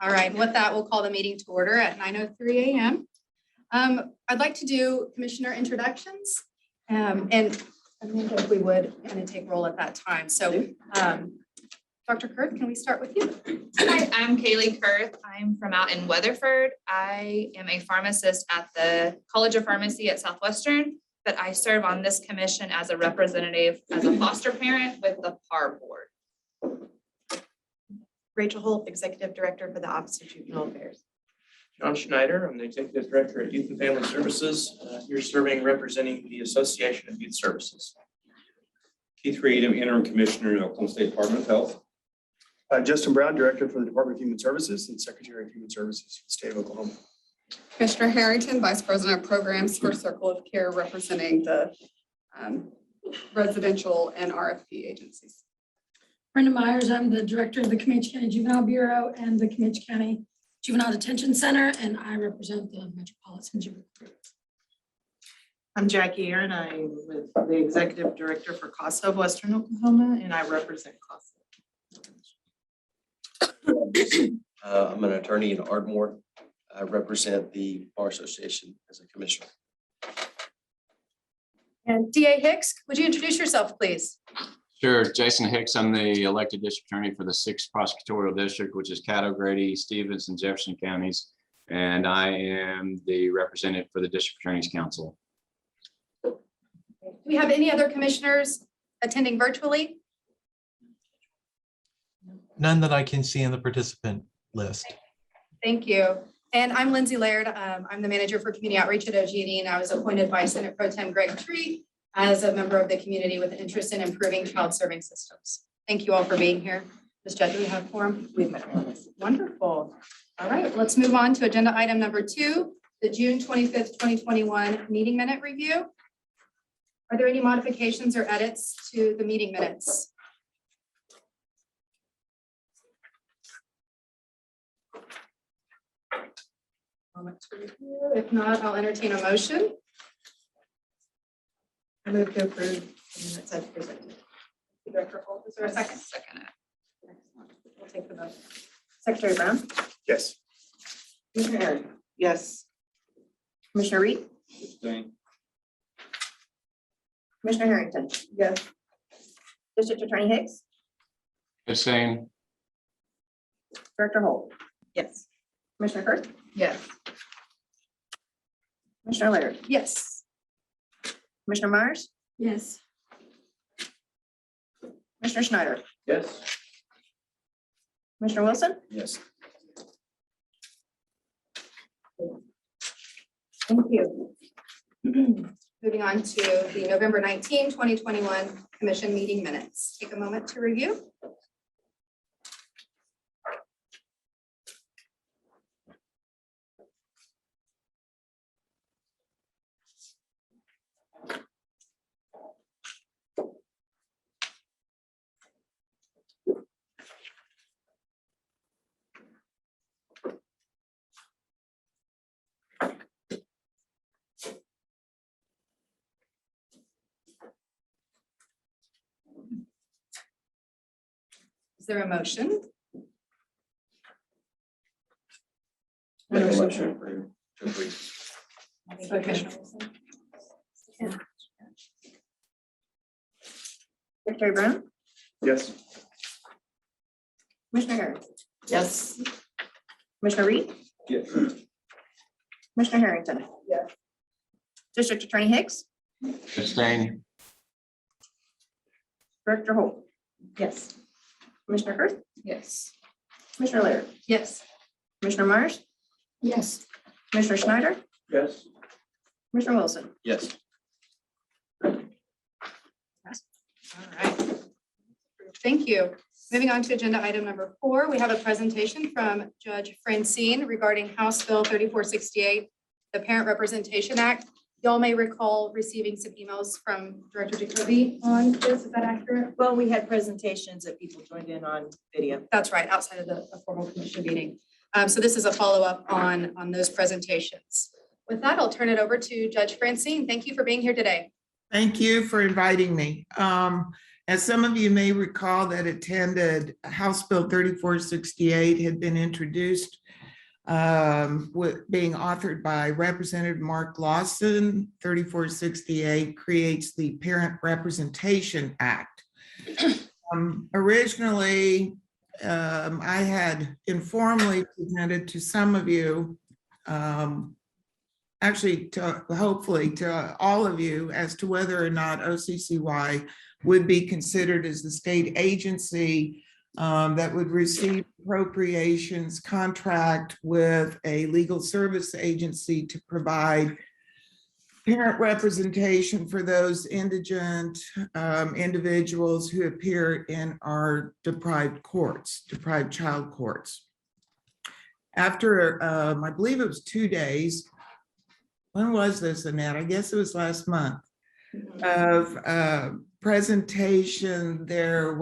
All right, with that, we'll call the meeting to order at 9:03 a.m. I'd like to do commissioner introductions, and I think if we would kind of take roll at that time. So, Dr. Kurth, can we start with you? Hi, I'm Kaylee Kurth. I'm from out in Weatherford. I am a pharmacist at the College of Pharmacy at Southwestern, but I serve on this commission as a representative, as a foster parent with the PAR board. Rachel Holt, Executive Director for the Office of Juvenile Affairs. John Schneider, I'm the Executive Director at Youth and Family Services. Here serving representing the Association of Youth Services. Keith Reed, I'm Interim Commissioner in Oklahoma State Department of Health. Justin Brown, Director for the Department of Human Services and Secretary of Human Services for the state of Oklahoma. Commissioner Harrington, Vice President of Programs for Circle of Care, representing the residential and RFP agencies. Brenda Myers, I'm the Director of the Comanche County Juvenile Bureau and the Comanche County Juvenile Detention Center, and I represent the Metropolitan Juvenile Group. I'm Jackie Aaron. I'm with the Executive Director for CASA of Western Oklahoma, and I represent CASA. I'm an attorney in Ardmore. I represent the Bar Association as a commissioner. And DA Hicks, would you introduce yourself, please? Sure. Jason Hicks. I'm the elected district attorney for the 6th prosecutorial district, which is Caddo, Grady, Stevens, and Jefferson counties. And I am the representative for the District Attorney's Council. Do we have any other commissioners attending virtually? None that I can see in the participant list. Thank you. And I'm Lindsey Laird. I'm the manager for community outreach at OG&E, and I was appointed by Senate Pro Tem Greg Treat as a member of the community with an interest in improving child serving systems. Thank you all for being here. Ms. Judd, do we have quorum? We've met. Wonderful. All right, let's move on to agenda item number 2, the June 25th, 2021 meeting minute review. Are there any modifications or edits to the meeting minutes? If not, I'll entertain a motion. I move to approve the minutes as presented. Director Holt, is there a second? Second. Excellent. We'll take the vote. Secretary Brown? Yes. Commissioner Aaron? Yes. Commissioner Reed? Abstain. Commissioner Harrington? Yes. District Attorney Hicks? Abstain. Director Holt? Yes. Commissioner Kurth? Yes. Commissioner Laird? Yes. Commissioner Myers? Yes. Commissioner Schneider? Yes. Commissioner Wilson? Yes. Thank you. Moving on to the November 19, 2021 commission meeting minutes. Take a moment to review. Is there a motion? Make a motion to approve. Commissioner Wilson. Secretary Brown? Yes. Commissioner Harrington? Yes. Commissioner Reed? Yes. Commissioner Harrington? Yes. District Attorney Hicks? Abstain. Director Holt? Yes. Commissioner Kurth? Yes. Commissioner Laird? Yes. Commissioner Myers? Yes. Commissioner Schneider? Yes. Commissioner Wilson? Yes. All right. Thank you. Moving on to agenda item number 4, we have a presentation from Judge Francine regarding House Bill 3468, the Parent Representation Act. Y'all may recall receiving some emails from Director Jacoby on this. Is that accurate? Well, we had presentations that people joined in on video. That's right, outside of the formal commission meeting. So this is a follow-up on those presentations. With that, I'll turn it over to Judge Francine. Thank you for being here today. Thank you for inviting me. As some of you may recall that attended, House Bill 3468 had been introduced, being authored by Representative Mark Lawson. 3468 creates the Parent Representation Act. Originally, I had informally presented to some of you, actually hopefully to all of you, as to whether or not OCCY would be considered as the state agency that would receive appropriations contract with a legal service agency to provide parent representation for those indigent individuals who appear in our deprived child courts. After, I believe it was 2 days, when was this, Annette? I guess it was last month, of presentation, there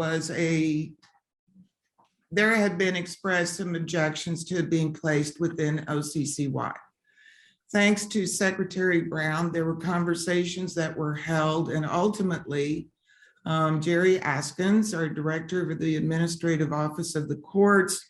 had been expressed some objections to it being placed within OCCY. Thanks to Secretary Brown, there were conversations that were held, and ultimately, Jerry Askins, our director of the Administrative Office of the Courts,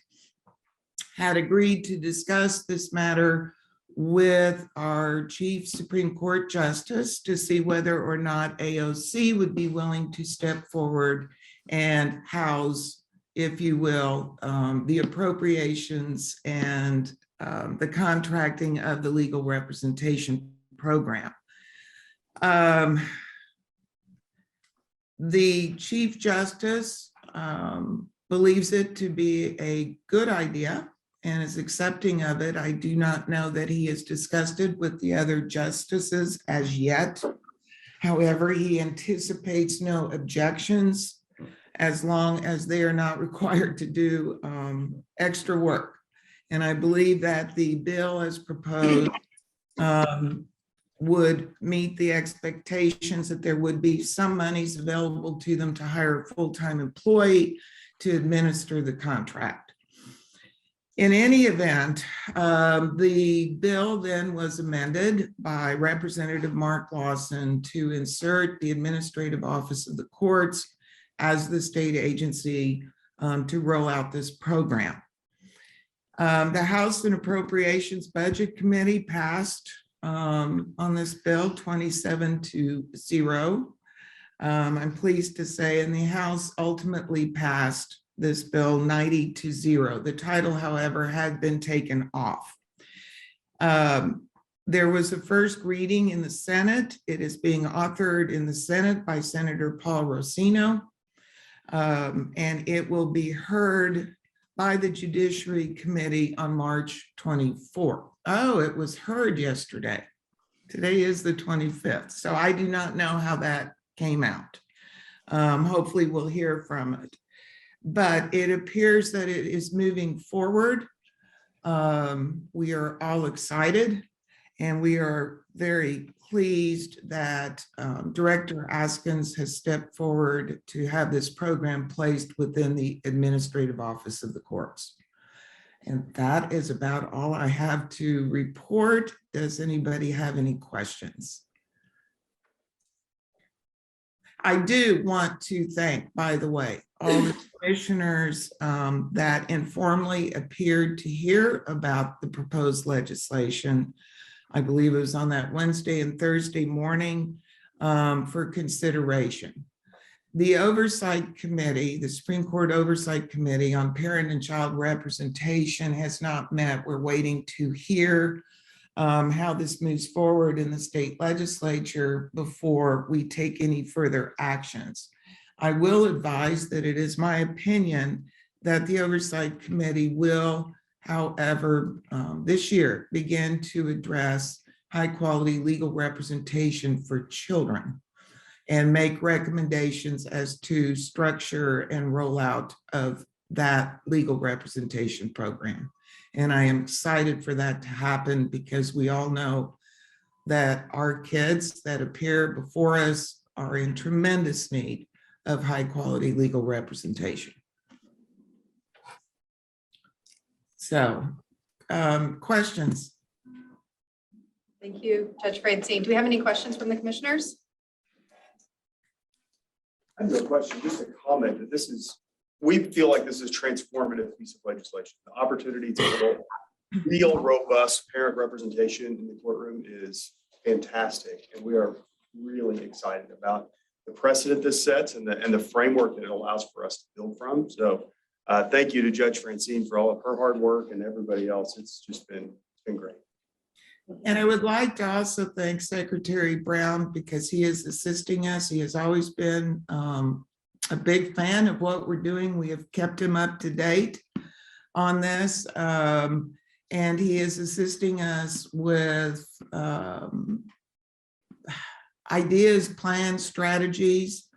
had agreed to discuss this matter with our Chief Supreme Court Justice to see whether or not AOC would be willing to step forward and house, if you will, the appropriations and the contracting of the legal representation program. The Chief Justice believes it to be a good idea and is accepting of it. I do not know that he has discussed it with the other justices as yet. However, he anticipates no objections as long as they are not required to do extra work. And I believe that the bill as proposed would meet the expectations that there would be some monies available to them to hire a full-time employee to administer the contract. In any event, the bill then was amended by Representative Mark Lawson to insert the Administrative Office of the Courts as the state agency to roll out this program. The House and Appropriations Budget Committee passed on this bill 27-0. I'm pleased to say, and the House ultimately passed this bill 90-0. The title, however, had been taken off. There was a first reading in the Senate. It is being authored in the Senate by Senator Paul Rosino, and it will be heard by the Judiciary Committee on March 24th. Oh, it was heard yesterday. Today is the 25th, so I do not know how that came out. Hopefully we'll hear from it. But it appears that it is moving forward. We are all excited, and we are very pleased that Director Askins has stepped forward to have this program placed within the Administrative Office of the Courts. And that is about all I have to report. Does anybody have any questions? I do want to thank, by the way, all the commissioners that informally appeared to hear about the proposed legislation. I believe it was on that Wednesday and Thursday morning for consideration. The Oversight Committee, the Supreme Court Oversight Committee on Parent and Child Representation has not met. We're waiting to hear how this moves forward in the state legislature before we take any further actions. I will advise that it is my opinion that the Oversight Committee will, however, this year begin to address high-quality legal representation for children and make recommendations as to structure and rollout of that legal representation program. And I am excited for that to happen because we all know that our kids that appear before us are in tremendous need of high-quality legal representation. So, questions? Thank you, Judge Francine. Do we have any questions from the commissioners? I have no question, just a comment that we feel like this is a transformative piece of legislation. The opportunity to hold real robust parent representation in the courtroom is fantastic. And we are really excited about the precedent this sets and the framework that it allows for us to build from. So thank you to Judge Francine for all of her hard work and everybody else. It's just been great. And I would like to also thank Secretary Brown because he is assisting us. He has always been a big fan of what we're doing. We have kept him up to date on this. And he is assisting us with ideas, plans, strategies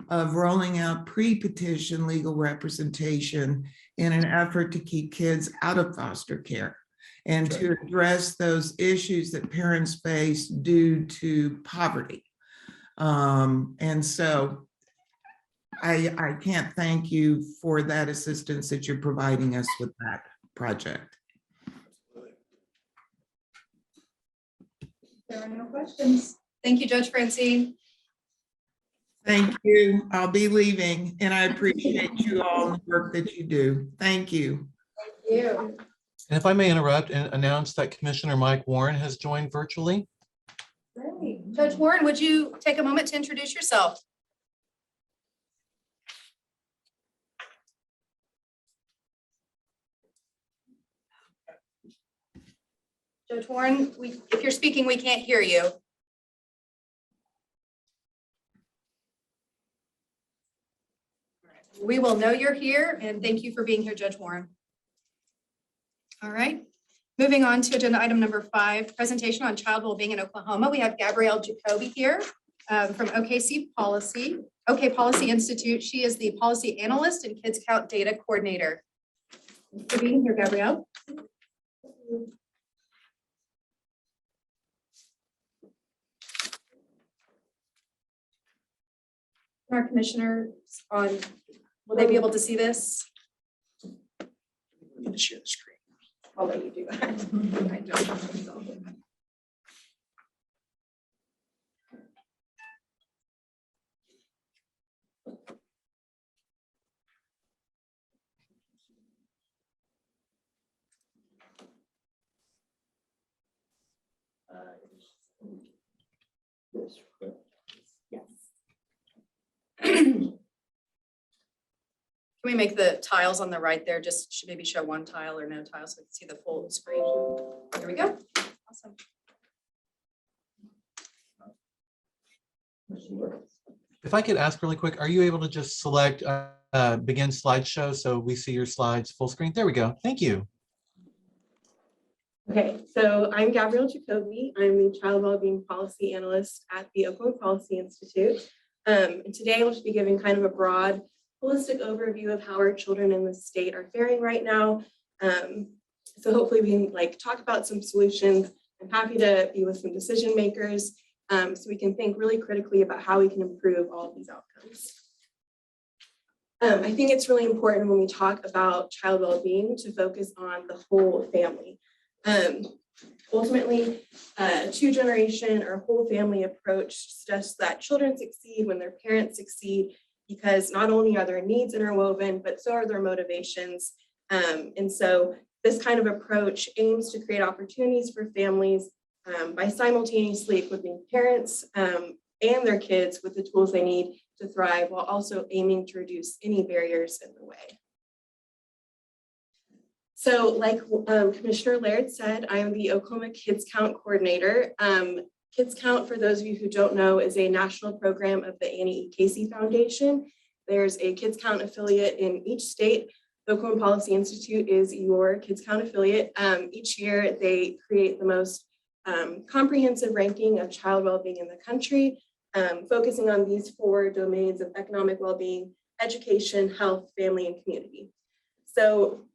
of rolling out pre-petition legal representation in an effort to keep kids out of foster care and to address those issues that parents face due to poverty. And so I can't thank you for that assistance that you're providing us with that project. There are no questions. Thank you, Judge Francine. Thank you. I'll be leaving and I appreciate you all and the work that you do. Thank you. Thank you. And if I may interrupt and announce that Commissioner Mike Warren has joined virtually. Great. Judge Warren, would you take a moment to introduce yourself? Judge Warren, if you're speaking, we can't hear you. We will know you're here, and thank you for being here, Judge Warren. All right, moving on to agenda item number 5, presentation on child wellbeing in Oklahoma. We have Gabriella Jacoby here from OK Policy Institute. She is the policy analyst and Kids Count data coordinator. Thanks for being here, Gabrielle. Our commissioners on, will they be able to see this? I'm going to share the screen. I'll let you do that. I don't have myself. Yes. Can we make the tiles on the right there, just should maybe show one tile or no tile so we can see the full screen? There we go. Awesome. If I could ask really quick, are you able to just select begin slideshow so we see your slides full screen? There we go. Thank you. Okay, so I'm Gabriella Jacoby. I'm the Child Wellbeing Policy Analyst at the Oklahoma Policy Institute. And today I'll just be giving kind of a broad, holistic overview of how our children in the state are faring right now. So hopefully we can talk about some solutions. I'm happy to be with some decision makers so we can think really critically about how we can improve all of these outcomes. I think it's really important when we talk about child well-being to focus on the whole family. Ultimately, two-generation or whole family approach suggests that children succeed when their parents succeed, because not only are their needs interwoven, but so are their motivations. And so this kind of approach aims to create opportunities for families by simultaneously equipping parents and their kids with the tools they need to thrive, while also aiming to reduce any barriers in the way. So like Commissioner Laird said, I am the Oklahoma Kids Count coordinator. Kids Count, for those of you who don't know, is a national program of the Annie E. Casey Foundation. There's a Kids Count affiliate in each state. The Oklahoma Policy Institute is your Kids Count affiliate. Each year they create the most comprehensive ranking of child well-being in the country, focusing on these 4 domains of economic well-being, education, health, family, and community. So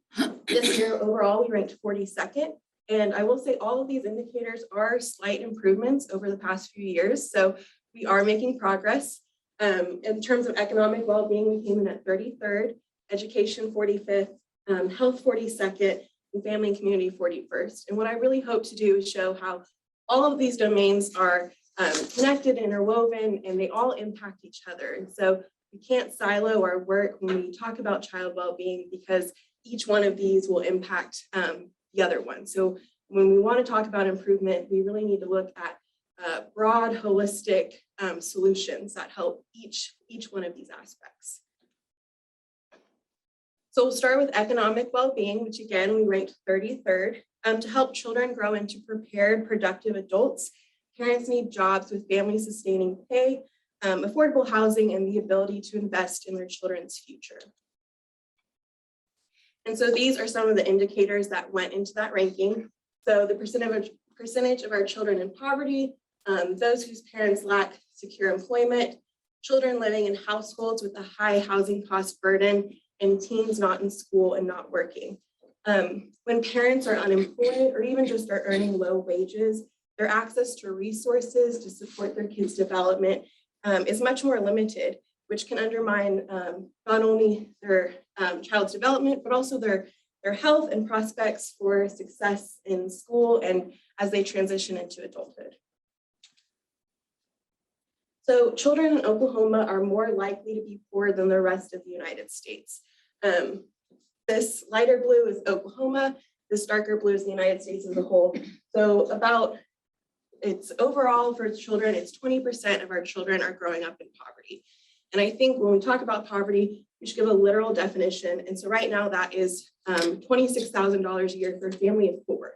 this year overall we ranked 42nd, and I will say all of these indicators are slight improvements over the past few years, so we are making progress. In terms of economic well-being, we came in at 33rd, education 45th, health 42nd, and family and community 41st. And what I really hope to do is show how all of these domains are connected, interwoven, and they all impact each other. And so we can't silo our work when we talk about child well-being because each one of these will impact the other one. So when we want to talk about improvement, we really need to look at broad, holistic solutions that help each one of these aspects. So we'll start with economic well-being, which again, we ranked 33rd. To help children grow into prepared, productive adults, parents need jobs with family-sustaining pay, affordable housing, and the ability to invest in their children's future. And so these are some of the indicators that went into that ranking. So the percentage of our children in poverty, those whose parents lack secure employment, children living in households with a high housing cost burden, and teens not in school and not working. When parents are unemployed or even just are earning low wages, their access to resources to support their kids' development is much more limited, which can undermine not only their child's development, but also their health and prospects for success in school and as they transition into adulthood. So children in Oklahoma are more likely to be poor than the rest of the United States. This lighter blue is Oklahoma, this darker blue is the United States as a whole. So it's overall for children, it's 20% of our children are growing up in poverty. And I think when we talk about poverty, we should give a literal definition. And so right now that is $26,000 a year for a family of 4.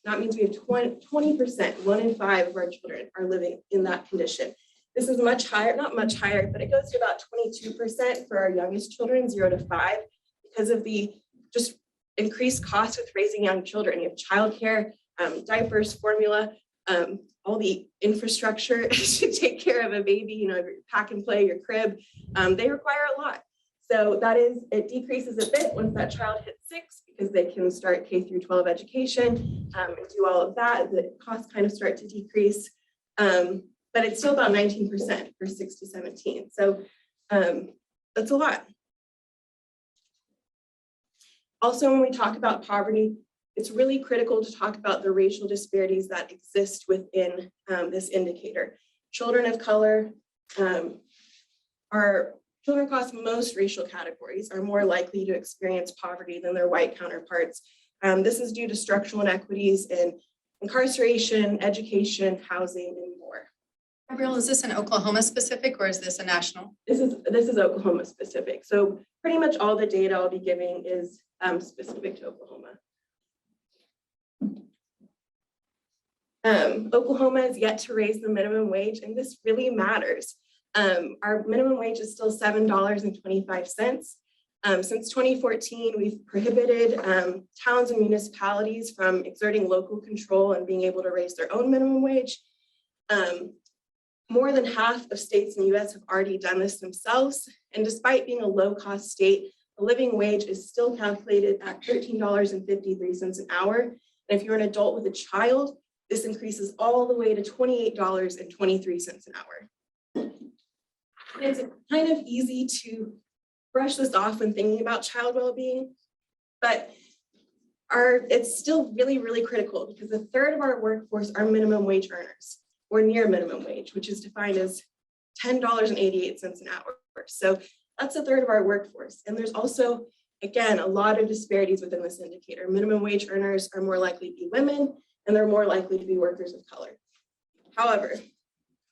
That means we have 20%, 1 in 5 of our children are living in that condition. This is much higher, not much higher, but it goes to about 22% for our youngest children, 0 to 5, because of the just increased costs with raising young children. You have childcare, diapers, formula, all the infrastructure to take care of a baby, your pack and play, your crib, they require a lot. So it decreases a bit once that child hits 6 because they can start K-12 education and do all of that. The costs kind of start to decrease. But it's still about 19% for 6 to 17. So that's a lot. Also, when we talk about poverty, it's really critical to talk about the racial disparities that exist within this indicator. Children of color children across most racial categories are more likely to experience poverty than their white counterparts. This is due to structural inequities in incarceration, education, housing, and more. Gabrielle, is this an Oklahoma specific or is this a national? This is Oklahoma specific. So pretty much all the data I'll be giving is specific to Oklahoma. Oklahoma is yet to raise the minimum wage, and this really matters. Our minimum wage is still $7.25. Since 2014, we've prohibited towns and municipalities from exerting local control and being able to raise their own minimum wage. More than half of states in the US have already done this themselves. And despite being a low-cost state, the living wage is still calculated at $13.53 an hour. And if you're an adult with a child, this increases all the way to $28.23 an hour. And it's kind of easy to brush this off when thinking about child well-being, but it's still really, really critical because a third of our workforce are minimum wage earners or near minimum wage, which is defined as $10.88 an hour. So that's a third of our workforce. And there's also, again, a lot of disparities within this indicator. Minimum wage earners are more likely to be women, and they're more likely to be workers of color. However,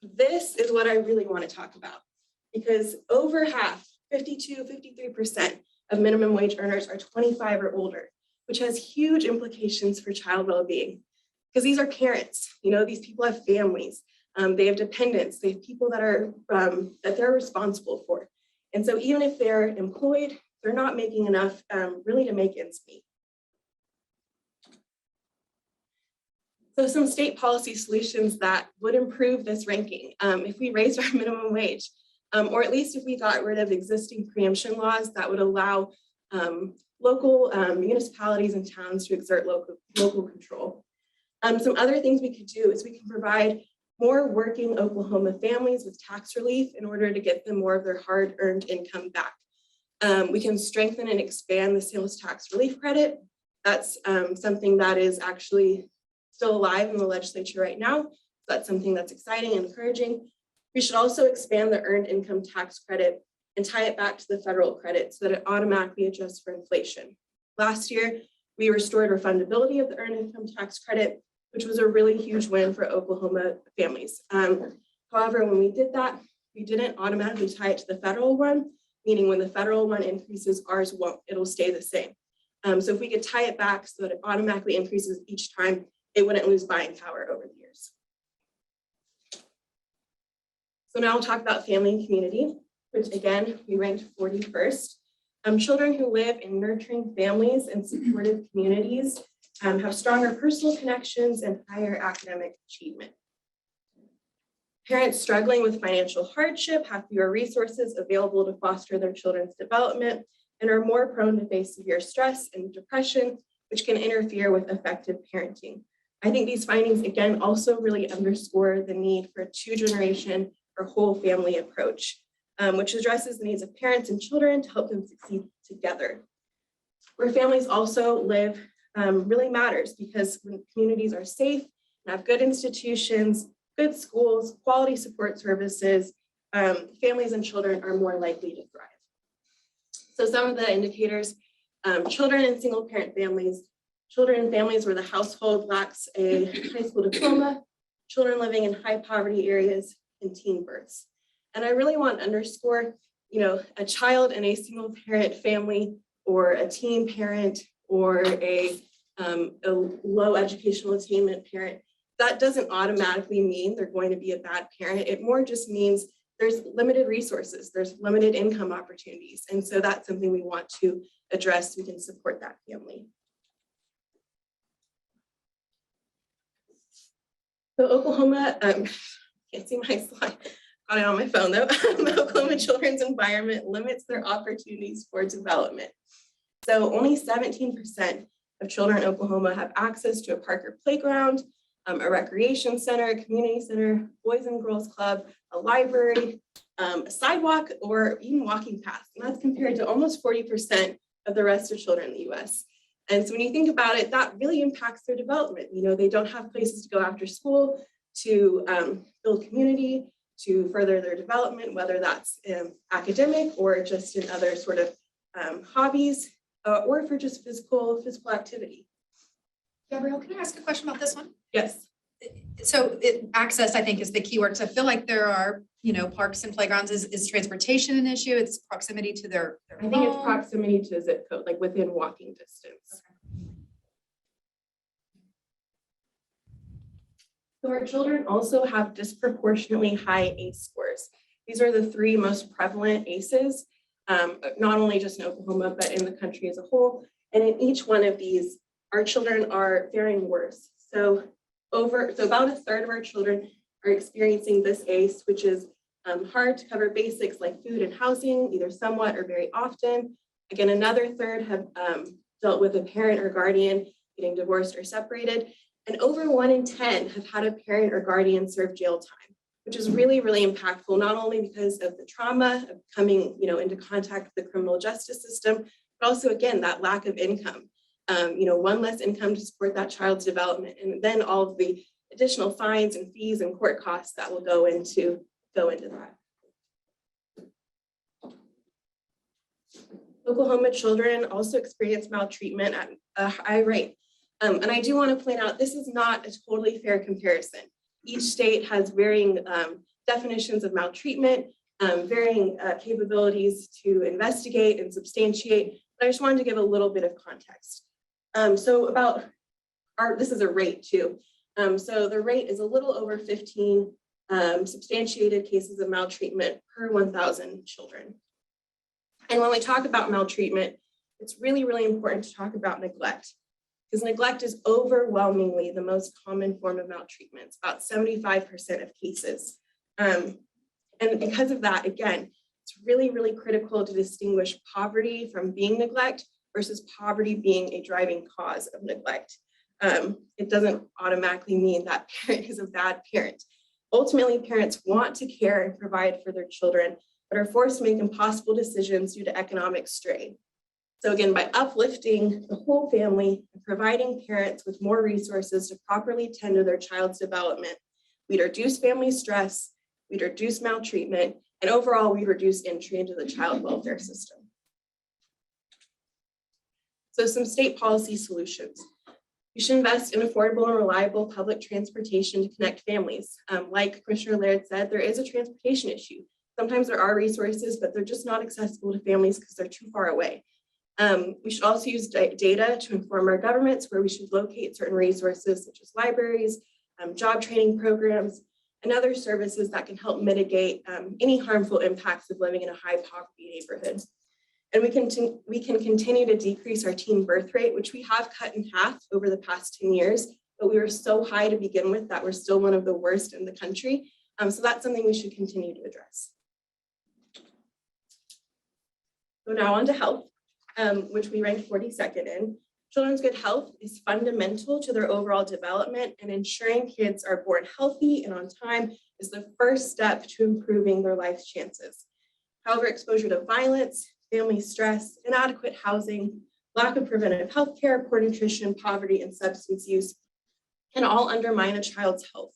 this is what I really want to talk about, because over half, 53% of minimum wage earners are 25 or older, which has huge implications for child well-being. Because these are parents, these people have families, they have dependents, they have people that they're responsible for. And so even if they're employed, they're not making enough really to make ends meet. So some state policy solutions that would improve this ranking if we raised our minimum wage, or at least if we got rid of existing preemption laws that would allow local municipalities and towns to exert local control. Some other things we could do is we can provide more working Oklahoma families with tax relief in order to get them more of their hard-earned income back. We can strengthen and expand the sales tax relief credit. That's something that is actually still alive in the legislature right now. So that's something that's exciting and encouraging. We should also expand the earned income tax credit and tie it back to the federal credit so that it automatically adjusts for inflation. Last year, we restored refundability of the earned income tax credit, which was a really huge win for Oklahoma families. However, when we did that, we didn't automatically tie it to the federal one, meaning when the federal one increases, ours won't, it'll stay the same. So if we could tie it back so that it automatically increases each time, it wouldn't lose buying power over the years. So now we'll talk about family and community, which again, we ranked 41st. Children who live in nurturing families and supportive communities have stronger personal connections and higher academic achievement. Parents struggling with financial hardship have fewer resources available to foster their children's development and are more prone to face severe stress and depression, which can interfere with effective parenting. I think these findings, again, also really underscore the need for a two-generation or whole family approach, which addresses the needs of parents and children to help them succeed together. Where families also live really matters, because when communities are safe and have good institutions, good schools, quality support services, families and children are more likely to thrive. So some of the indicators, children in single parent families, children in families where the household lacks a high school diploma, children living in high poverty areas, and teen births. And I really want to underscore, a child in a single parent family or a teen parent or a low educational attainment parent, that doesn't automatically mean they're going to be a bad parent. It more just means there's limited resources, there's limited income opportunities. And so that's something we want to address so we can support that family. So Oklahoma, can't see my slide, got it on my phone though. The Oklahoma children's environment limits their opportunities for development. So only 17% of children in Oklahoma have access to a park or playground, a recreation center, a community center, boys and girls club, a library, a sidewalk, or even walking paths. And that's compared to almost 40% of the rest of children in the US. And so when you think about it, that really impacts their development. They don't have places to go after school, to build community, to further their development, whether that's academic or just in other sort of hobbies, or for just physical activity. Gabrielle, can I ask a question about this one? Yes. So access, I think, is the key word. So I feel like there are, parks and playgrounds. Is transportation an issue? It's proximity to their I think it's home? proximity to zip code, like within walking distance. So our children also have disproportionately high ACE scores. These are the 3 most prevalent ACEs, not only just in Oklahoma, but in the country as a whole. And in each one of these, our children are faring worse. So about a third of our children are experiencing this ACE, which is hard to cover basics like food and housing, either somewhat or very often. Again, another third have dealt with a parent or guardian getting divorced or separated. And over 1 in 10 have had a parent or guardian serve jail time, which is really, really impactful, not only because of the trauma of coming, into contact with the criminal justice system, but also, again, that lack of income. One less income to support that child's development, and then all of the additional fines and fees and court costs that will go into that. Oklahoma children also experience maltreatment at a high rate. And I do want to point out, this is not a totally fair comparison. Each state has varying definitions of maltreatment, varying capabilities to investigate and substantiate, but I just wanted to give a little bit of context. This is a rate too. So the rate is a little over 15 substantiated cases of maltreatment per 1,000 children. And when we talk about maltreatment, it's really, really important to talk about neglect, because neglect is overwhelmingly the most common form of maltreatment. It's about 75% of cases. And because of that, again, it's really, really critical to distinguish poverty from being neglect versus poverty being a driving cause of neglect. It doesn't automatically mean that parent is a bad parent. Ultimately, parents want to care and provide for their children, but are forced to make impossible decisions due to economic strain. So again, by uplifting the whole family and providing parents with more resources to properly tend to their child's development, we'd reduce family stress, we'd reduce maltreatment, And overall, we reduced entry into the child welfare system. So some state policy solutions. We should invest in affordable and reliable public transportation to connect families. Like Commissioner Laird said, there is a transportation issue. Sometimes there are resources, but they're just not accessible to families because they're too far away. We should also use data to inform our governments where we should locate certain resources such as libraries, job training programs, and other services that can help mitigate any harmful impacts of living in a high poverty neighborhood. And we can continue to decrease our teen birth rate, which we have cut in half over the past 10 years, but we were so high to begin with that we're still one of the worst in the country. So that's something we should continue to address. So now on to health, which we ranked 42nd in. Children's good health is fundamental to their overall development, and ensuring kids are born healthy and on time is the first step to improving their life's chances. However, exposure to violence, family stress, inadequate housing, lack of preventive health care, poor nutrition, poverty, and substance use can all undermine a child's health.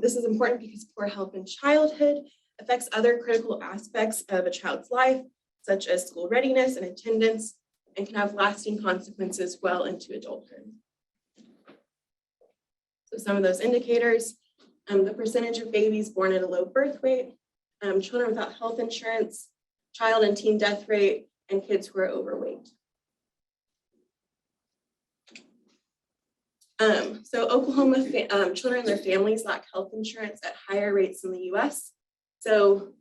This is important because poor health in childhood affects other critical aspects of a child's life, such as school readiness and attendance, and can have lasting consequences well into adulthood. So some of those indicators, the percentage of babies born at a low birth weight, children without health insurance, child and teen death rate, and kids who are overweight. So Oklahoma children and their families lack health insurance at higher rates than the US. So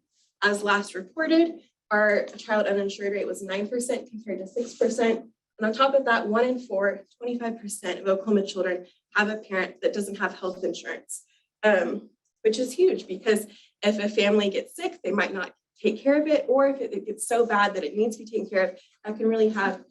as last reported, our child uninsured rate was 9% compared to 6%. And on top of that, 1 in 4, 25% of Oklahoma children have a parent that doesn't have health insurance, which is huge because if a family gets sick, they might not take care of it, or if it gets so bad that it needs to be taken care of, that can really have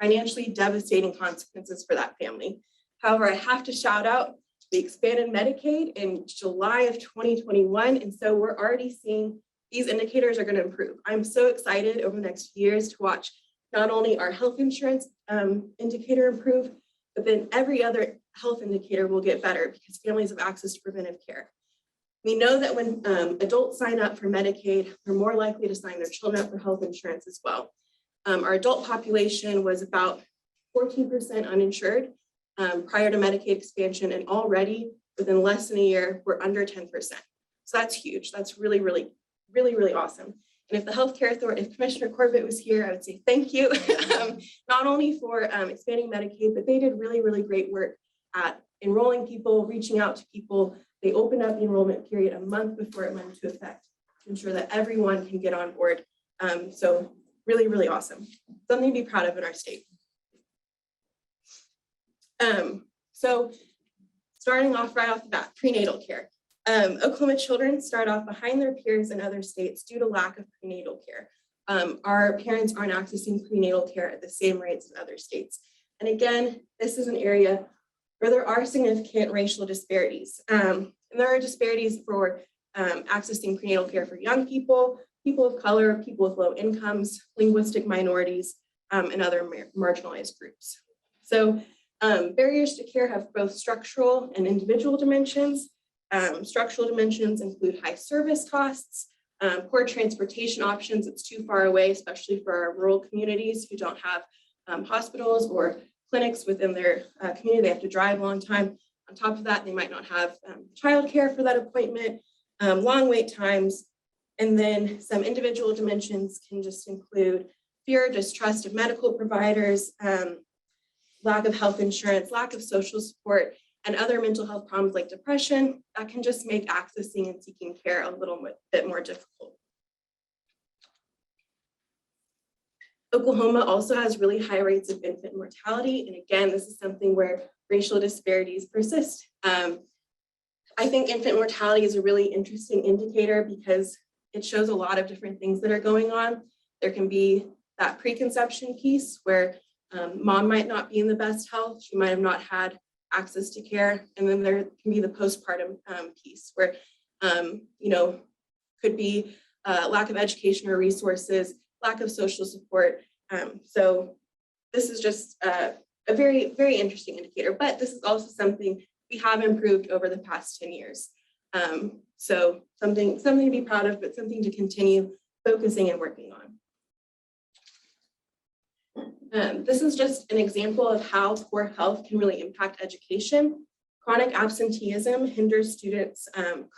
financially devastating consequences for that family. However, I have to shout out, we expanded Medicaid in July of 2021, and so we're already seeing these indicators are going to improve. I'm so excited over the next few years to watch not only our health insurance indicator improve, but then every other health indicator will get better because families have access to preventive care. We know that when adults sign up for Medicaid, they're more likely to sign their children up for health insurance as well. Our adult population was about 14% uninsured prior to Medicaid expansion, and already within less than a year, we're under 10%. So that's huge. That's really, really, really, really awesome. And if the healthcare authority, if Commissioner Corbett was here, I would say thank you, not only for expanding Medicaid, but they did really, really great work at enrolling people, reaching out to people. They opened up the enrollment period a month before it went into effect to ensure that everyone can get on board. So really, really awesome. Something to be proud of in our state. So starting off right off the bat, prenatal care. Oklahoma children start off behind their peers in other states due to lack of prenatal care. Our parents aren't accessing prenatal care at the same rates as other states. And again, this is an area where there are significant racial disparities. And there are disparities for accessing prenatal care for young people, people of color, people with low incomes, linguistic minorities, and other marginalized groups. So barriers to care have both structural and individual dimensions. Structural dimensions include high service costs, poor transportation options. It's too far away, especially for our rural communities who don't have hospitals or clinics within their community. They have to drive a long time. On top of that, they might not have childcare for that appointment, long wait times. And then some individual dimensions can just include fear, distrust of medical providers, lack of health insurance, lack of social support, and other mental health problems like depression that can just make accessing and seeking care a little bit more difficult. Oklahoma also has really high rates of infant mortality. And again, this is something where racial disparities persist. I think infant mortality is a really interesting indicator because it shows a lot of different things that are going on. There can be that preconception piece where mom might not be in the best health. She might have not had access to care. And then there can be the postpartum piece where, could be lack of education or resources, lack of social support. So this is just a very, very interesting indicator, but this is also something we have improved over the past 10 years. So something to be proud of, but something to continue focusing and working on. This is just an example of how poor health can really impact education. Chronic absenteeism hinders students'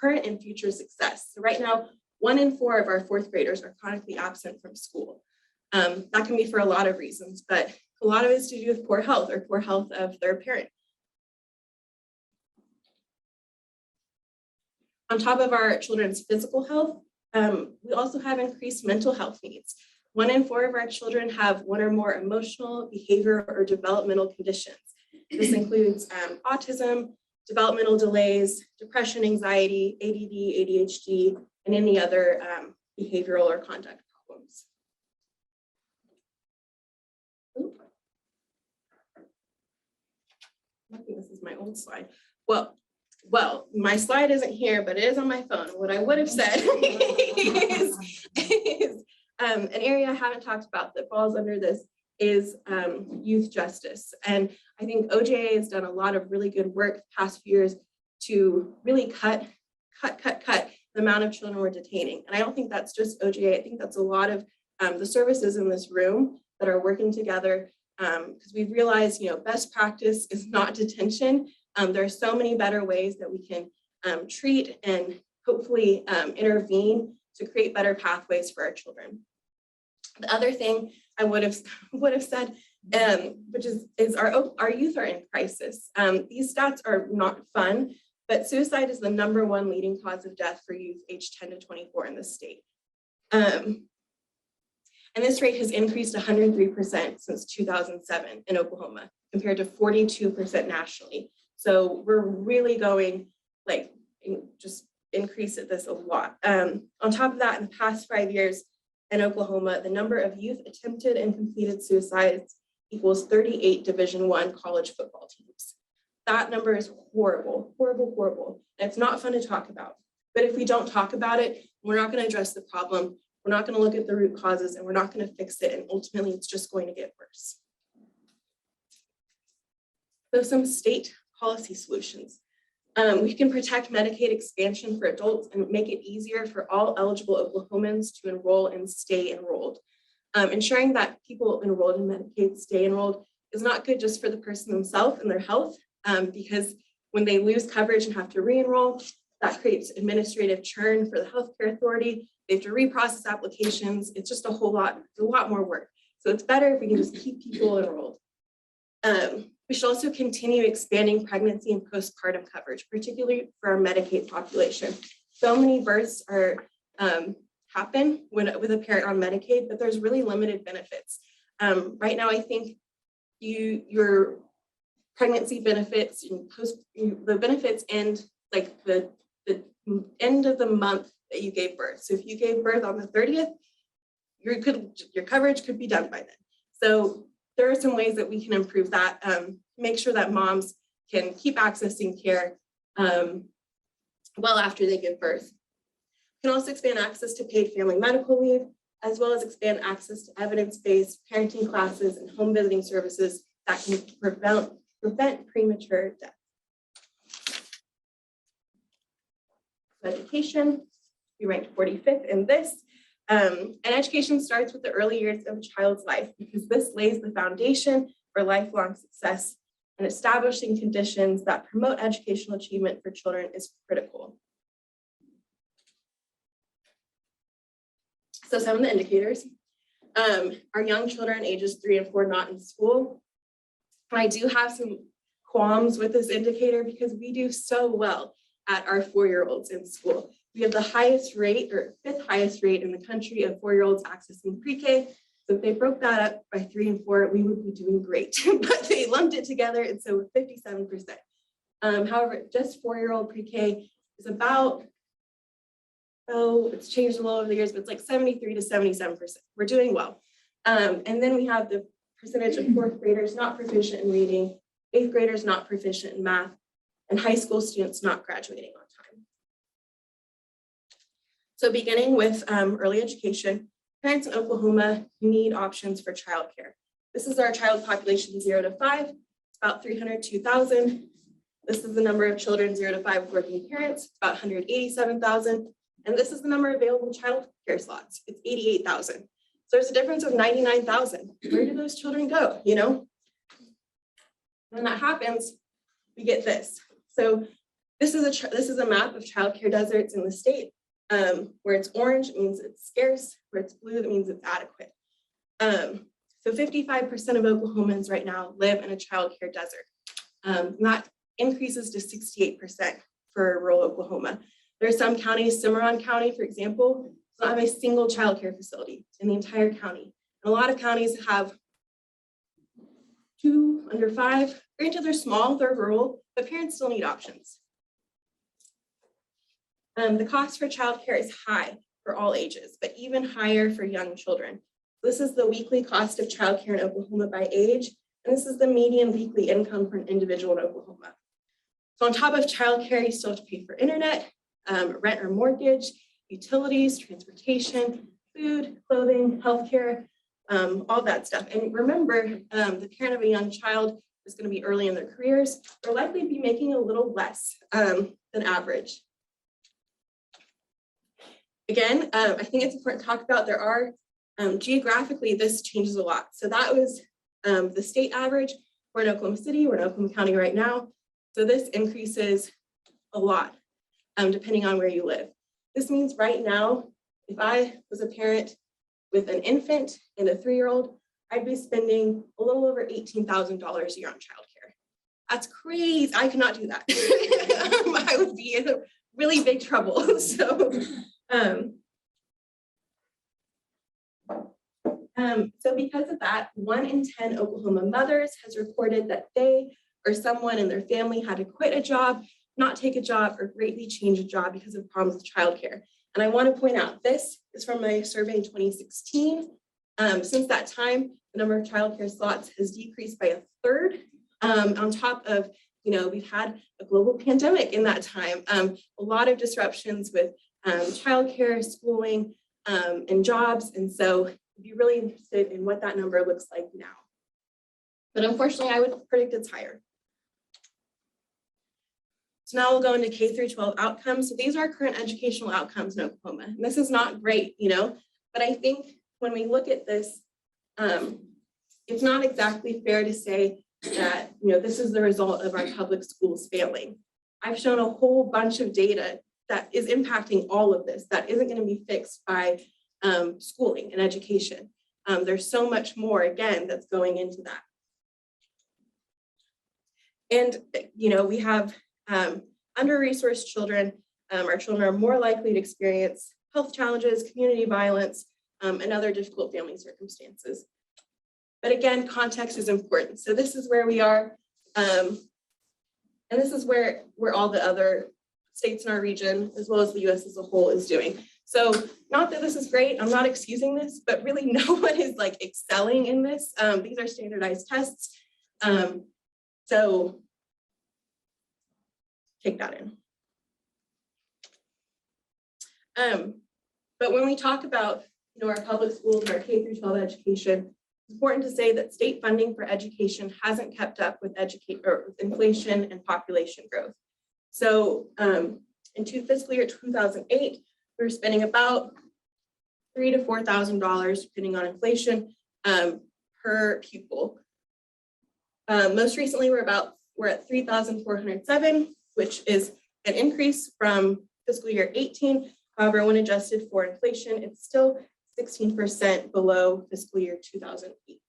current and future success. So right now, 1 in 4 of our 4th graders are chronically absent from school. That can be for a lot of reasons, but a lot of it's to do with poor health or poor health of their parent. On top of our children's physical health, we also have increased mental health needs. 1 in 4 of our children have 1 or more emotional, behavior, or developmental conditions. This includes autism, developmental delays, depression, anxiety, ADD, ADHD, and any other behavioral or conduct problems. I think this is my old slide. Well, my slide isn't here, but it is on my phone. What I would have said is an area I haven't talked about that falls under this is youth justice. And I think OJA has done a lot of really good work the past few years to really cut the amount of children we're detaining. And I don't think that's just OJA. I think that's a lot of the services in this room that are working together, because we've realized, best practice is not detention. There are so many better ways that we can treat and hopefully intervene to create better pathways for our children. The other thing I would have said, which is our youth are in crisis. These stats are not fun, but suicide is the #1 leading cause of death for youth aged 10 to 24 in the state. And this rate has increased 103% since 2007 in Oklahoma, compared to 42% nationally. So we're really going just increase this a lot. On top of that, in the past 5 years in Oklahoma, the number of youth attempted and completed suicides equals 38 Division I college football teams. That number is horrible, horrible, horrible. And it's not fun to talk about. But if we don't talk about it, we're not going to address the problem. We're not going to look at the root causes, and we're not going to fix it. And ultimately, it's just going to get worse. So some state policy solutions. We can protect Medicaid expansion for adults and make it easier for all eligible Oklahomans to enroll and stay enrolled. Ensuring that people enrolled in Medicaid stay enrolled is not good just for the person themselves and their health, because when they lose coverage and have to re-enroll, that creates administrative churn for the healthcare authority. They have to reprocess applications. It's just a lot more work. So it's better if we can just keep people enrolled. We should also continue expanding pregnancy and postpartum coverage, particularly for our Medicaid population. So many births happen with a parent on Medicaid, but there's really limited benefits. Right now, I think your pregnancy benefits and the benefits end like the end of the month that you gave birth. So if you gave birth on the 30th, your coverage could be done by then. So there are some ways that we can improve that, make sure that moms can keep accessing care well after they give birth. We can also expand access to paid family medical leave, as well as expand access to evidence-based parenting classes and home visiting services that can prevent premature death. Education, we ranked 45th in this. And education starts with the early years of a child's life, because this lays the foundation for lifelong success, and establishing conditions that promote educational achievement for children is critical. So some of the indicators, our young children ages 3 and 4 not in school. And I do have some qualms with this indicator because we do so well at our 4-year-olds in school. We have the highest rate, or 5th highest rate in the country of 4-year-olds accessing pre-K. So if they broke that up by 3 and 4, we would be doing great, but they lumped it together. And so with 57%. However, just 4-year-old pre-K is about, it's changed a little over the years, but it's like 73 to 77%. We're doing well. And then we have the percentage of 4th graders not proficient in reading, 8th graders not proficient in math, and high school students not graduating on time. So beginning with early education, parents in Oklahoma need options for childcare. This is our child population 0 to 5. It's about 302,000. This is the number of children 0 to 5 with working parents, about 187,000. And this is the number of available child care slots. It's 88,000. So there's a difference of 99,000. Where do those children go, you know? When that happens, we get this. So this is a map of childcare deserts in the state. Where it's orange, it means it's scarce. Where it's blue, it means it's adequate. So 55% of Oklahomans right now live in a childcare desert. And that increases to 68% for rural Oklahoma. There are some counties, Cimarron County, for example, does not have a single childcare facility in the entire county. And a lot of counties have 2 under 5. Granted, they're small, they're rural, but parents still need options. The cost for childcare is high for all ages, but even higher for young children. This is the weekly cost of childcare in Oklahoma by age, and this is the median weekly income for an individual in Oklahoma. So on top of childcare, you still have to pay for internet, rent or mortgage, utilities, transportation, food, clothing, healthcare, all that stuff. And remember, the parent of a young child is going to be early in their careers. They're likely to be making a little less than average. Again, I think it's important to talk about there are geographically, this changes a lot. So that was the state average. We're in Oklahoma City, we're in Oklahoma County right now. So this increases a lot depending on where you live. This means right now, if I was a parent with an infant and a 3-year-old, I'd be spending a little over $18,000 a year on childcare. That's crazy. I could not do that. I would be in really big trouble. So because of that, 1 in 10 Oklahoma mothers has reported that they or someone in their family had to quit a job, not take a job, or greatly change a job because of problems with childcare. And I want to point out, this is from my survey in 2016. Since that time, the number of childcare slots has decreased by 1/3. On top of, we've had a global pandemic in that time, a lot of disruptions with childcare, schooling, and jobs. And so I'd be really interested in what that number looks like now. But unfortunately, I would predict it's higher. So now we'll go into K-12 outcomes. So these are current educational outcomes in Oklahoma. And this is not great, but I think when we look at this, it's not exactly fair to say that, this is the result of our public schools failing. I've shown a whole bunch of data that is impacting all of this, that isn't going to be fixed by schooling and education. There's so much more, again, that's going into that. And, we have under-resourced children. Our children are more likely to experience health challenges, community violence, and other difficult family circumstances. But again, context is important. So this is where we are. And this is where all the other states in our region, as well as the US as a whole, is doing. So not that this is great, I'm not excusing this, but really no one is excelling in this. These are standardized tests. So take that in. But when we talk about our public schools, our K-12 education, it's important to say that state funding for education hasn't kept up with inflation and population growth. So in fiscal year 2008, we were spending about $3,000 to $4,000, depending on inflation, per pupil. Most recently, we're at $3,407, which is an increase from fiscal year 18. However, when adjusted for inflation, it's still 16% below fiscal year 2008.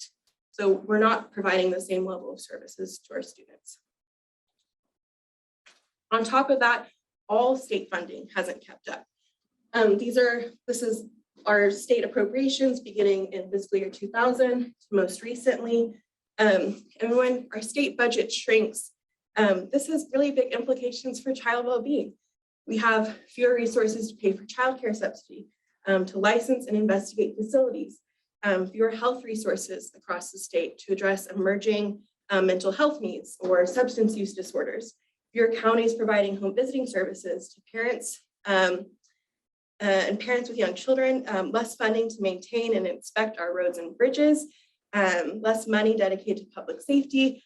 So we're not providing the same level of services to our students. On top of that, all state funding hasn't kept up. This is our state appropriations beginning in fiscal year 2000 to most recently. And when our state budget shrinks, this has really big implications for child well-being. We have fewer resources to pay for childcare subsidy, to license and investigate facilities, fewer health resources across the state to address emerging mental health needs or substance use disorders, fewer counties providing home visiting services to parents and parents with young children, less funding to maintain and inspect our roads and bridges, less money dedicated to public safety,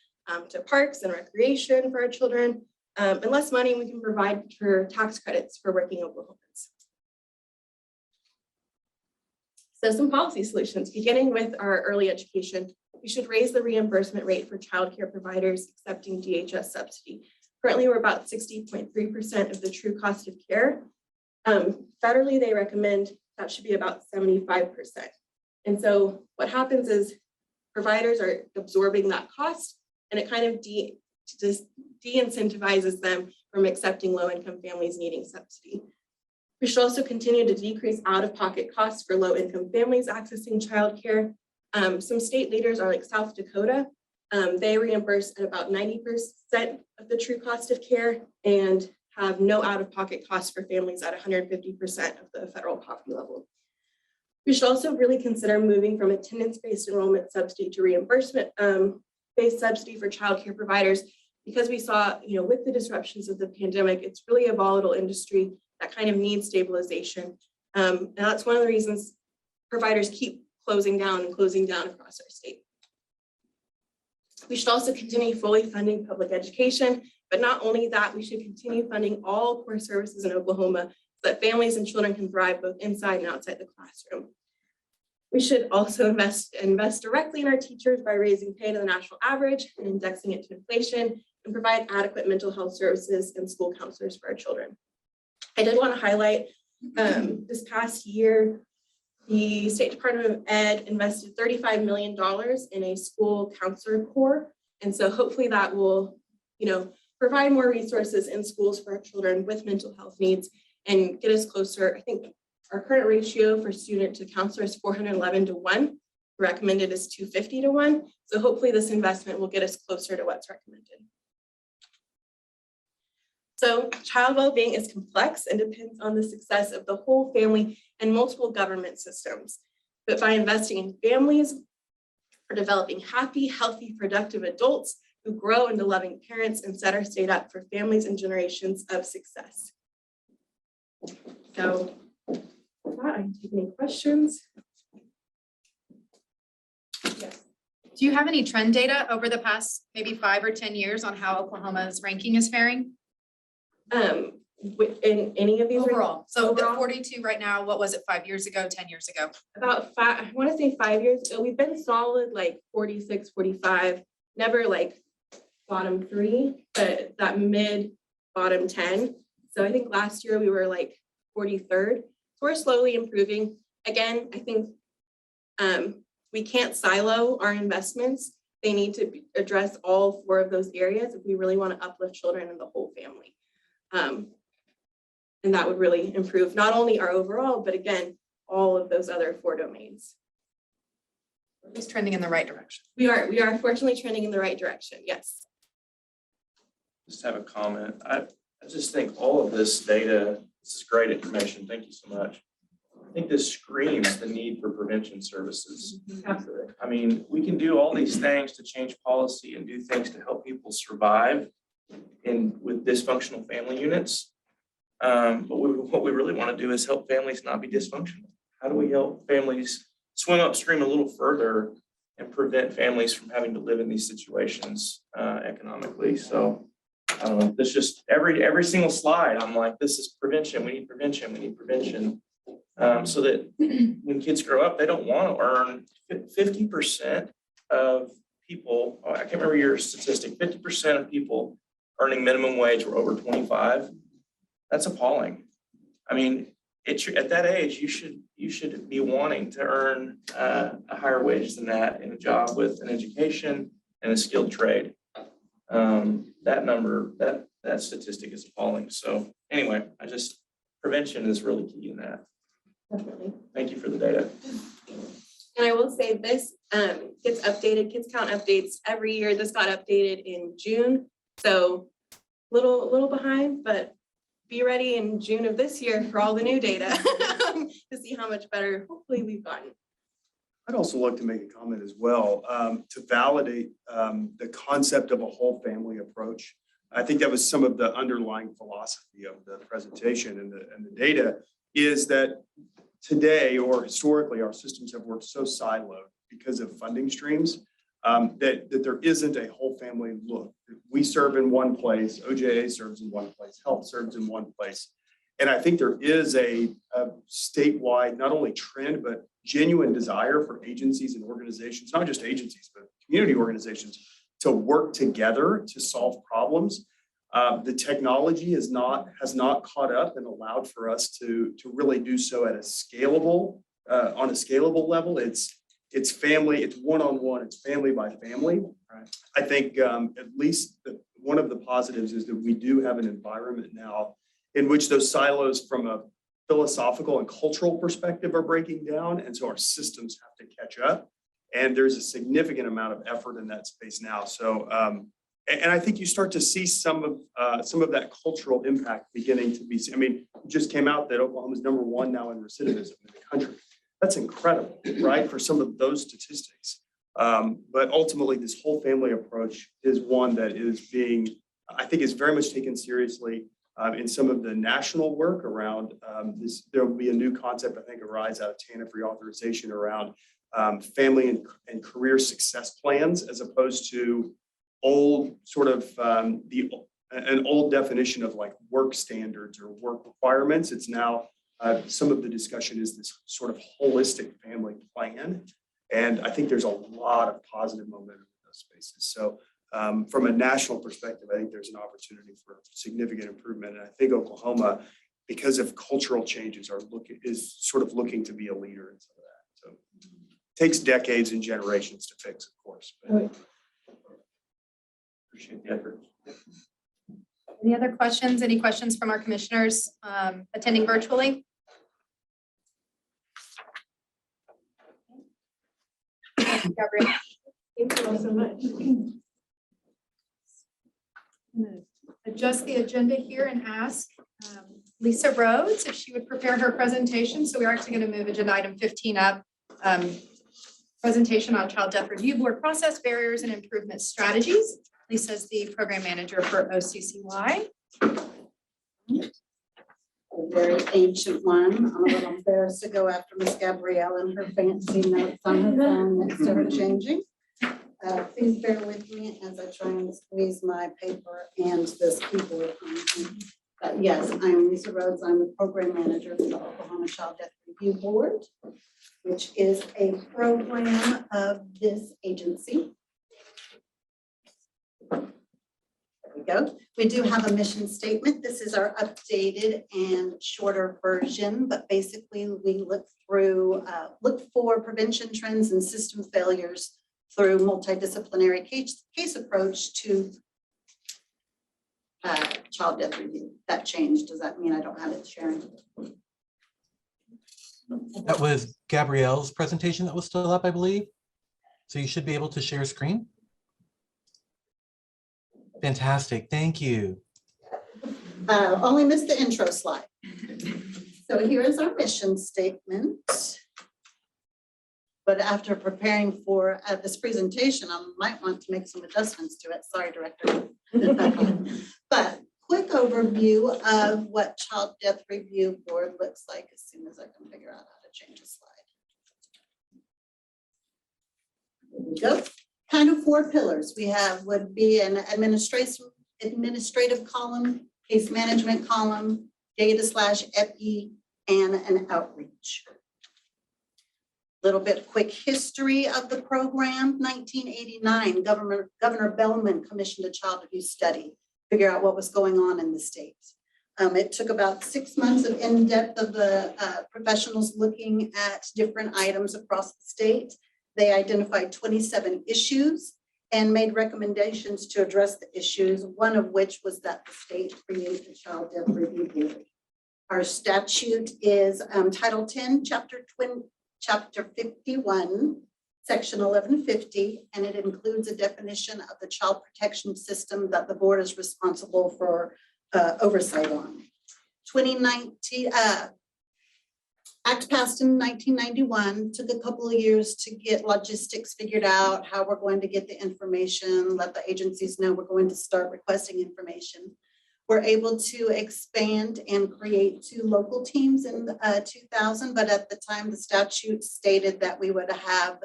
to parks and recreation for our children, and less money we can provide for tax credits for working Oklahomans. So some policy solutions, beginning with our early education. We should raise the reimbursement rate for childcare providers accepting DHS subsidy. Currently, we're about 60.3% of the true cost of care. Federally, they recommend that should be about 75%. And so what happens is providers are absorbing that cost, and it kind of de-incentivizes them from accepting low-income families needing subsidy. We should also continue to decrease out-of-pocket costs for low-income families accessing childcare. Some state leaders are like South Dakota. They reimburse at about 90% of the true cost of care and have no out-of-pocket costs for families at 150% of the federal poverty level. We should also really consider moving from attendance-based enrollment subsidy to reimbursement-based subsidy for childcare providers, because we saw, with the disruptions of the pandemic, it's really a volatile industry that kind of needs stabilization. And that's one of the reasons providers keep closing down across our state. We should also continue fully funding public education, but not only that, we should continue funding all core services in Oklahoma so that families and children can thrive both inside and outside the classroom. We should also invest directly in our teachers by raising pay to the national average and indexing it to inflation, and provide adequate mental health services and school counselors for our children. I did want to highlight this past year, the State Department of Ed invested $35 million in a school counselor corps. And so hopefully that will, provide more resources in schools for our children with mental health needs and get us closer. I think our current ratio for student to counselor is 411-1. Recommended is 250-1. So hopefully this investment will get us closer to what's recommended. So child well-being is complex and depends on the success of the whole family and multiple government systems. But by investing in families, we're developing happy, healthy, productive adults who grow into loving parents and set our state up for families and generations of success. So with that, I can take any questions. Yes. Do you have any trend data over the past maybe 5 or 10 years on how Oklahoma's ranking is faring? In any of these overall? So the 42 right now, what was it 5 years ago, 10 years ago? About 5, I want to say 5 years ago. We've been solid like 46, 45, never like bottom 3, but that mid bottom 10. So I think last year we were like 43rd. So we're slowly improving. Again, I think we can't silo our investments. They need to address all 4 of those areas if we really want to uplift children and the whole family. And that would really improve not only our overall, but again, all of those other 4 domains. We're just trending in the right direction. We are fortunately trending in the right direction, yes. Just have a comment. I just think all of this data, this is great information. Thank you so much. I think this screams the need for prevention services. Absolutely. I mean, we can do all these things to change policy and do things to help people survive with dysfunctional family units. But what we really want to do is help families not be dysfunctional. How do we help families swim upstream a little further and prevent families from having to live in these situations economically? So I don't know, this just every single slide, I'm like, this is prevention. We need prevention. We need prevention. So that when kids grow up, they don't want to earn 50% of people. I can't remember your statistic. 50% of people earning minimum wage were over 25. That's appalling. I mean, at that age, you should be wanting to earn a higher wage than that in a job with an education and a skilled trade. That number, that statistic is appalling. So anyway, prevention is really key in that. Definitely. Thank you for the data. And I will say this gets updated, kids count updates every year. This got updated in June. So little behind, but be ready in June of this year for all the new data to see how much better hopefully we've gotten. I'd also like to make a comment as well to validate the concept of a whole family approach. I think that was some of the underlying philosophy of the presentation and the data is that today or historically our systems have worked so siloed because of funding streams that there isn't a whole family look. We serve in one place, OJA serves in one place, health serves in one place. And I think there is a statewide, not only trend, but genuine desire for agencies and organizations, not just agencies, but community organizations, to work together to solve problems. The technology has not caught up and allowed for us to really do so at a scalable, on a scalable level. It's family, it's one-on-one, it's family by family. Right. I think at least one of the positives is that we do have an environment now in which those silos from a philosophical and cultural perspective are breaking down. And so our systems have to catch up. And there's a significant amount of effort in that space now. So, and I think you start to see some of that cultural impact beginning to be seen. I mean, it just came out that Oklahoma is #1 now in recidivism in the country. That's incredible, right? For some of those statistics. But ultimately, this whole family approach is one that is being, I think, is very much taken seriously in some of the national work around this. There will be a new concept, I think, arise out of TANF reauthorization around family and career success plans, as opposed to old sort of an old definition of like work standards or work requirements. It's now some of the discussion is this sort of holistic family plan. And I think there's a lot of positive momentum in those spaces. So from a national perspective, I think there's an opportunity for significant improvement. And I think Oklahoma, because of cultural changes, is sort of looking to be a leader in some of that. So it takes decades and generations to fix, of course. But appreciate the effort. Any other questions? Any questions from our commissioners attending virtually? Gabriella. Thank you all so much. Adjust the agenda here and ask Lisa Rhodes if she would prepare her presentation. So we're actually going to move agenda item 15 up. Presentation on Child Death Review Board process, barriers and improvement strategies. Lisa is the program manager for OCCY. A very ancient one. I'm a little embarrassed to go after Miss Gabrielle and her fancy notes on her phone next to her changing. Please bear with me as I try and squeeze my paper and this keyboard. Yes, I'm Lisa Rhodes. I'm the program manager for the Oklahoma Child Death Review Board, which is a program of this agency. We go. We do have a mission statement. This is our updated and shorter version, but basically we look for prevention trends and system failures through multidisciplinary case approach to child death review. That changed. Does that mean I don't have it sharing? That was Gabrielle's presentation that was still up, I believe. So you should be able to share screen. Fantastic, thank you. Only missed the intro slide. So here is our mission statement. But after preparing for this presentation, I might want to make some adjustments to it. Sorry, Director. But quick overview of what Child Death Review Board looks like as soon as I can figure out how to change a slide. Here we go. Kind of 4 pillars we have would be an administrative column, case management column, data/EPI, and an outreach. Little bit quick history of the program. 1989, Governor Bellman commissioned a child abuse study, figure out what was going on in the state. It took about 6 months of in-depth of the professionals looking at different items across the state. They identified 27 issues and made recommendations to address the issues, one of which was that the state create a Child Death Review Board. Our statute is Title 10, Chapter 51, Section 1150, and it includes a definition of the child protection system that the board is responsible for oversight on. 2019, Act passed in 1991, took a couple of years to get logistics figured out, how we're going to get the information, let the agencies know we're going to start requesting information. We're able to expand and create 2 local teams in 2000, but at the time the statute stated that we would have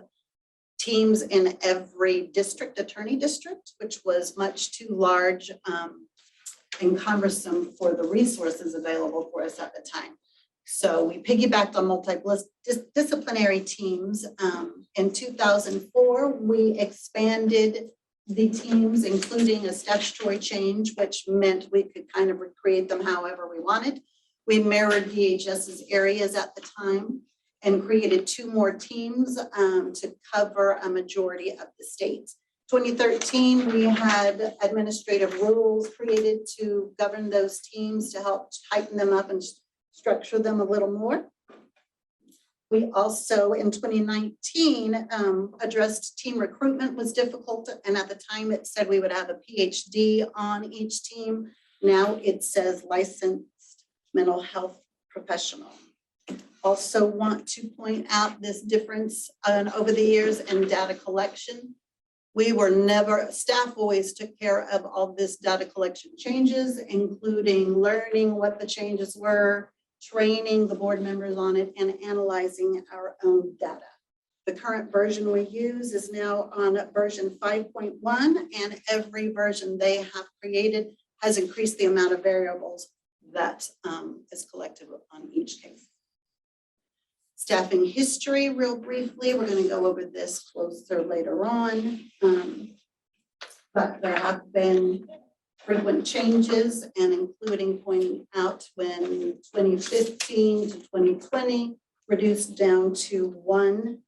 teams in every district, attorney district, which was much too large and cumbersome for the resources available for us at the time. So we piggybacked on multidisciplinary teams. In 2004, we expanded the teams, including a statutory change, which meant we could kind of recreate them however we wanted. We mirrored DHS's areas at the time and created 2 more teams to cover a majority of the states. 2013, we had administrative rules created to govern those teams to help tighten them up and structure them a little more. We also, in 2019, addressed team recruitment was difficult, and at the time it said we would have a PhD on each team. Now it says licensed mental health professional. Also want to point out this difference over the years in data collection. We were never, staff always took care of all this data collection changes, including learning what the changes were, training the board members on it, and analyzing our own data. The current version we use is now on version 5.1, and every version they have created has increased the amount of variables that is collected on each case. Staffing history, real briefly, we're going to go over this closer later on. But there have been frequent changes, and including pointing out when 2015 to 2020 reduced down to 1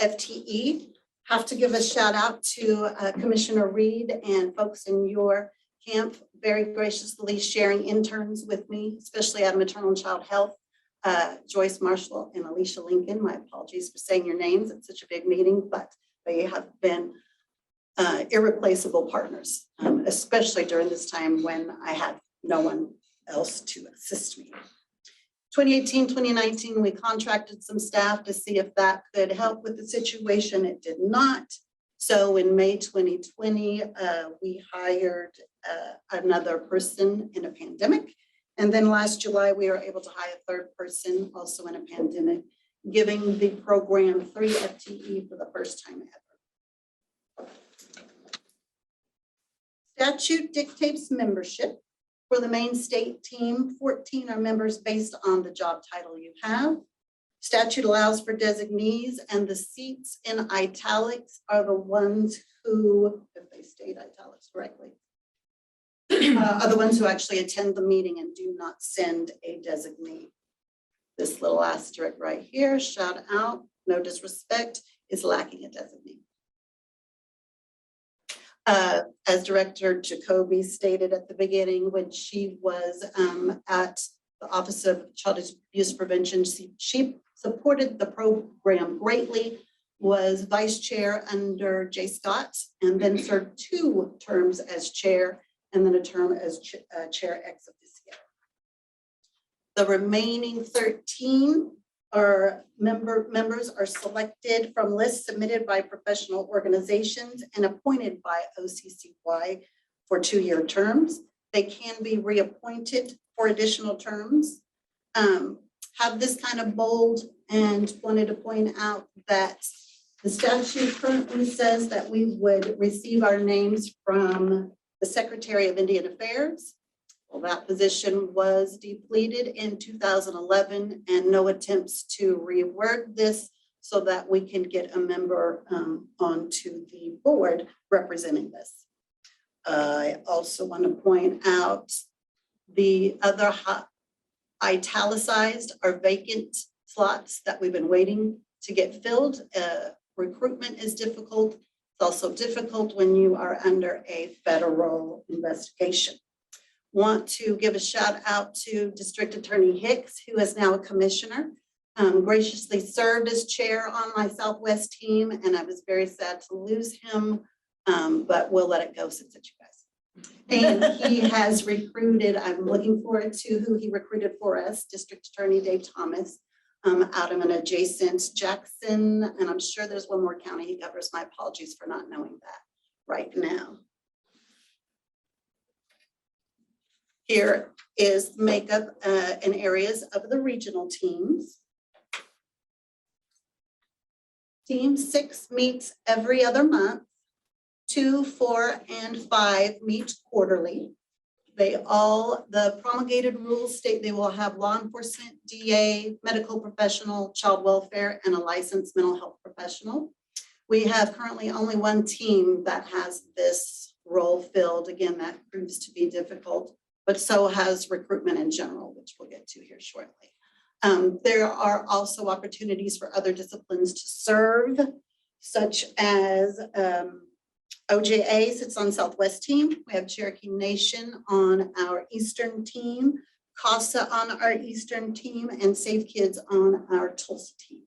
FTE. Have to give a shout out to Commissioner Reed and folks in your camp very graciously sharing interns with me, especially out of maternal and child health. Joyce Marshall and Alicia Lincoln, my apologies for saying your names, it's such a big meeting, but they have been irreplaceable partners, especially during this time when I had no one else to assist me. 2018, 2019, we contracted some staff to see if that could help with the situation. It did not. So in May 2020, we hired another person in a pandemic. And then last July, we were able to hire a 3rd person also in a pandemic, giving the program 3 FTE for the first time ever. Statute dictates membership. For the main state team, 14 are members based on the job title you have. Statute allows for designees, and the seats in italics are the ones who, if they state italics correctly, are the ones who actually attend the meeting and do not send a designee. This little asterisk right here, shout out, no disrespect, is lacking a designee. As Director Jacoby stated at the beginning, when she was at the Office of Child Abuse Prevention, she supported the program greatly, was vice chair under Jay Scott, and then served 2 terms as chair, and then a term as chair ex officio. The remaining 13 are members are selected from lists submitted by professional organizations and appointed by OCCY for 2-year terms. They can be reappointed for additional terms. Have this kind of bold, and wanted to point out that the statute currently says that we would receive our names from the Secretary of Indian Affairs. Well, that position was depleted in 2011, and no attempts to reword this so that we can get a member onto the board representing this. I also want to point out the other italicized are vacant slots that we've been waiting to get filled. Recruitment is difficult. It's also difficult when you are under a federal investigation. Want to give a shout out to District Attorney Hicks, who is now a commissioner, graciously served as chair on my Southwest team, and I was very sad to lose him, but we'll let it go since it's you guys. And he has recruited, I'm looking forward to who he recruited for us, District Attorney Dave Thomas, out of an adjacent Jackson, and I'm sure there's one more county he covers. My apologies for not knowing that right now. Here is makeup and areas of the regional teams. Team 6 meets every other month. 2, 4, and 5 meet quarterly. The promulgated rules state they will have law enforcement, DA, medical professional, child welfare, and a licensed mental health professional. We have currently only one team that has this role filled. Again, that proves to be difficult, but so has recruitment in general, which we'll get to here shortly. There are also opportunities for other disciplines to serve, such as OJA sits on Southwest team. We have Cherokee Nation on our Eastern team, CASA on our Eastern team, and Save Kids on our Tulsa team.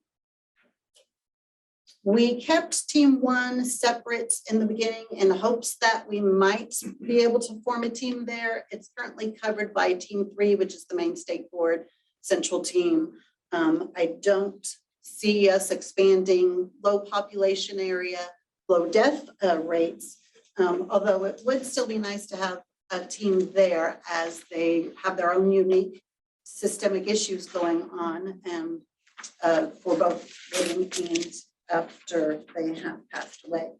We kept Team 1 separate in the beginning in hopes that we might be able to form a team there. It's currently covered by Team 3, which is the main state board central team. I don't see us expanding low population area, low death rates, although it would still be nice to have a team there as they have their own unique systemic issues going on for both living and after they have passed away.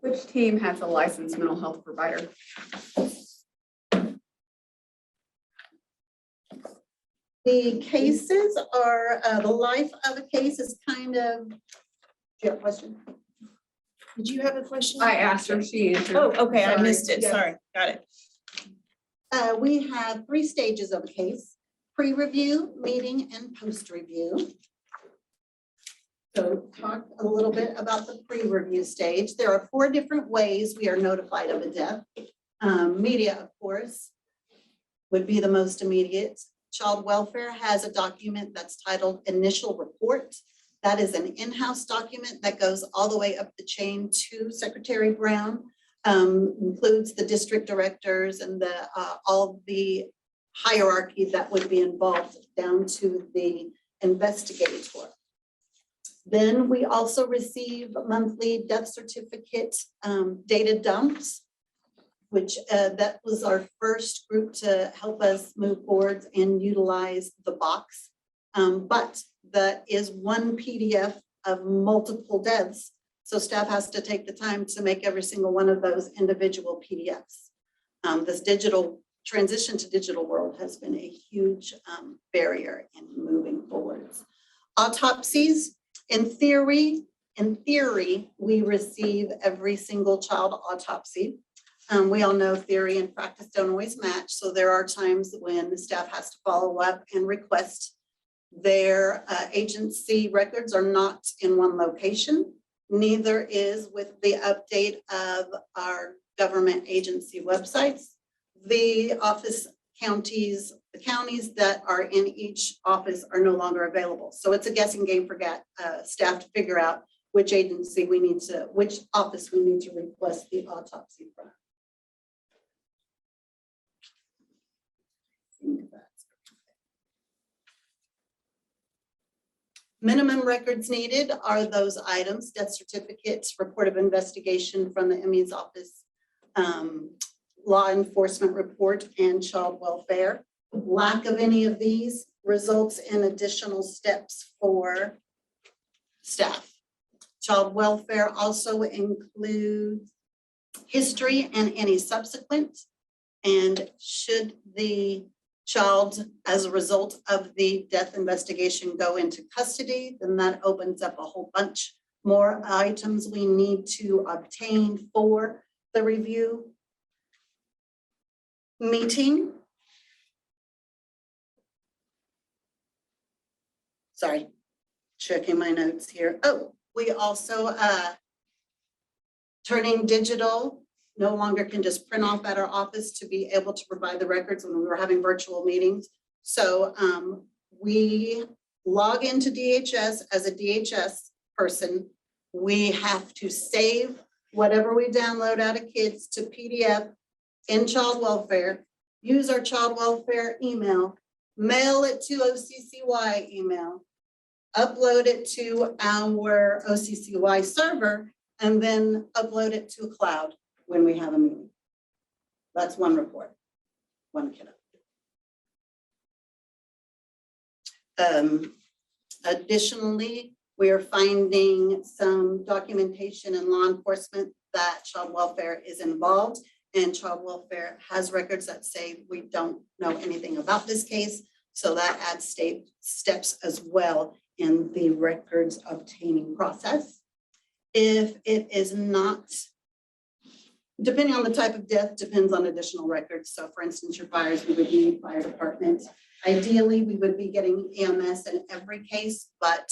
Which team has a licensed mental health provider? The cases are, the life of a case is kind of, do you have a question? Did you have a question? I asked her, she answered. Oh, okay, I Sorry. missed it. Yes. Sorry, got it. We have 3 stages of a case: pre-review, meeting, and post-review. So talk a little bit about the pre-review stage. There are 4 different ways we are notified of a death. Media, of course, would be the most immediate. Child welfare has a document that's titled Initial Report. That is an in-house document that goes all the way up the chain to Secretary Brown, includes the district directors and all the hierarchy that would be involved down to the investigator. Then we also receive monthly death certificate data dumps, which that was our first group to help us move forward and utilize the box. But that is one PDF of multiple deaths. So staff has to take the time to make every single one of those individual PDFs. This digital transition to digital world has been a huge barrier in moving forwards. Autopsies, in theory, we receive every single child autopsy. We all know theory and practice don't always match. So there are times when the staff has to follow up and request their agency records are not in one location. Neither is with the update of our government agency websites. The counties that are in each office are no longer available. So it's a guessing game for staff to figure out which office we need to request the autopsy from. Minimum records needed are those items: death certificates, report of investigation from the ME's office, law enforcement report, and child welfare. Lack of any of these results in additional steps for staff. Child welfare also includes history and any subsequent. And should the child, as a result of the death investigation, go into custody, then that opens up a whole bunch more items we need to obtain for the review meeting. Sorry, checking my notes here. Oh, we also turning digital. No longer can just print off at our office to be able to provide the records when we were having virtual meetings. So we log into DHS as a DHS person. We have to save whatever we download out of kids to PDF in child welfare, use our child welfare email, mail it to OCCY email, upload it to our OCCY server, and then upload it to a cloud when we have a meeting. That's one report, one kiddo. Additionally, We are finding some documentation in law enforcement that child welfare is involved, and child welfare has records that say we don't know anything about this case. So that adds steps as well in the records obtaining process. If it is not, depending on the type of death, depends on additional records. So for instance, your fires, we would need fire department. Ideally, we would be getting EMS in every case, but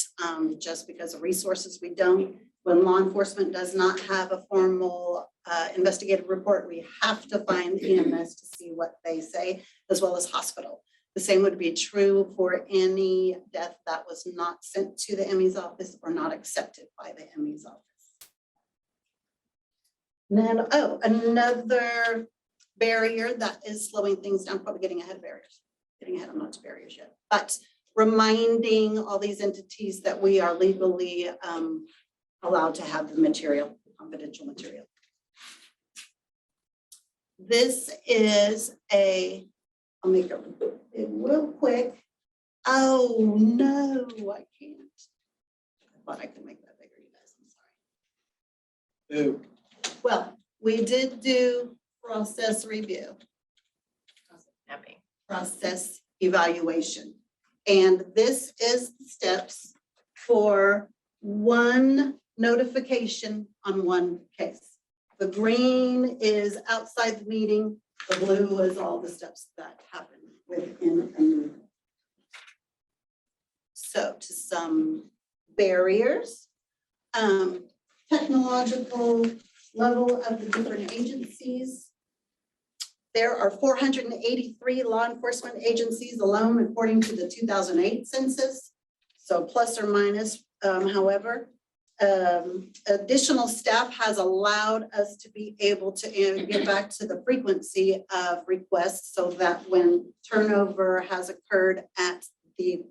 just because of resources, we don't. When law enforcement does not have a formal investigative report, we have to find EMS to see what they say, as well as hospital. The same would be true for any death that was not sent to the ME's office or not accepted by the ME's office. And then, another barrier that is slowing things down, probably getting ahead of barriers. Getting ahead of not to barriers yet, but reminding all these entities that we are legally allowed to have the material, confidential material. This is I'll make it real quick. Oh, no, I can't. I thought I could make that bigger, you guys, I'm sorry. Ooh. Well, we did do process review. Process evaluation. And this is the steps for one notification on one case. The green is outside the meeting. The blue is all the steps that happen within a meeting. So to some barriers, technological level of the different agencies. There are 483 law enforcement agencies alone, according to the 2008 census. So plus or minus, however. Additional staff has allowed us to be able to get back to the frequency of requests so that when turnover has occurred at the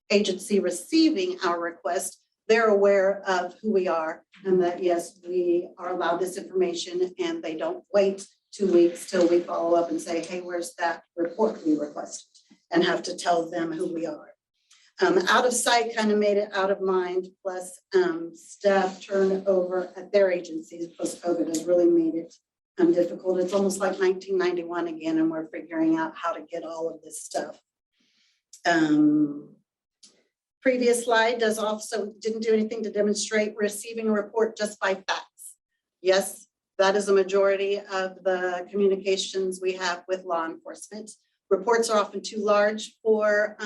agency receiving our request, they're aware of who we are and that, yes, we are allowed this information, and they don't wait 2 weeks till we follow up and say, hey, where's that report we requested, and have to tell them who we are. Out of sight kind of made it out of mind, plus staff turnover at their agencies post-COVID has really made it difficult. It's almost like 1991 again, and we're figuring out how to get all of this stuff. Previous slide does also didn't do anything to demonstrate receiving a report just by fax. Yes, that is a majority of the communications we have with law enforcement. Reports are often too large for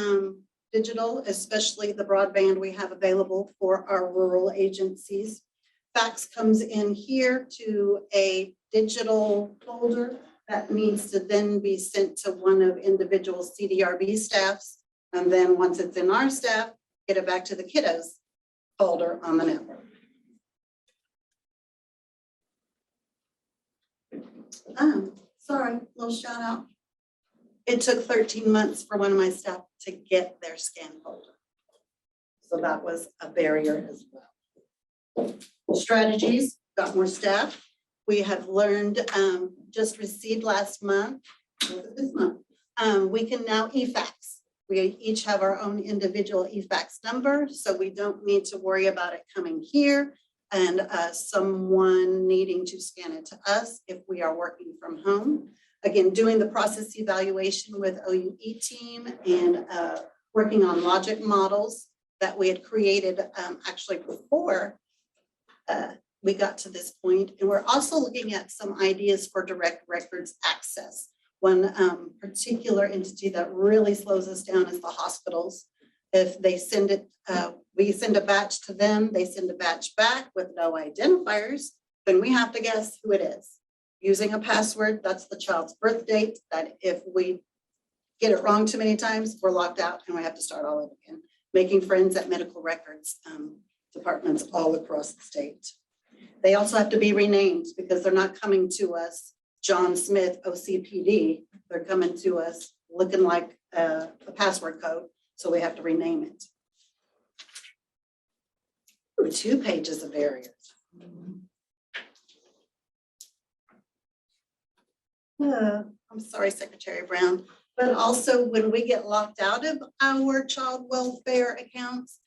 digital, especially the broadband we have available for our rural agencies. Fax comes in here to a digital folder that needs to then be sent to one of individual CDRB staffs. And then once it's in our staff, get it back to the kiddos folder on the network. Sorry, little shout out. It took 13 months for one of my staff to get their scan folder. So that was a barrier as well. Strategies, got more staff. We have learned, just received last month, this month, we can now e-fax. We each have our own individual e-fax number, so we don't need to worry about it coming here and someone needing to scan it to us if we are working from home. Again, doing the process evaluation with OUE team and working on logic models that we had created actually before we got to this point. And we're also looking at some ideas for direct records access. One particular entity that really slows us down is the hospitals. If they send it, we send a batch to them, they send a batch back with no identifiers, then we have to guess who it is. Using a password, that's the child's birth date, that if we get it wrong too many times, we're locked out and we have to start all over again. Making friends at medical records departments all across the state. They also have to be renamed because they're not coming to us John Smith OCPD. They're coming to us looking like a password code, so we have to rename it. Ooh, 2 pages of barriers. I'm sorry, Secretary Brown, but also when we get locked out of our child welfare accounts,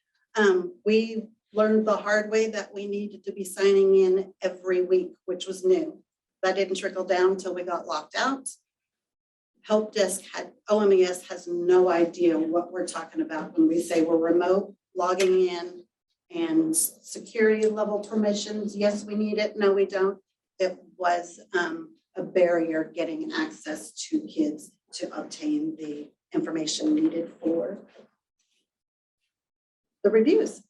we learned the hard way that we needed to be signing in every week, which was new. That didn't trickle down until we got locked out. Help desk OMES has no idea what we're talking about when we say we're remote logging in and security level permissions. Yes, we need it. No, we don't. It was a barrier getting access to kids to obtain the information needed for the reviews.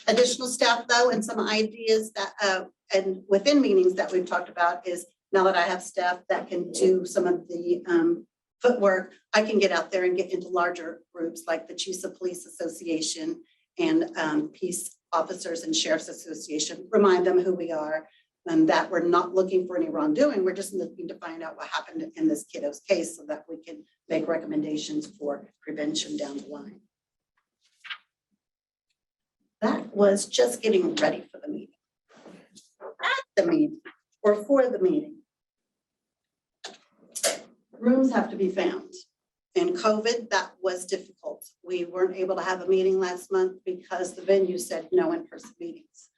Additional staff though, and some ideas that, and within meetings that we've talked about is now that I have staff that can do some of the footwork, I can get out there and get into larger groups like the Chiefs of Police Association and Peace Officers and Sheriff's Association, remind them who we are and that we're not looking for any wrongdoing. We're just looking to find out what happened in this kiddo's case so that we can make recommendations for prevention down the line. That was just getting ready for the meeting. At the meeting or for the meeting. Rooms have to be found. In COVID, that was difficult. We weren't able to have a meeting last month because the venue said no in-person meetings.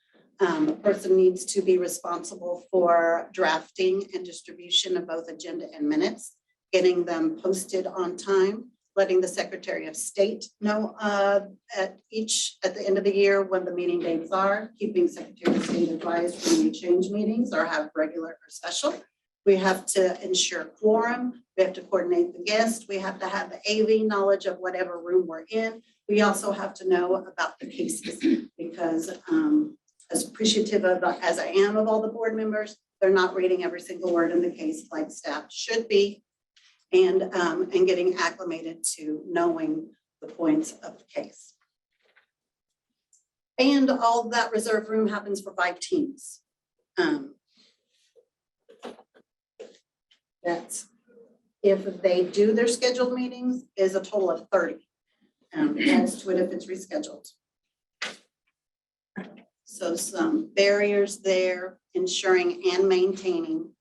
A person needs to be responsible for drafting and distribution of both agenda and minutes, getting them posted on time, letting the Secretary of State know at the end of the year when the meeting dates are, keeping Secretary of State advised when we change meetings or have regular or special. We have to ensure quorum. We have to coordinate the guest. We have to have the AV knowledge of whatever room we're in. We also have to know about the cases because as appreciative of as I am of all the board members, they're not reading every single word in the case like staff should be, and getting acclimated to knowing the points of the case. And all that reserve room happens for 5 teams. That's if they do their scheduled meetings is a total of 30. Adds to it if it's rescheduled. So some barriers there, ensuring and maintaining,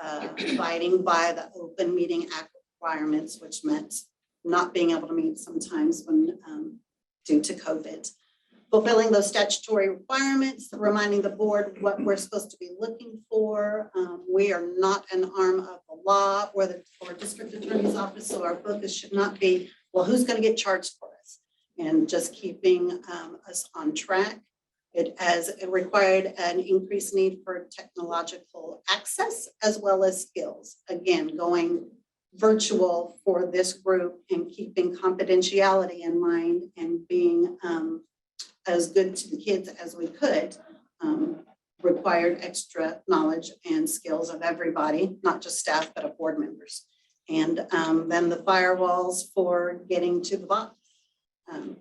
abiding by the Open Meeting Act requirements, which meant not being able to meet sometimes when due to COVID. Fulfilling those statutory requirements, reminding the board what we're supposed to be looking for. We are not an arm of the law or the district attorney's office, so our focus should not be, well, who's going to get charged for us? And just keeping us on track. It required an increased need for technological access as well as skills. Again, going virtual for this group and keeping confidentiality in mind and being as good to the kids as we could, required extra knowledge and skills of everybody, not just staff, but of board members. And then the firewalls for getting to the bottom.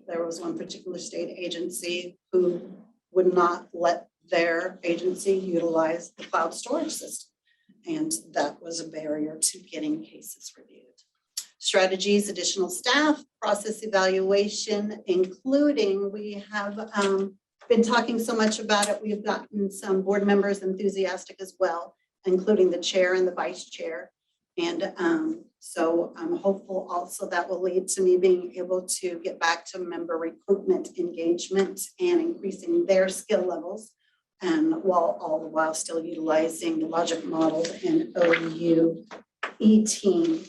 There was one particular state agency who would not let their agency utilize the cloud storage system. And that was a barrier to getting cases reviewed. Strategies, additional staff, process evaluation, including we have been talking so much about it. We've gotten some board members enthusiastic as well, including the chair and the vice chair. And so I'm hopeful also that will lead to me being able to get back to member recruitment engagement and increasing their skill levels. And all the while still utilizing the logic model and OU team.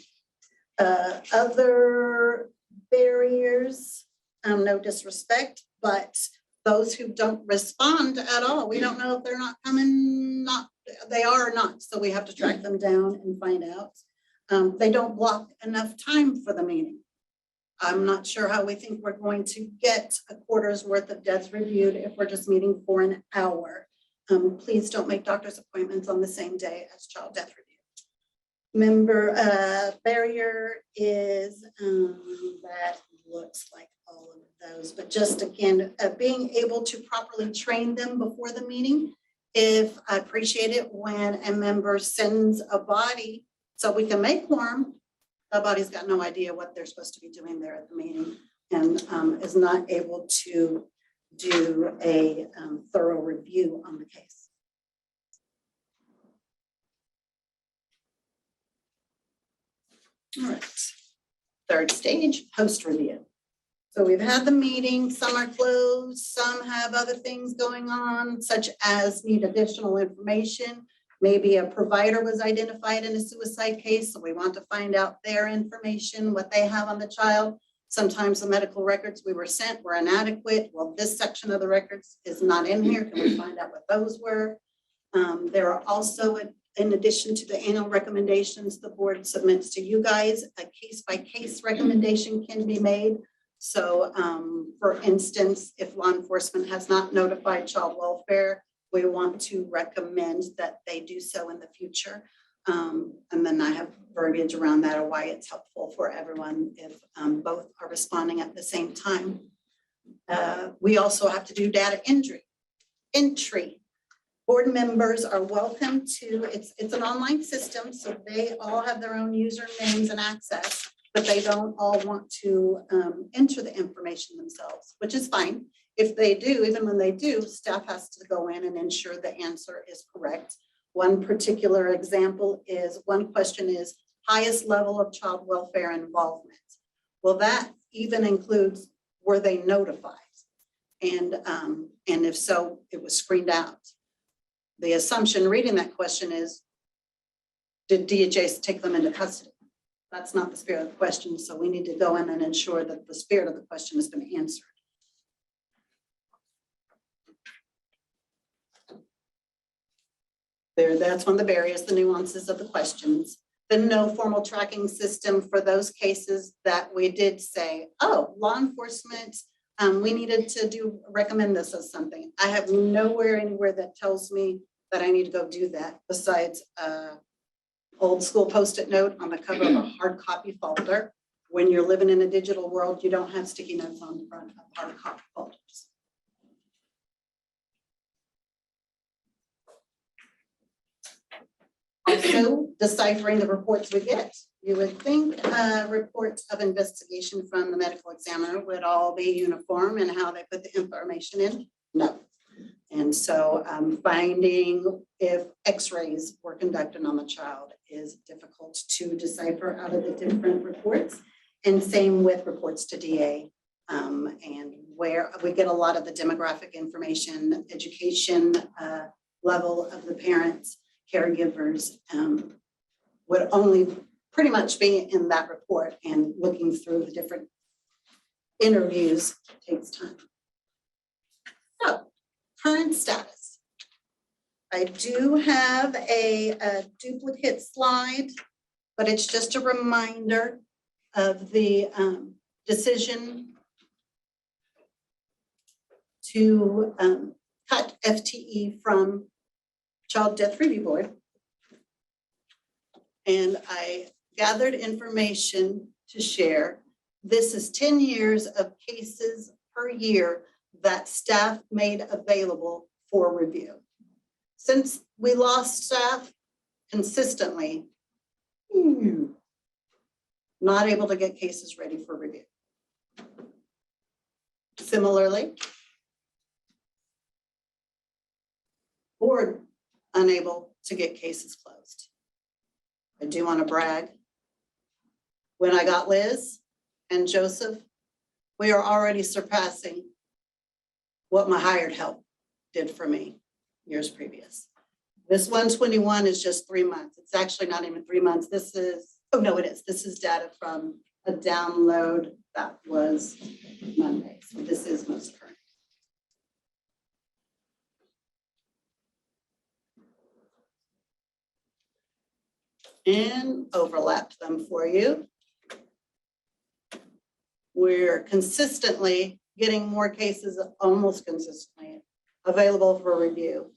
Other barriers, no disrespect, but those who don't respond at all, we don't know if they're not coming, they are or not. So we have to track them down and find out. They don't block enough time for the meeting. I'm not sure how we think we're going to get a quarter's worth of deaths reviewed if we're just meeting for an hour. Please don't make doctor's appointments on the same day as child death review. Member barrier is that looks like all of those, but just again, being able to properly train them before the meeting. If I appreciate it when a member sends a body so we can make quorum, the body's got no idea what they're supposed to be doing there at the meeting and is not able to do a thorough review on the case. All right, third stage, post review. So we've had the meeting, some are closed, some have other things going on, such as need additional information. Maybe a provider was identified in a suicide case, so we want to find out their information, what they have on the child. Sometimes the medical records we were sent were inadequate. Well, this section of the records is not in here. Can we find out what those were? There are also, in addition to the annual recommendations, the board submits to you guys, a case-by-case recommendation can be made. So for instance, if law enforcement has not notified child welfare, we want to recommend that they do so in the future. And then I have verbiage around that, or why it's helpful for everyone if both are responding at the same time. We also have to do data entry. Board members are welcome to, it's an online system, so they all have their own usernames and access, but they don't all want to enter the information themselves, which is fine. If they do, even when they do, staff has to go in and ensure the answer is correct. One particular example is, one question is highest level of child welfare involvement. Well, that even includes, were they notified? And if so, it was screened out. The assumption reading that question is, did DHS take them into custody? That's not the spirit of the question. So we need to go in and ensure that the spirit of the question has been answered. That's one of the barriers, the nuances of the questions. The no formal tracking system for those cases that we did say, oh, law enforcement, we needed to recommend this as something. I have nowhere anywhere that tells me that I need to go do that besides old school Post-it note on the cover of a hard copy folder. When you're living in a digital world, you don't have sticky notes on the front of hard copy folders. Also, deciphering the reports we get. You would think reports of investigation from the medical examiner would all be uniform in how they put the information in. No. And so finding if x-rays were conducted on the child is difficult to decipher out of the different reports. And same with reports to DA. And where we get a lot of the demographic information, education level of the parents, caregivers would only pretty much be in that report, and looking through the different interviews takes time. So, current status. I do have a duplicate slide, but it's just a reminder of the decision to cut FTE from Child Death Review Board. And I gathered information to share. This is 10 years of cases per year that staff made available for review. Since we lost staff consistently, not able to get cases ready for review. Similarly, board unable to get cases closed. I do want to brag. When I got Liz and Joseph, we are already surpassing what my hired help did for me years previous. This 121 is just 3 months. It's actually not even 3 months. This is, oh no, it is. This is data from a download that was Monday. So this is most current. And overlap them for you. We're consistently getting more cases, almost consistently available for review.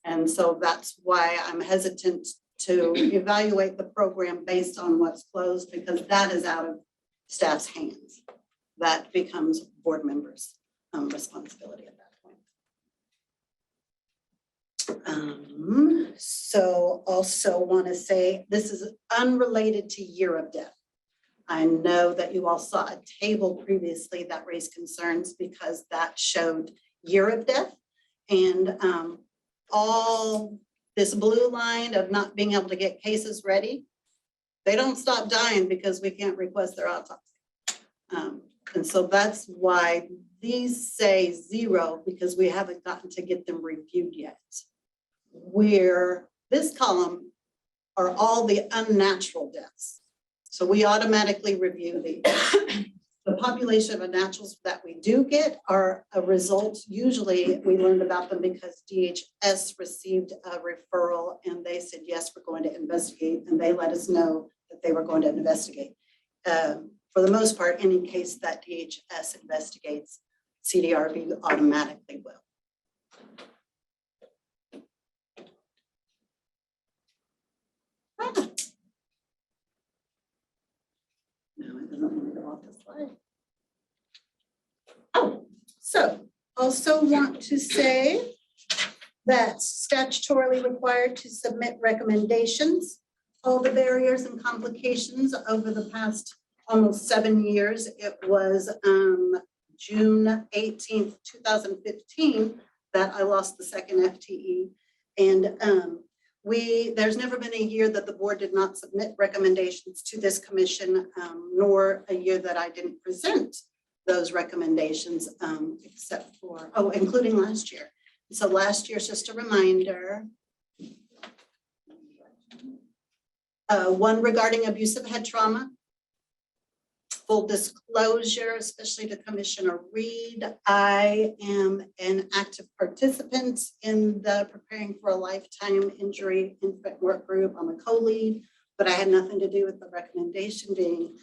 And so that's why I'm hesitant to evaluate the program based on what's closed, because that is out of staff's hands. That becomes board members' responsibility at that point. So also want to say this is unrelated to year of death. I know that you all saw a table previously that raised concerns because that showed year of death, and all this blue line of not being able to get cases ready, they don't stop dying because we can't request their autopsy. And so that's why these say 0, because we haven't gotten to get them reviewed yet. Where this column are all the unnatural deaths. So we automatically review these. The population of unnaturals that we do get are a result, usually we learned about them because DHS received a referral and they said, yes, we're going to investigate, and they let us know that they were going to investigate. For the most part, any case that DHS investigates, CDRB automatically will. No, it doesn't want to go off the slide. Oh, so also want to say that statutorily required to submit recommendations. All the barriers and complications over the past almost 7 years. It was June 18th, 2015 that I lost the second FTE. And there's never been a year that the board did not submit recommendations to this commission, nor a year that I didn't present those recommendations, except for, including last year. So last year's just a reminder. One regarding abusive head trauma. Full disclosure, especially to Commissioner Reed, I am an active participant in the Preparing for a Lifetime Injury Infant Work Group. I'm a co-lead, but I had nothing to do with the recommendation being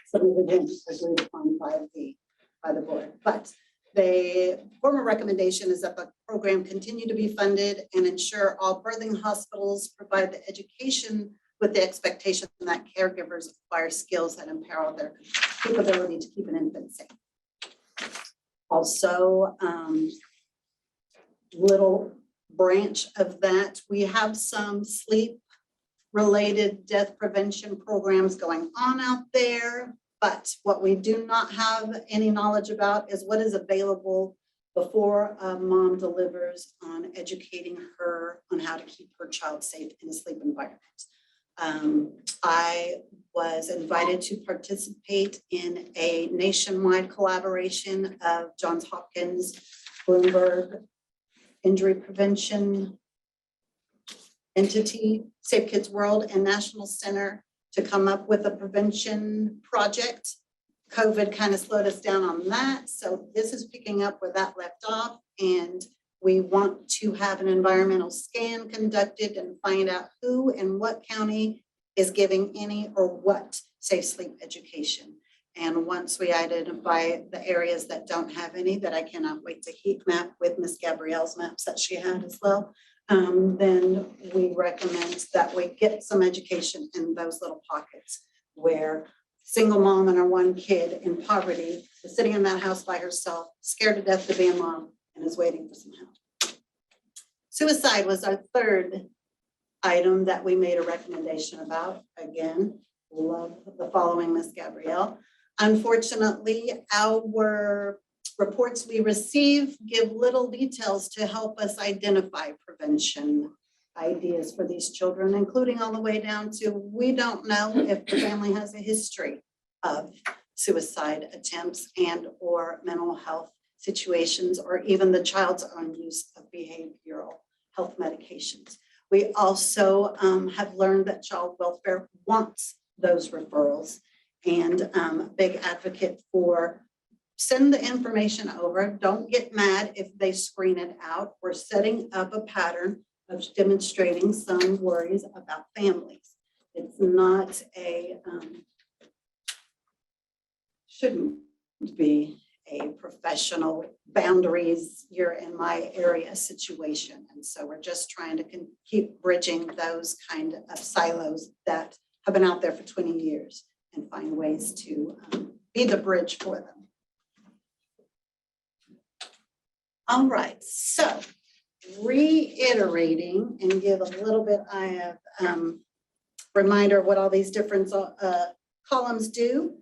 submitted and agreed upon by the board. But the former recommendation is that the program continue to be funded and ensure all birthing hospitals provide the education with the expectation that caregivers acquire skills that empower their capability to keep an infant safe. Also, little branch of that, we have some sleep-related death prevention programs going on out there, but what we do not have any knowledge about is what is available before a mom delivers on educating her on how to keep her child safe in a sleep environment. I was invited to participate in a nationwide collaboration of Johns Hopkins, Bloomberg, Injury Prevention Entity, Safe Kids World, and National Center to come up with a prevention project. COVID kind of slowed us down on that. So this is picking up where that left off, and we want to have an environmental scan conducted and find out who and what county is giving any or what safe sleep education. And once we identify the areas that don't have any, that I cannot wait to heat map with Miss Gabrielle's maps that she had as well, then we recommend that we get some education in those little pockets where single mom and her one kid in poverty is sitting in that house by herself, scared to death to be a mom, and is waiting for some help. Suicide was our third item that we made a recommendation about. Again, love the following, Miss Gabrielle. Unfortunately, our reports we receive give little details to help us identify prevention ideas for these children, including all the way down to, we don't know if the family has a history of suicide attempts and or mental health situations, or even the child's own use of behavioral health medications. We also have learned that child welfare wants those referrals, and a big advocate for send the information over. Don't get mad if they screen it out. We're setting up a pattern of demonstrating some worries about families. It's not a, shouldn't be a professional boundaries, you're in my area situation. And so we're just trying to keep bridging those kind of silos that have been out there for 20 years and find ways to be the bridge for them. All right, so reiterating and give a little bit of reminder of what all these different columns do.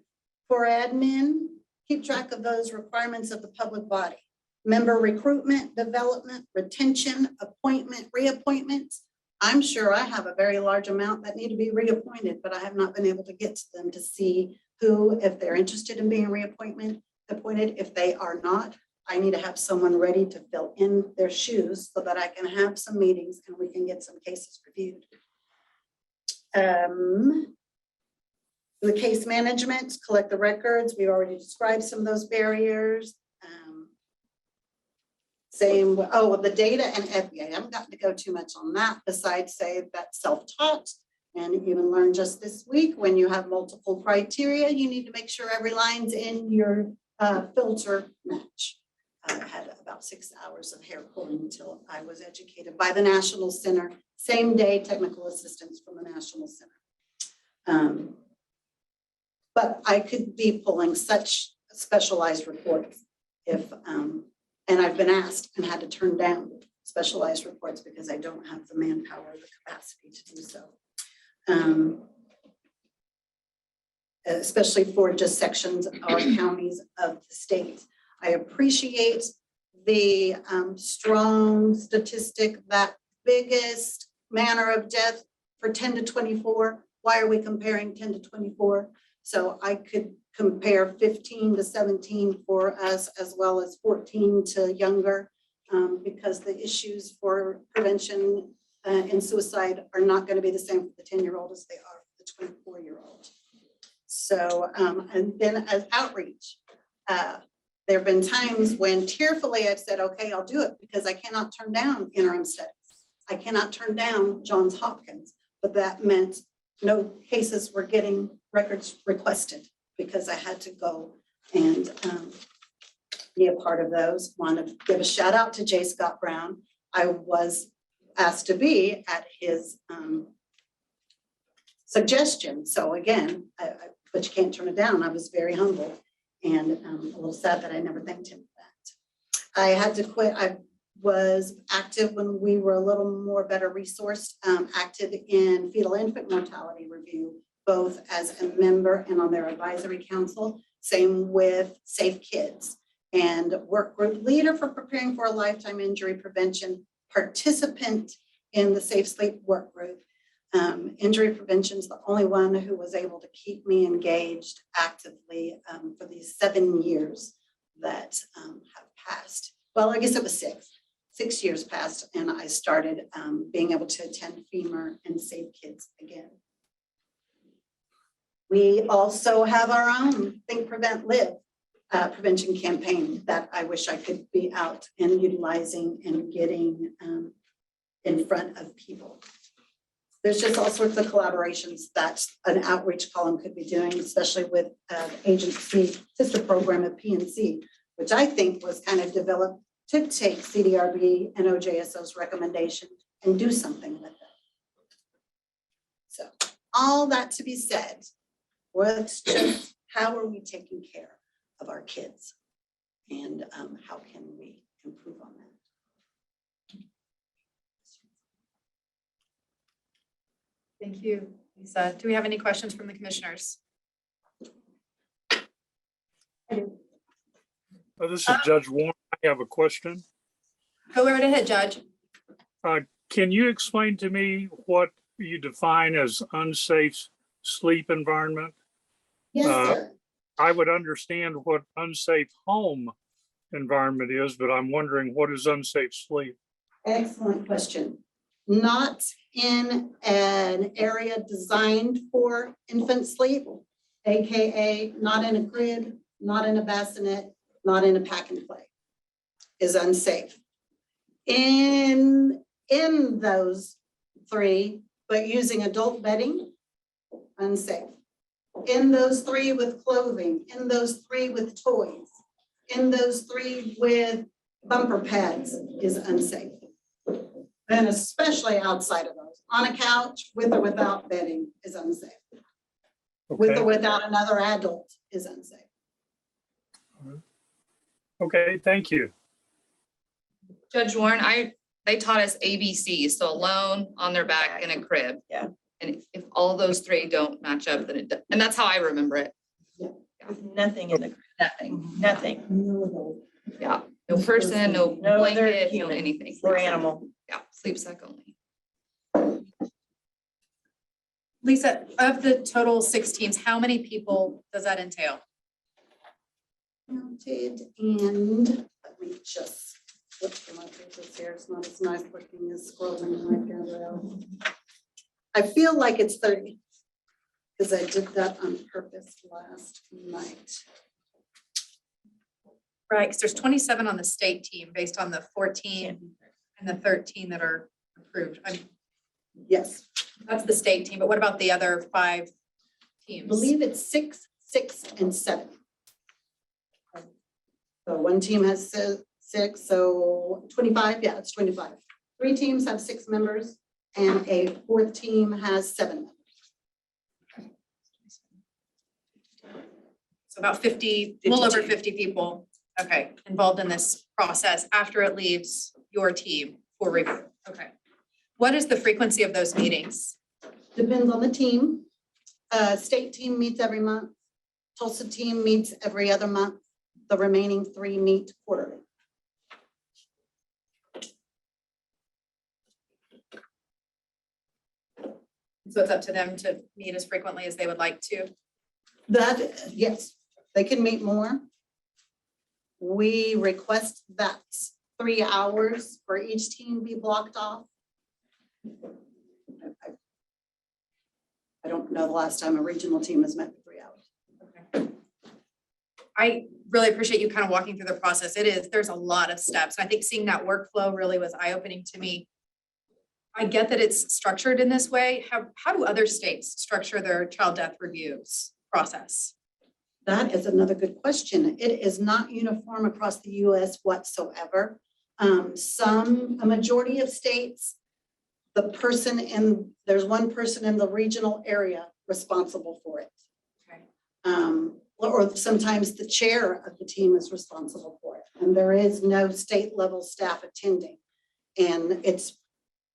For admin, keep track of those requirements of the public body. Member recruitment, development, retention, appointment, reappointment, I'm sure I have a very large amount that need to be reappointed, but I have not been able to get to them to see who, if they're interested in being appointed. If they are not, I need to have someone ready to fill in their shoes so that I can have some meetings and we can get some cases reviewed. The case management, collect the records. We already described some of those barriers. Same, the data and FBA. I haven't gotten to go too much on that besides say that self-taught and even learned just this week, when you have multiple criteria, you need to make sure every line's in your filter match. I had about 6 hours of hair pulling until I was educated by the National Center, same day technical assistance from the National Center. But I could be pulling such specialized reports if, and I've been asked and had to turn down specialized reports because I don't have the manpower or the capacity to do so. Especially for just sections or counties of the state. I appreciate the strong statistic that biggest manner of death for 10 to 24. Why are we comparing 10 to 24? So I could compare 15 to 17 for us as well as 14 to younger because the issues for prevention and suicide are not going to be the same for the 10-year-old as they are for the 24-year-old. So, and then as outreach, there have been times when tearfully I've said, okay, I'll do it because I cannot turn down interim studies. I cannot turn down Johns Hopkins, but that meant no cases were getting records requested because I had to go and be a part of those. Want to give a shout out to J. Scott Brown. I was asked to be at his suggestion. So again, but you can't turn it down. I was very humble and a little sad that I never thanked him for that. I had to quit. I was active when we were a little more better resourced, active in fetal infant mortality review, both as a member and on their advisory council. Same with Safe Kids and work group leader for preparing for a lifetime injury prevention, participant in the Safe Sleep work group. Injury prevention is the only one who was able to keep me engaged actively for these 7 years that have passed. Well, I guess it was 6 years passed, and I started being able to attend FEMA and Save Kids again. We also have our own Think, Prevent, Live prevention campaign that I wish I could be out and utilizing and getting in front of people. There's just all sorts of collaborations that an outreach column could be doing, especially with agency sister program at PNC, which I think was kind of developed to take CDRB and OJSO's recommendation and do something with it. So all that to be said, what's just how are we taking care of our kids and how can we improve on that? Thank you, Lisa. Do we have any questions from the commissioners? This is Judge Warren. I have a question. Go right ahead, Judge. Can you explain to me what you define as unsafe sleep environment? Yes, sir. I would understand what unsafe home environment is, but I'm wondering what is unsafe sleep? Excellent question. Not in an area designed for infant sleep, AKA not in a crib, not in a bassinet, not in a pack and play, is unsafe. In those three, but using adult bedding, unsafe. In those three with clothing, in those three with toys, in those three with bumper pads is unsafe. And especially outside of those, on a couch with or without bedding is unsafe. With or without another adult is unsafe. Okay, thank you. Judge Warren, they taught us ABC, so alone, on their back, in a crib. Yeah. And if all those three don't match up, then and that's how I remember it. With nothing in the, nothing. Yeah, no person, no No other blanket, no human anything. or animal. Yeah, sleep sack only. Lisa, of the total 6 teams, how many people does that entail? Counted, and let me just flip through my papers here. It's not as nice looking as scrolling like Gabrielle. I feel like it's 30 because I did that on purpose last night. Right, because there's 27 on the state team based on the 14 and the 13 that are approved. Yes. That's the state team, but what about the other 5 teams? I believe it's 6, 6, and 7. So one team has 6, so 25, yeah, it's 25. 3 teams have 6 members and a 4th team has 7 members. So about 50, a little over 50 people, okay, involved in this process after it leaves your team for review. Okay. What is the frequency of those meetings? Depends on the team. State team meets every month. Tulsa team meets every other month. The remaining 3 meet quarterly. So it's up to them to meet as frequently as they would like to. That, yes, they can meet more. We request that 3 hours for each team be blocked off. I don't know the last time a regional team has met for 3 hours. I really appreciate you kind of walking through the process. There's a lot of steps. I think seeing that workflow really was eye-opening to me. I get that it's structured in this way. How do other states structure their child death reviews process? That is another good question. It is not uniform across the US whatsoever. A majority of states, there's one person in the regional area responsible for it. Okay. Or sometimes the chair of the team is responsible for it. And there is no state level staff attending. And it's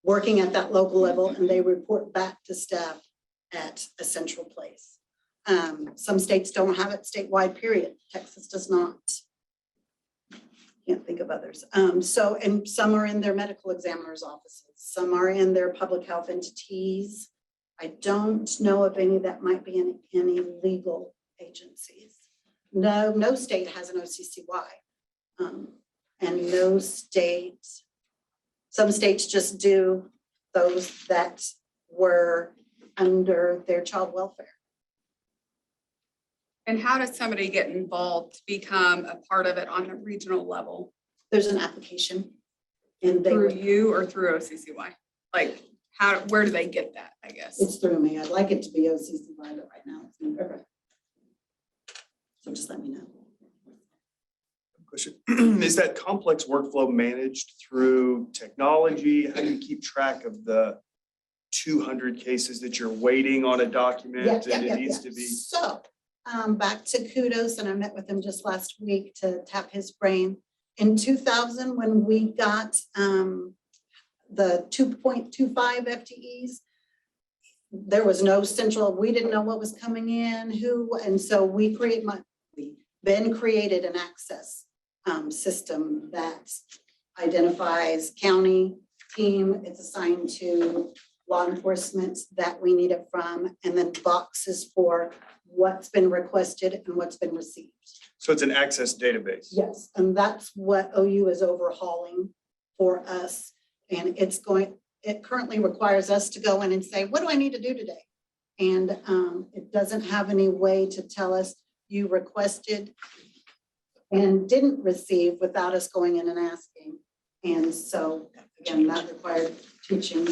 working at that local level and they report back to staff at a central place. Some states don't have it statewide, period. Texas does not. Can't think of others. And some are in their medical examiner's offices. Some are in their public health entities. I don't know of any that might be in any legal agencies. No state has an OCCY. And no state, some states just do those that were under their child welfare. And how does somebody get involved to become a part of it on a regional level? There's an application. And they Through you or through OCCY? Like, where do they get that, I guess? It's through me. I'd like it to be OCCY, but right now it's me. Okay. So just let me know. Question. Is that complex workflow managed through technology? How do you keep track of the 200 cases that you're waiting on a document and it needs to be? So back to Kudos, and I met with him just last week to tap his brain. In 2000, when we got the 2.25 FTEs, there was no central, we didn't know what was coming in, and so we then created an access system that identifies county team, it's assigned to law enforcement that we need it from, and then boxes for what's been requested and what's been received. So it's an access database. Yes, and that's what OU is overhauling for us. And it currently requires us to go in and say, what do I need to do today? And it doesn't have any way to tell us you requested and didn't receive without us going in and asking. And so again, that required teaching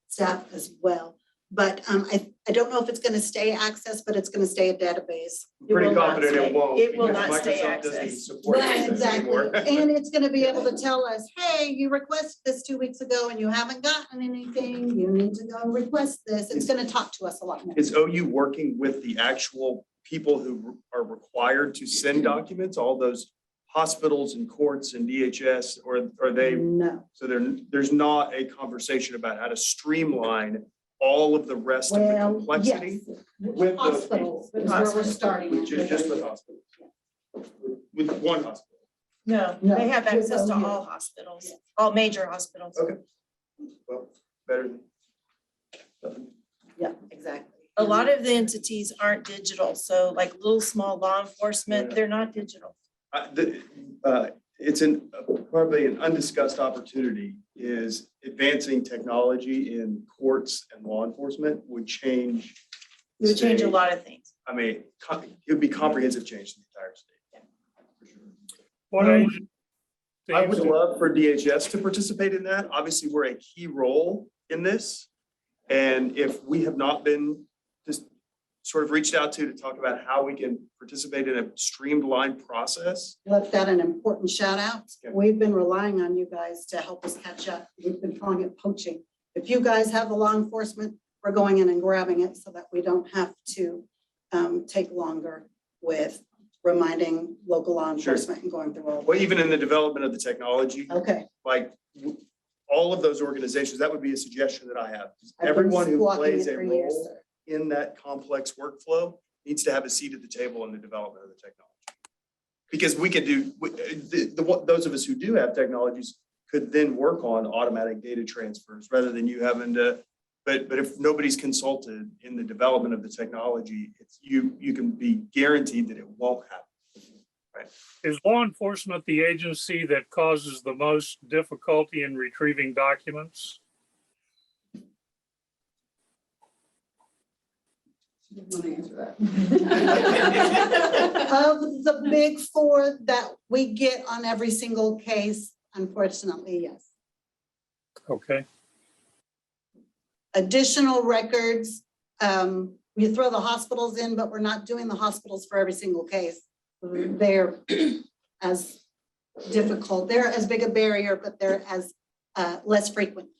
staff as well. But I don't know if it's going to stay access, but it's going to stay a database. Pretty confident it won't. It will because not stay Microsoft doesn't access. support access Exactly. anymore. And it's going to be able to tell us, hey, you requested this 2 weeks ago and you haven't gotten anything. You need to go request this. It's going to talk to us a lot more. Is OU working with the actual people who are required to send documents, all those hospitals and courts and DHS, or are they? No. So there's not a conversation about how to streamline all of the rest of the complexity? Yes. With those Hospitals people. is where we're starting. Just with hospitals? With one hospital? No, No, they have access to with OU. all hospitals, all major hospitals. Okay. Well, better than nothing. Yeah, exactly. A lot of the entities aren't digital, so like little small law enforcement, they're not digital. It's probably an undiscussed opportunity is advancing technology in courts and law enforcement would change. It would change a state. lot of things. I mean, it would be comprehensive change in the entire state. What age? I would love for DHS to participate in that. Obviously, we're a key role in this. And if we have not been just sort of reached out to talk about how we can participate in a streamlined process. Left out an important shout out. Okay. We've been relying on you guys to help us catch up. We've been calling it poaching. If you guys have the law enforcement, we're going in and grabbing it so that we don't have to take longer with reminding local law enforcement and going through all. Well, even in the development of the technology, Okay. like all of those organizations, that would be a suggestion that I have. I've been Everyone who squawking plays it a for years, role sir. in that complex workflow needs to have a seat at the table in the development of the technology. Because we could do, those of us who do have technologies could then work on automatic data transfers rather than you having to, but if nobody's consulted in the development of the technology, it's you can be guaranteed that it won't happen. Right? Is law enforcement the agency that causes the most difficulty in retrieving documents? Want to answer that? Of the big four that we get on every single case, unfortunately, yes. Okay. Additional records, you throw the hospitals in, but we're not doing the hospitals for every single case. They're as difficult, they're as big a barrier, but they're as less frequent.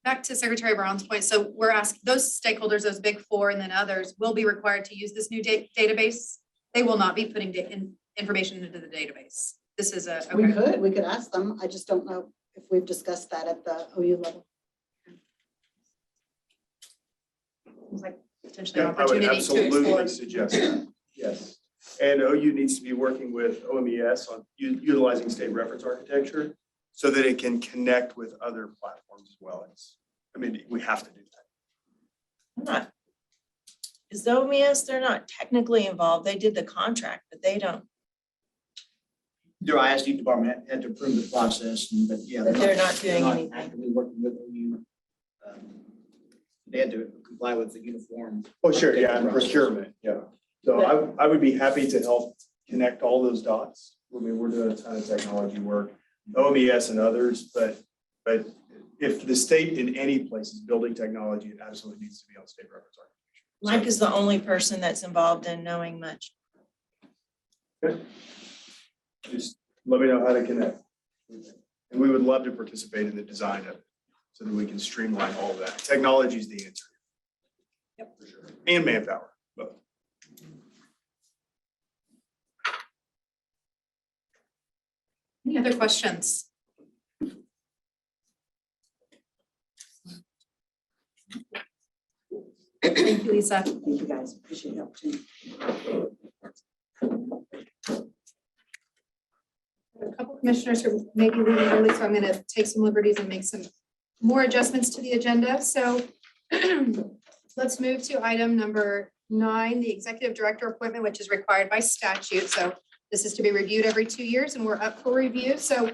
Back to Secretary Brown's point, so we're asking those stakeholders, those big four and then others will be required to use this new database. They will not be putting information into the database. This is a. Okay. We could ask them. I just don't know if we've discussed that at the OU level. It's like potentially an Yeah, I would opportunity to explore. absolutely suggest that, yes. And OU needs to be working with OMES on utilizing state reference architecture so that it can connect with other platforms as well. We have to do that. Is OMES, they're not technically involved. They did the contract, but they don't. Their ISD department had to approve the process, but yeah. But they're not doing anything. Actively working with OU. They had to comply with the uniform. Oh, sure, yeah, and procurement, yeah. So I would be happy to help connect all those dots. I mean, we're doing a ton of technology work, OMES and others, but if the state in any place is building technology, it absolutely needs to be on state reference architecture. Mike is the only person that's involved in knowing much. Okay. Just let me know how to connect. And we would love to participate in the design of it so that we can streamline all of that. Technology is the answer. Yep, for sure. And manpower, both. Any other questions? Thank you, Lisa. Thank you, guys. Appreciate the opportunity. A couple commissioners who may be leaving early, so I'm going to take some liberties and make some more adjustments to the agenda. So let's move to item number 9, the executive director appointment, which is required by statute. So this is to be reviewed every 2 years and we're up for review. So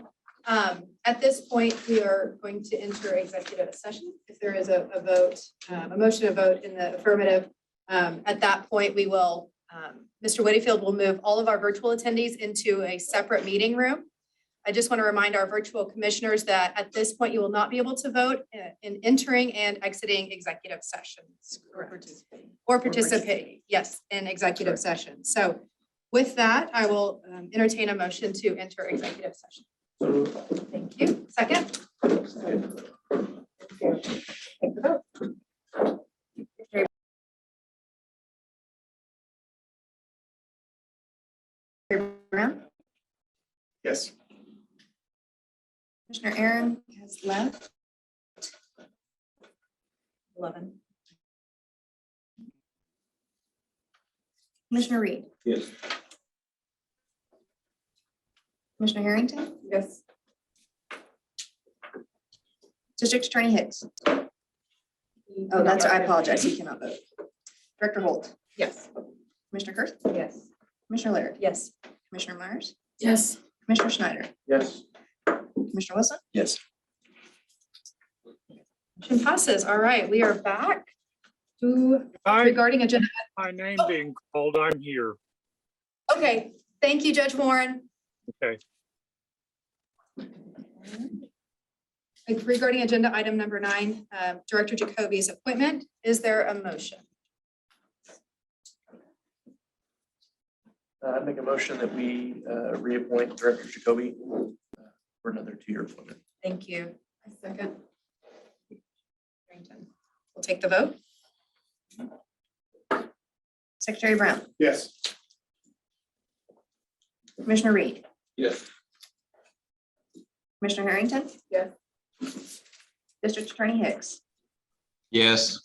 at this point, we are going to enter executive session. If there is a vote, a motion to vote in the affirmative, at that point, we will, Mr. Whittyfield will move all of our virtual attendees into a separate meeting room. I just want to remind our virtual commissioners that at this point, you will not be able to vote in entering and exiting executive sessions. Or participate, yes, in executive session. So with that, I will entertain a motion to enter executive session. Thank you. Second? Brown? Yes. Commissioner Aaron has left. 11. Commissioner Reed? Yes. Commissioner Harrington? Yes. District Attorney Hicks. Oh, that's, I apologize, he cannot vote. Director Holt. Yes. Commissioner Kurth. Yes. Commissioner Laird. Yes. Commissioner Myers. Yes. Commissioner Schneider. Yes. Commissioner Wilson. Yes. Motion passes. All right, we are back to Hi, regarding agenda. my name being called, I'm here. Okay, thank you, Judge Warren. Okay. Regarding agenda item number 9, Director Jacoby's appointment, is there a motion? I make a motion that we reappoint Director Jacoby for another 2-year appointment. Thank you. A second. We'll take the vote. Secretary Brown, Yes. Commissioner Reed, Yes. Commissioner Harrington. Yes. District Attorney Hicks, Yes.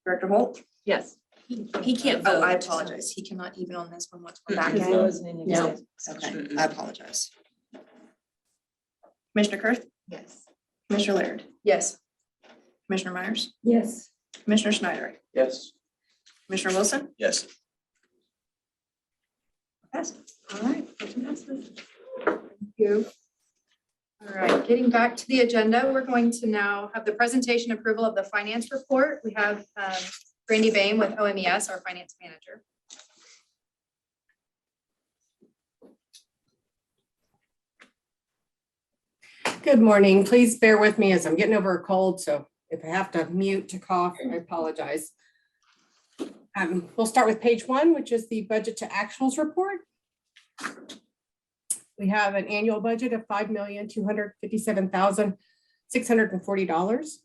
Director Holt. Yes. He can't vote. I apologize. He cannot even on this one. Let's go back. Because there wasn't any No. executive Okay, I apologize. Commissioner Kurth, Yes. Commissioner Laird. Yes. Commissioner Myers, Yes. Commissioner Schneider, Yes. Commissioner Wilson. Yes. Pass. All right. Motion passes. Thank you. All right, getting back to the agenda, we're going to now have the presentation approval of the finance report. We have Brandy Bain with OMES, our finance manager. Good morning. Please bear with me as I'm getting over a cold, so if I have to mute to cough, I apologize. We'll start with page 1, which is the budget to actuals report. We have an annual budget of $5,257,640.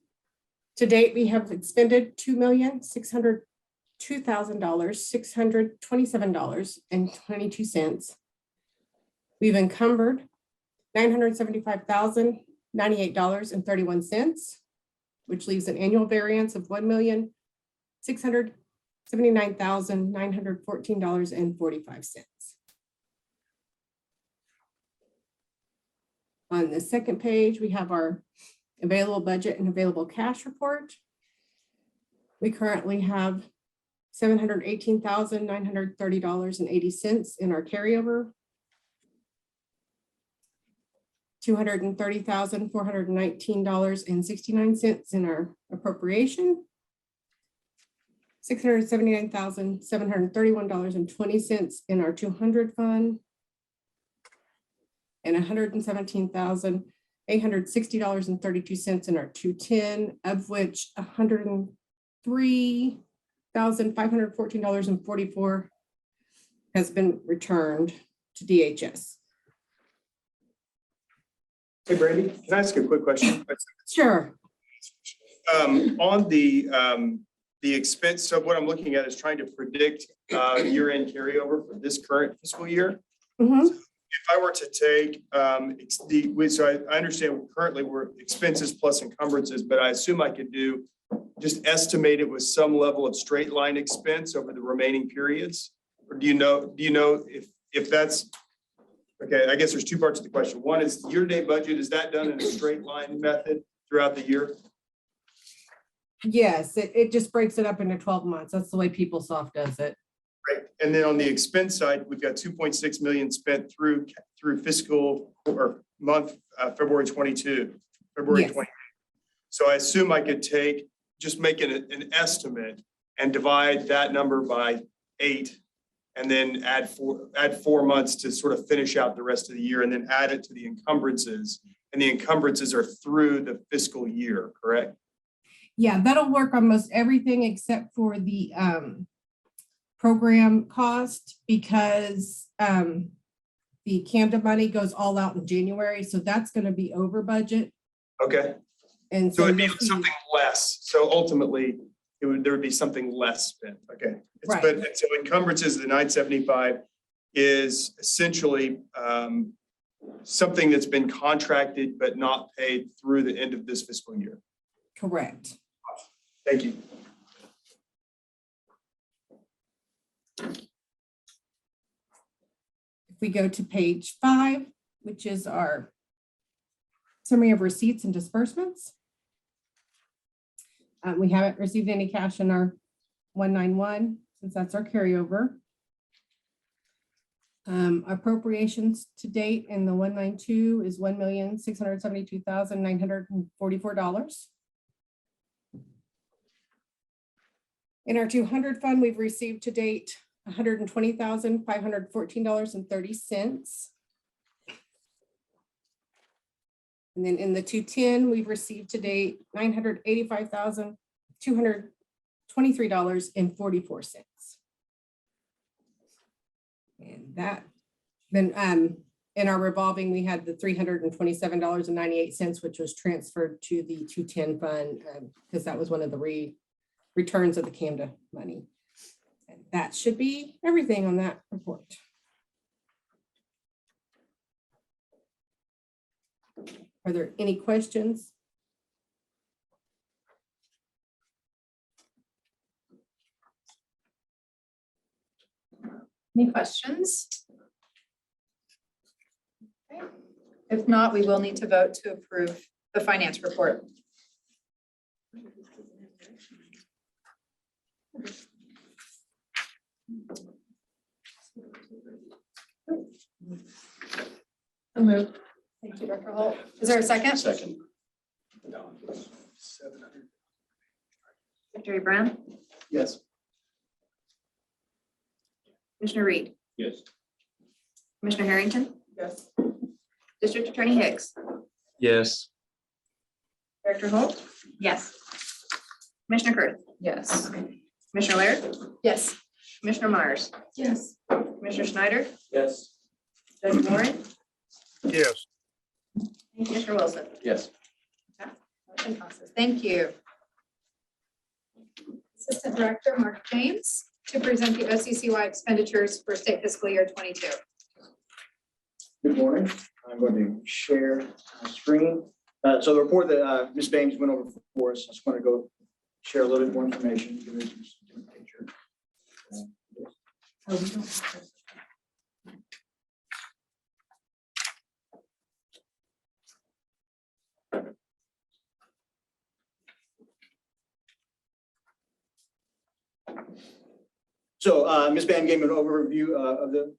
To date, we have expended $2,602,627.22. We've encumbered $975,098.31, which leaves an annual variance of $1,679,914.45. On the second page, we have our available budget and available cash report. We currently have $718,930.80 in our carryover, $230,419.69 in our appropriation, $679,731.20 in our 200 fund, and $117,860.32 in our 210, of which $103,514.44 has been returned to DHS. Hey, Brandy, can I ask a quick question? Sure. On the expense, so what I'm looking at is trying to predict year-end carryover for this current fiscal year. If I were to take, so I understand currently we're expenses plus encumbrances, but I assume I could just estimate it with some level of straight line expense over the remaining periods? Or do you know if that's, okay, I guess there's 2 parts of the question. One is year-to-date budget, is that done in a straight line method throughout the year? Yes, it just breaks it up into 12 months. That's the way PeopleSoft does it. Right. And then on the expense side, we've got 2.6 million spent through fiscal or month February 22, February Yes. 20. So I assume I could just make an estimate and divide that number by 8 and then add 4 months to sort of finish out the rest of the year and then add it to the encumbrances. And the encumbrances are through the fiscal year, correct? Yeah, that'll work on most everything except for the program cost, because the Camden money goes all out in January, so that's going to be over budget. Okay. And So it'd be something less. So ultimately, there would be something less spent. Okay. Right. But so encumbrances, the 975 is essentially something that's been contracted but not paid through the end of this fiscal year. Correct. Thank you. If we go to page 5, which is our Summary of receipts and disbursements. We haven't received any cash in our 191 since that's our carryover. Appropriations to date in the 192 is $1,672,944. In our 200 fund, we've received to date $120,514.30. And then in the 210, we've received to date $985,223.44. And that, then in our revolving, we had the $327.98, which was transferred to the 210 fund because that was one of the returns of the CAMDA money. And that should be everything on that report. Are there any questions? Any questions? Okay. If not, we will need to vote to approve the finance report. So moved. Thank you, Dr. Holt. Is there a second? Second. Secretary Brown, Yes. Commissioner Reed, Yes. Commissioner Harrington, Yes. District Attorney Hicks, Yes. Director Holt. Yes. Commissioner Kurth, Yes. Commissioner Laird, Yes. Commissioner Myers, Yes. Commissioner Schneider, Yes. Judge Warren, Yes. and Commissioner Wilson. Yes. Motion passes. Thank you. Assistant Director Mark James to present the OCCY expenditures for state fiscal year 22. Good morning. I'm going to share my screen. So the report that Ms. Baines went over for us, I just want to go share a little bit more information. Give you a different picture. So Ms. Bain gave an overview of the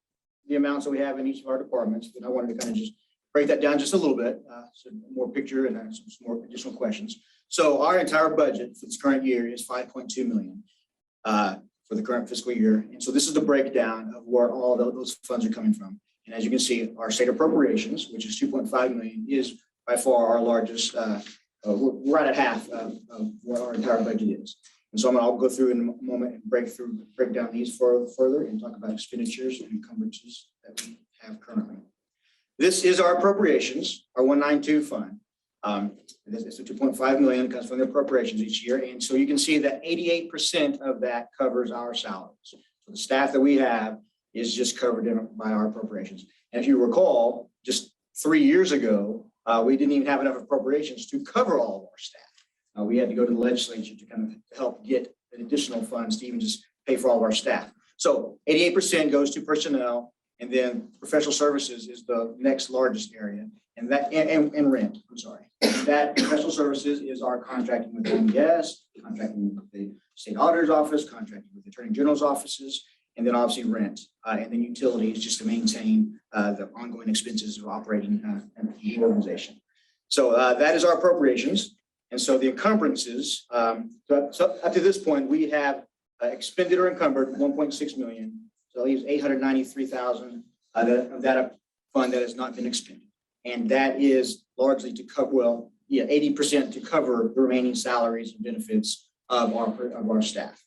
amounts that we have in each of our departments, and I wanted to kind of just break that down just a little bit, so more picture and some more additional questions. So our entire budget for this current year is 5.2 million for the current fiscal year. And so this is the breakdown of where all those funds are coming from. And as you can see, our state appropriations, which is 2.5 million, is by far our largest, we're right at half of what our entire budget is. And so I'll go through in a moment and break down these further and talk about expenditures and encumbrances that we have currently. This is our appropriations, our 192 fund. It's a 2.5 million comes from the appropriations each year. And so you can see that 88% of that covers our salaries. So the staff that we have is just covered by our appropriations. And if you recall, just 3 years ago, we didn't even have enough appropriations to cover all of our staff. We had to go to the legislature to kind of help get additional funds to even just pay for all of our staff. So 88% goes to personnel, and then professional services is the next largest area, and that and rent. I'm sorry. That professional services is our contracting with OMS, contracting with the state auditor's office, contracting with the attorney general's offices, and then obviously rent, and then utilities just to maintain the ongoing expenses of operating the organization. So that is our appropriations. And so the encumbrances, so up to this point, we have expended or encumbered 1.6 million. So that leaves 893,000 of that fund that has not been expended. And that is largely to cover, well, yeah, 80% to cover the remaining salaries and benefits of our staff.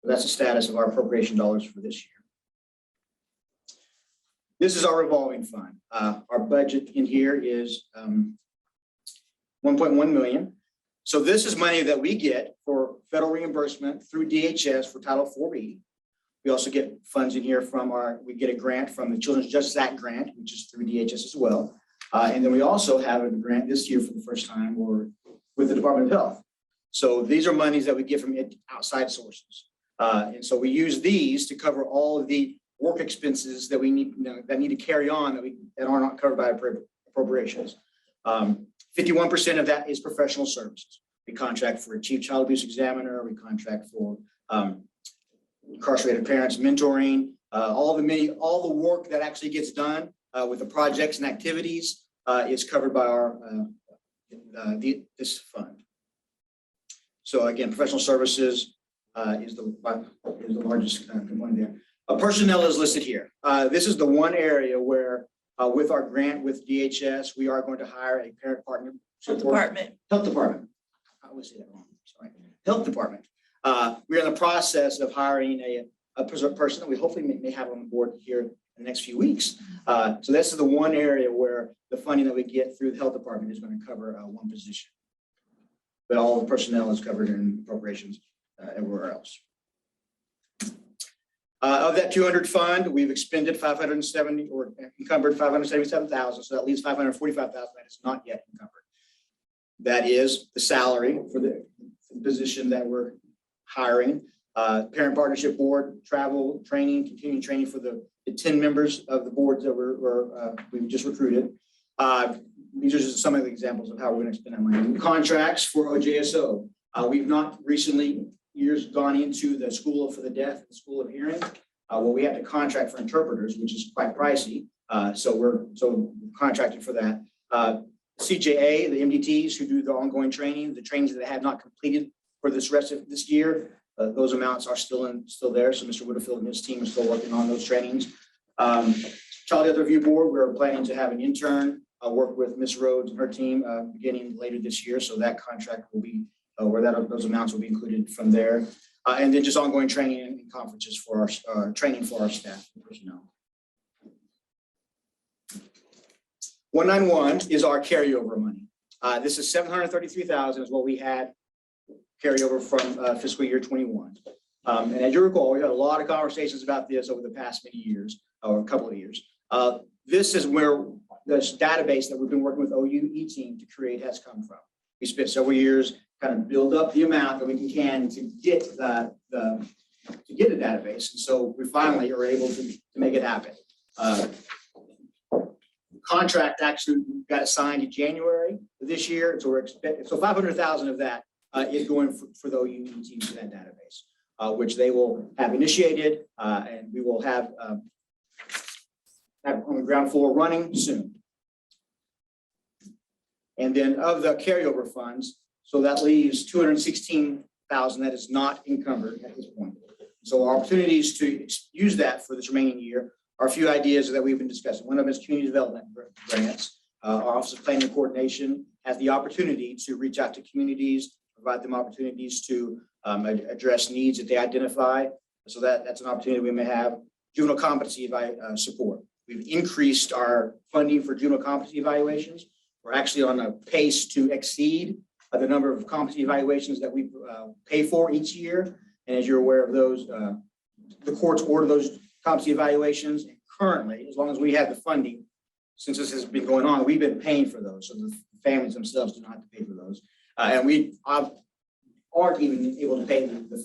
So that's the status of our appropriation dollars for this year. This is our revolving fund. Our budget in here is 1.1 million. So this is money that we get for federal reimbursement through DHS for Title IV-B. We also get funds in here from we get a grant from the Children's Justice Act grant, which is through DHS as well. And then we also have a grant this year for the first time with the Department of Health. So these are monies that we get from outside sources. And so we use these to cover all of the work expenses that we need, that need to carry on that are not covered by appropriations. 51% of that is professional services. We contract for a chief child abuse examiner, we contract for incarcerated parents mentoring, all the work that actually gets done with the projects and activities is covered by our this fund. So again, professional services is the largest component there. Personnel is listed here. This is the one area where with our grant with DHS, we are going to hire a parent partner. Health department. Health department. I always say that wrong, sorry. Health department. We're in the process of hiring a person that we hopefully may have on board here in the next few weeks. So this is the one area where the funding that we get through the health department is going to cover one position. But all the personnel is covered in appropriations everywhere else. Of that 200 fund, we've expended 570 or encumbered 577,000. So that leaves 545,000 that is not yet encumbered. That is the salary for the position that we're hiring. Parent partnership board, travel, training, continuing training for the 10 members of the boards that we've just recruited. These are just some of the examples of how we're going to spend that money. Contracts for OJSO. We've not recently years gone into the School for the Deaf, the School of Hearing. Well, we have to contract for interpreters, which is quite pricey. So we're contracted for that. CJA, the MDTs who do the ongoing training, the trainings that they have not completed for this rest of this year, those amounts are still there. So Mr. Woodfield and his team are still working on those trainings. Child Health Review Board, we're planning to have an intern work with Ms. Rhodes and her team beginning later this year. So that contract will be where those amounts will be included from there. And then just ongoing training and conferences for our training for our staff and personnel. 191 is our carryover money. This is 733,000 is what we had carryover from fiscal year 21. And as you recall, we had a lot of conversations about this over the past many years, or a couple of years. This is where this database that we've been working with OUE team to create has come from. We spent several years kind of build up the amount that we can to get to get a database. And so we finally are able to make it happen. Contract actually got assigned in January of this year. So we're expecting, so 500,000 of that is going for the OUE team to that database, which they will have initiated and we will have on the ground floor running soon. And then of the carryover funds, so that leaves 216,000 that is not encumbered at this point. So our opportunities to use that for this remaining year are a few ideas that we've been discussing. One of them is community development grants. Our Office of Planning and Coordination has the opportunity to reach out to communities, provide them opportunities to address needs that they identify. So that's an opportunity we may have. Juvenile competency support. We've increased our funding for juvenile competency evaluations. We're actually on a pace to exceed the number of competency evaluations that we pay for each year. And as you're aware of those, the courts order those competency evaluations. And currently, as long as we have the funding, since this has been going on, we've been paying for those. So the families themselves do not have to pay for those. And we aren't even able to pay the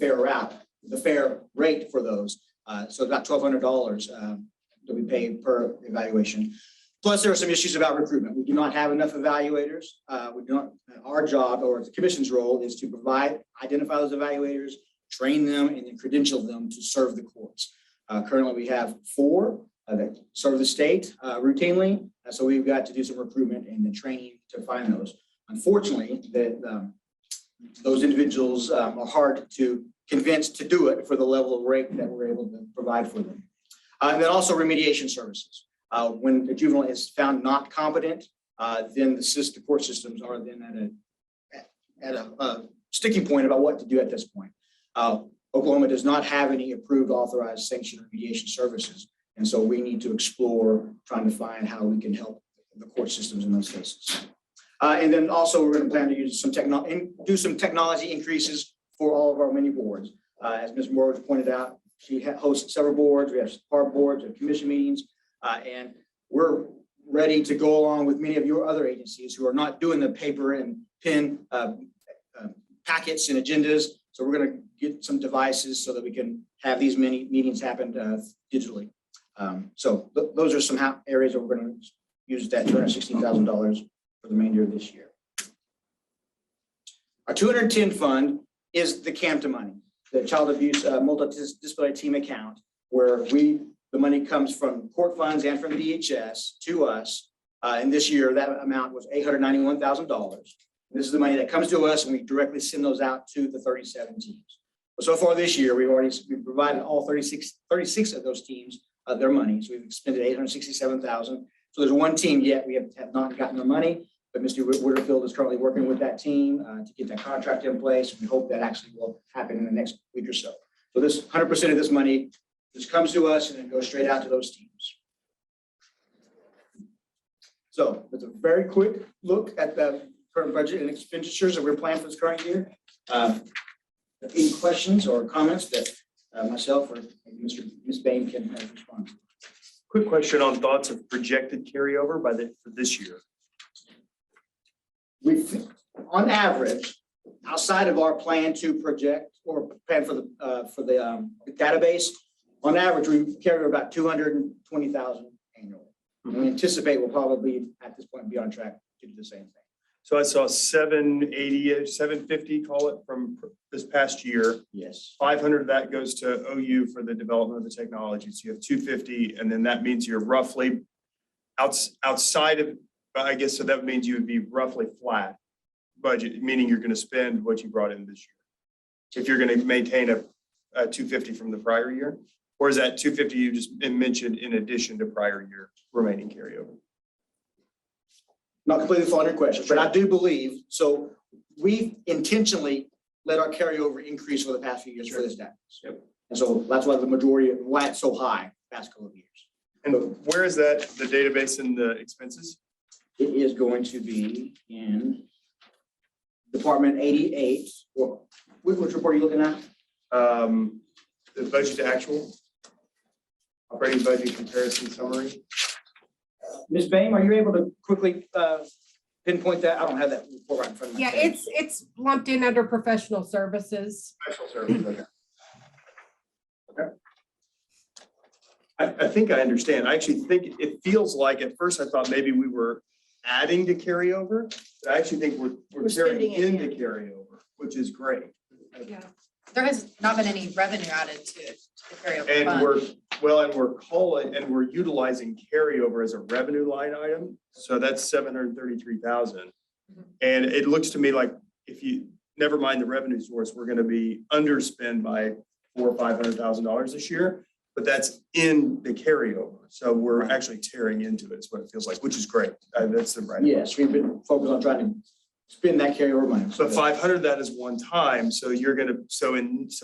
fair rate for those. So about $1,200 that we pay per evaluation. Plus, there are some issues about recruitment. We do not have enough evaluators. Our job or the commission's role is to identify those evaluators, train them, and then credential them to serve the courts. Currently, we have 4 that serve the state routinely. So we've got to do some recruitment and the training to find those. Unfortunately, those individuals are hard to convince to do it for the level of rate that we're able to provide for them. And then also remediation services. When a juvenile is found not competent, then the court systems are then at a sticking point about what to do at this point. Oklahoma does not have any approved authorized sanctioned remediation services. And so we need to explore trying to find how we can help the court systems in those cases. And then also we're going to plan to use do some technology increases for all of our mini boards. As Ms. Moore pointed out, she hosts several boards. We have part boards and commission meetings. And we're ready to go along with many of your other agencies who are not doing the paper and pen packets and agendas. So we're going to get some devices so that we can have these many meetings happen digitally. So those are some areas that we're going to use that $216,000 for the remainder of this year. Our 210 fund is the CAMTA money, the Child Abuse Multidisability Team account, where the money comes from court funds and from DHS to us. And this year, that amount was $891,000. This is the money that comes to us, and we directly send those out to the 37 teams. So far this year, we've provided all 36 of those teams their money. So we've expended $867,000. So there's one team yet we have not gotten their money, but Mr. Whitterfield is currently working with that team to get that contract in place. We hope that actually will happen in the next week or so. So this 100% of this money just comes to us and then goes straight out to those teams. So that's a very quick look at the current budget and expenditures that we're planning for this current year. Any questions or comments that myself or Ms. Bain can respond to? Quick question on thoughts of projected carryover for this year. We've, on average, outside of our plan to project or plan for the database, on average, we carry about 220,000 annually. And we anticipate we'll probably at this point be on track to do the same thing. So I saw 780, 750, call it, from this past year. Yes. 500 of that goes to OU for the development of the technology. So you have 250, and then that means you're roughly outside of, I guess, so that means you would be roughly flat budget, meaning you're going to spend what you brought in this year. If you're going to maintain a 250 from the prior year, or is that 250 you just mentioned in addition to prior year remaining carryover? Not completely following your question, but I do believe, so we intentionally let our carryover increase for the past few years for this database. Yep. And so that's why the majority of why it's so high the past couple of years. And where is that, the database and the expenses? It is going to be in Department 88. Or which report are you looking at? The budget to actual operating budget comparison summary. Ms. Bain, are you able to quickly pinpoint that? I don't have that report right in front of me. Yeah, it's lumped in under professional services. Special services, okay. Okay. I think I understand. I actually think it feels like, at first I thought maybe we were adding to carryover, but I actually think we're carrying into carryover, which is great. Yeah, there has not been any revenue added to the carryover And fund. we're utilizing carryover as a revenue line item. So that's 733,000. And it looks to me like if you never mind the revenue source, we're going to be underspend by $400,000 or $500,000 this year. But that's in the carryover. So we're actually tearing into it, is what it feels like, which is great. That's the right. Yes, we've been focused on trying to spend that carryover money. So 500, that is one time. So you're going to, so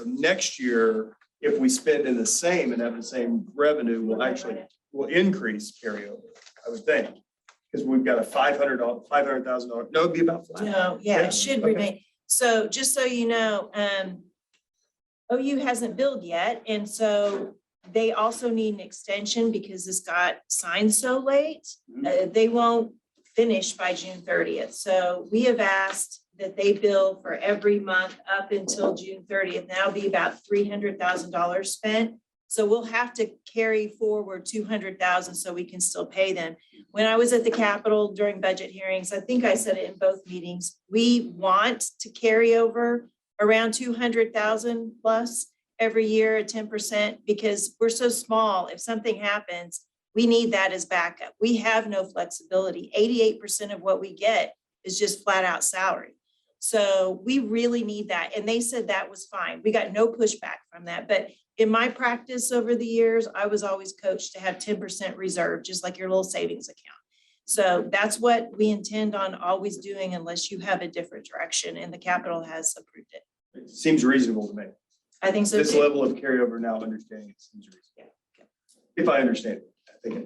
next year, if we spend in the same and have the same revenue, will increase carryover, I would think. Because we've got a $500,000, no, it'd be about flat. No, yeah, it should remain. So just so you know, OU hasn't billed yet. And so they also need an extension because this got signed so late. They won't finish by June 30th. So we have asked that they bill for every month up until June 30th. That'll be about $300,000 spent. So we'll have to carry forward 200,000 so we can still pay them. When I was at the Capitol during budget hearings, I think I said it in both meetings, we want to carry over around 200,000 plus every year at 10% because we're so small. If something happens, we need that as backup. We have no flexibility. 88% of what we get is just flat out salary. So we really need that. And they said that was fine. We got no pushback from that. But in my practice over the years, I was always coached to have 10% reserve, just like your little savings account. So that's what we intend on always doing unless you have a different direction, and the Capitol has approved it. It seems reasonable to me. I think so This too. level of carryover now understanding it seems reasonable. Yeah. If I understand it.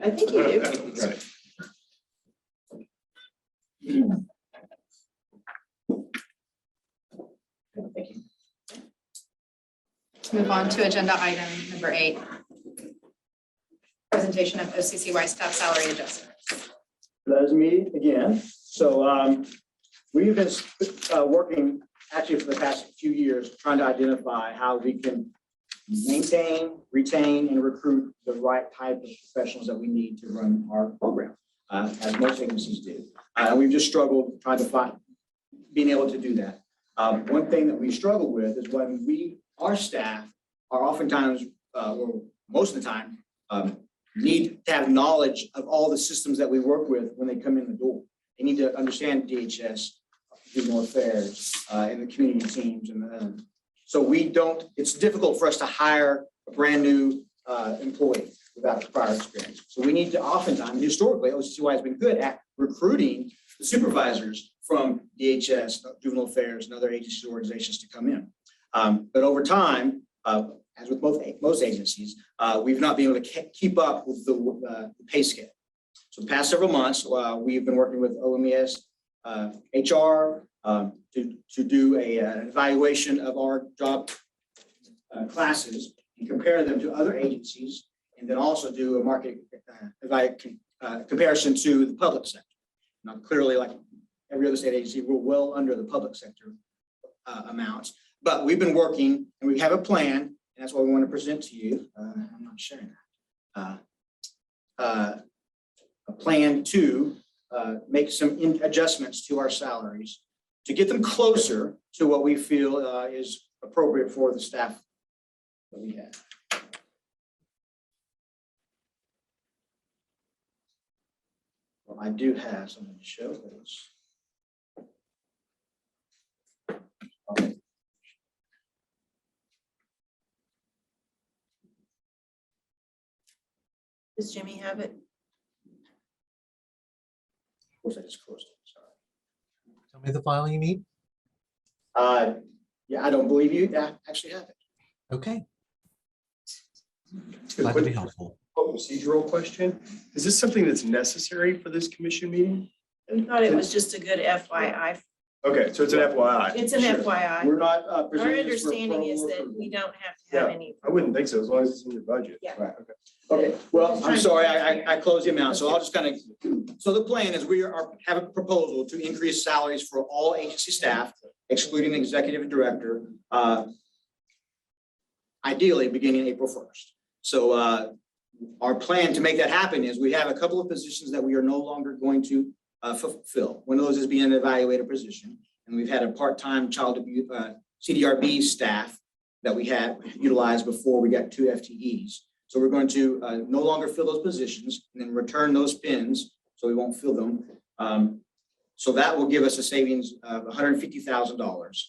I think you do. Right. Thank you. Let's move on to agenda item number 8. Presentation of OCCY staff salary adjustments. That is me again. So we've been working actually for the past few years trying to identify how we can maintain, retain, and recruit the right type of professionals that we need to run our program. as most agencies do. And we've just struggled trying to find, being able to do that. One thing that we struggle with is when our staff are oftentimes, or most of the time, need to have knowledge of all the systems that we work with when they come in the door. They need to understand DHS, juvenile affairs, and the community teams. And so it's difficult for us to hire a brand new employee without prior experience. So we need to oftentimes, historically, OCCY has been good at recruiting the supervisors from DHS, juvenile affairs, and other agencies, organizations to come in. But over time, as with most agencies, we've not been able to keep up with the pay scale. So the past several months, we've been working with OMES HR to do an evaluation of our job classes and compare them to other agencies, and then also do a market comparison to the public sector. Now, clearly, like every other state agency, we're well under the public sector amounts, but we've been working and we have a plan, and that's what we want to present to you. I'm not sharing that. A plan to make some adjustments to our salaries to get them closer to what we feel is appropriate for the staff that we have. Well, I do have something to show those. Okay. Does Jimmy have it? Of course, I just closed it, sorry. Tell me the file you need. Yeah, I don't believe you actually have it. Okay. A Glad to quick be helpful. procedural question. Is this something that's necessary for this commission meeting? We thought it was just a good FYI. Okay, so it's an FYI. It's an Sure. FYI. We're not Our presenting this for understanding is approval that or- we don't have to have Yeah. any. I wouldn't think so, as long as it's in your budget. Yeah. Right, okay. Okay, well, I'm sorry, I closed the amount, so I'll just kind of, so the plan is we have a proposal to increase salaries for all agency staff, excluding the executive director, ideally beginning April 1st. So our plan to make that happen is we have a couple of positions that we are no longer going to fulfill. One of those is being an evaluator position, and we've had a part-time child abuse CDRB staff that we had utilized before we got 2 FTEs. So we're going to no longer fill those positions and then return those pins, so we won't fill them. So that will give us a savings of $150,000,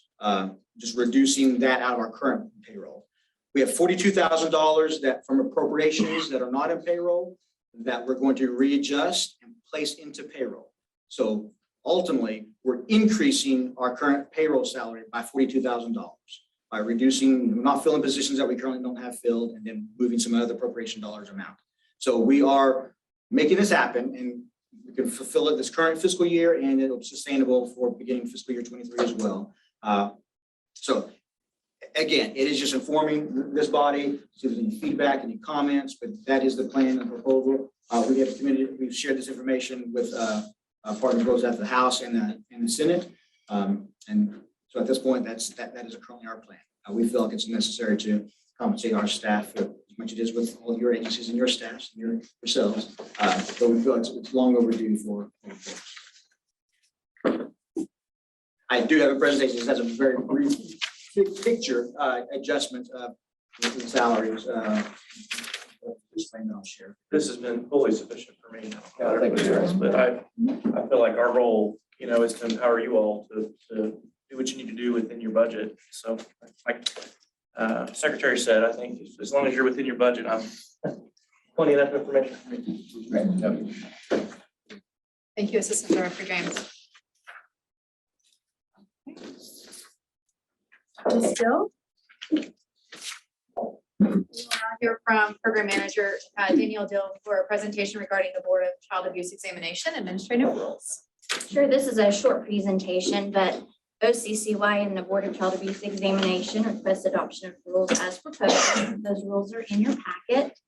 just reducing that out of our current payroll. We have $42,000 that from appropriations that are not in payroll that we're going to readjust and place into payroll. So ultimately, we're increasing our current payroll salary by $42,000 by reducing, not filling positions that we currently don't have filled, and then moving some other appropriation dollars amount. So we are making this happen, and we can fulfill it this current fiscal year, and it'll be sustainable for beginning fiscal year 23 as well. So again, it is just informing this body, see if there's any feedback, any comments, but that is the plan and proposal. We have committed, we've shared this information with partners both at the House and the Senate. And so at this point, that is currently our plan. We feel like it's necessary to compensate our staff as much as it is with all of your agencies and your staffs and yourselves. But we feel it's long overdue for folks. I do have a presentation that has a very brief big picture adjustment of the salaries. I'll share. This has been fully sufficient for me. But I feel like our role, is to empower you all to do what you need to do within your budget. So like Secretary said, I think as long as you're within your budget, I'm plenty enough information for me. Thank you, Assistant Director James. Ms. Dill? We will now hear from Program Manager Danielle Dill for a presentation regarding the Board of Child Abuse Examination Administrative Rules. Sure, this is a short presentation, but OCCY and the Board of Child Abuse Examination request adoption of rules as proposed. Those rules are in your packet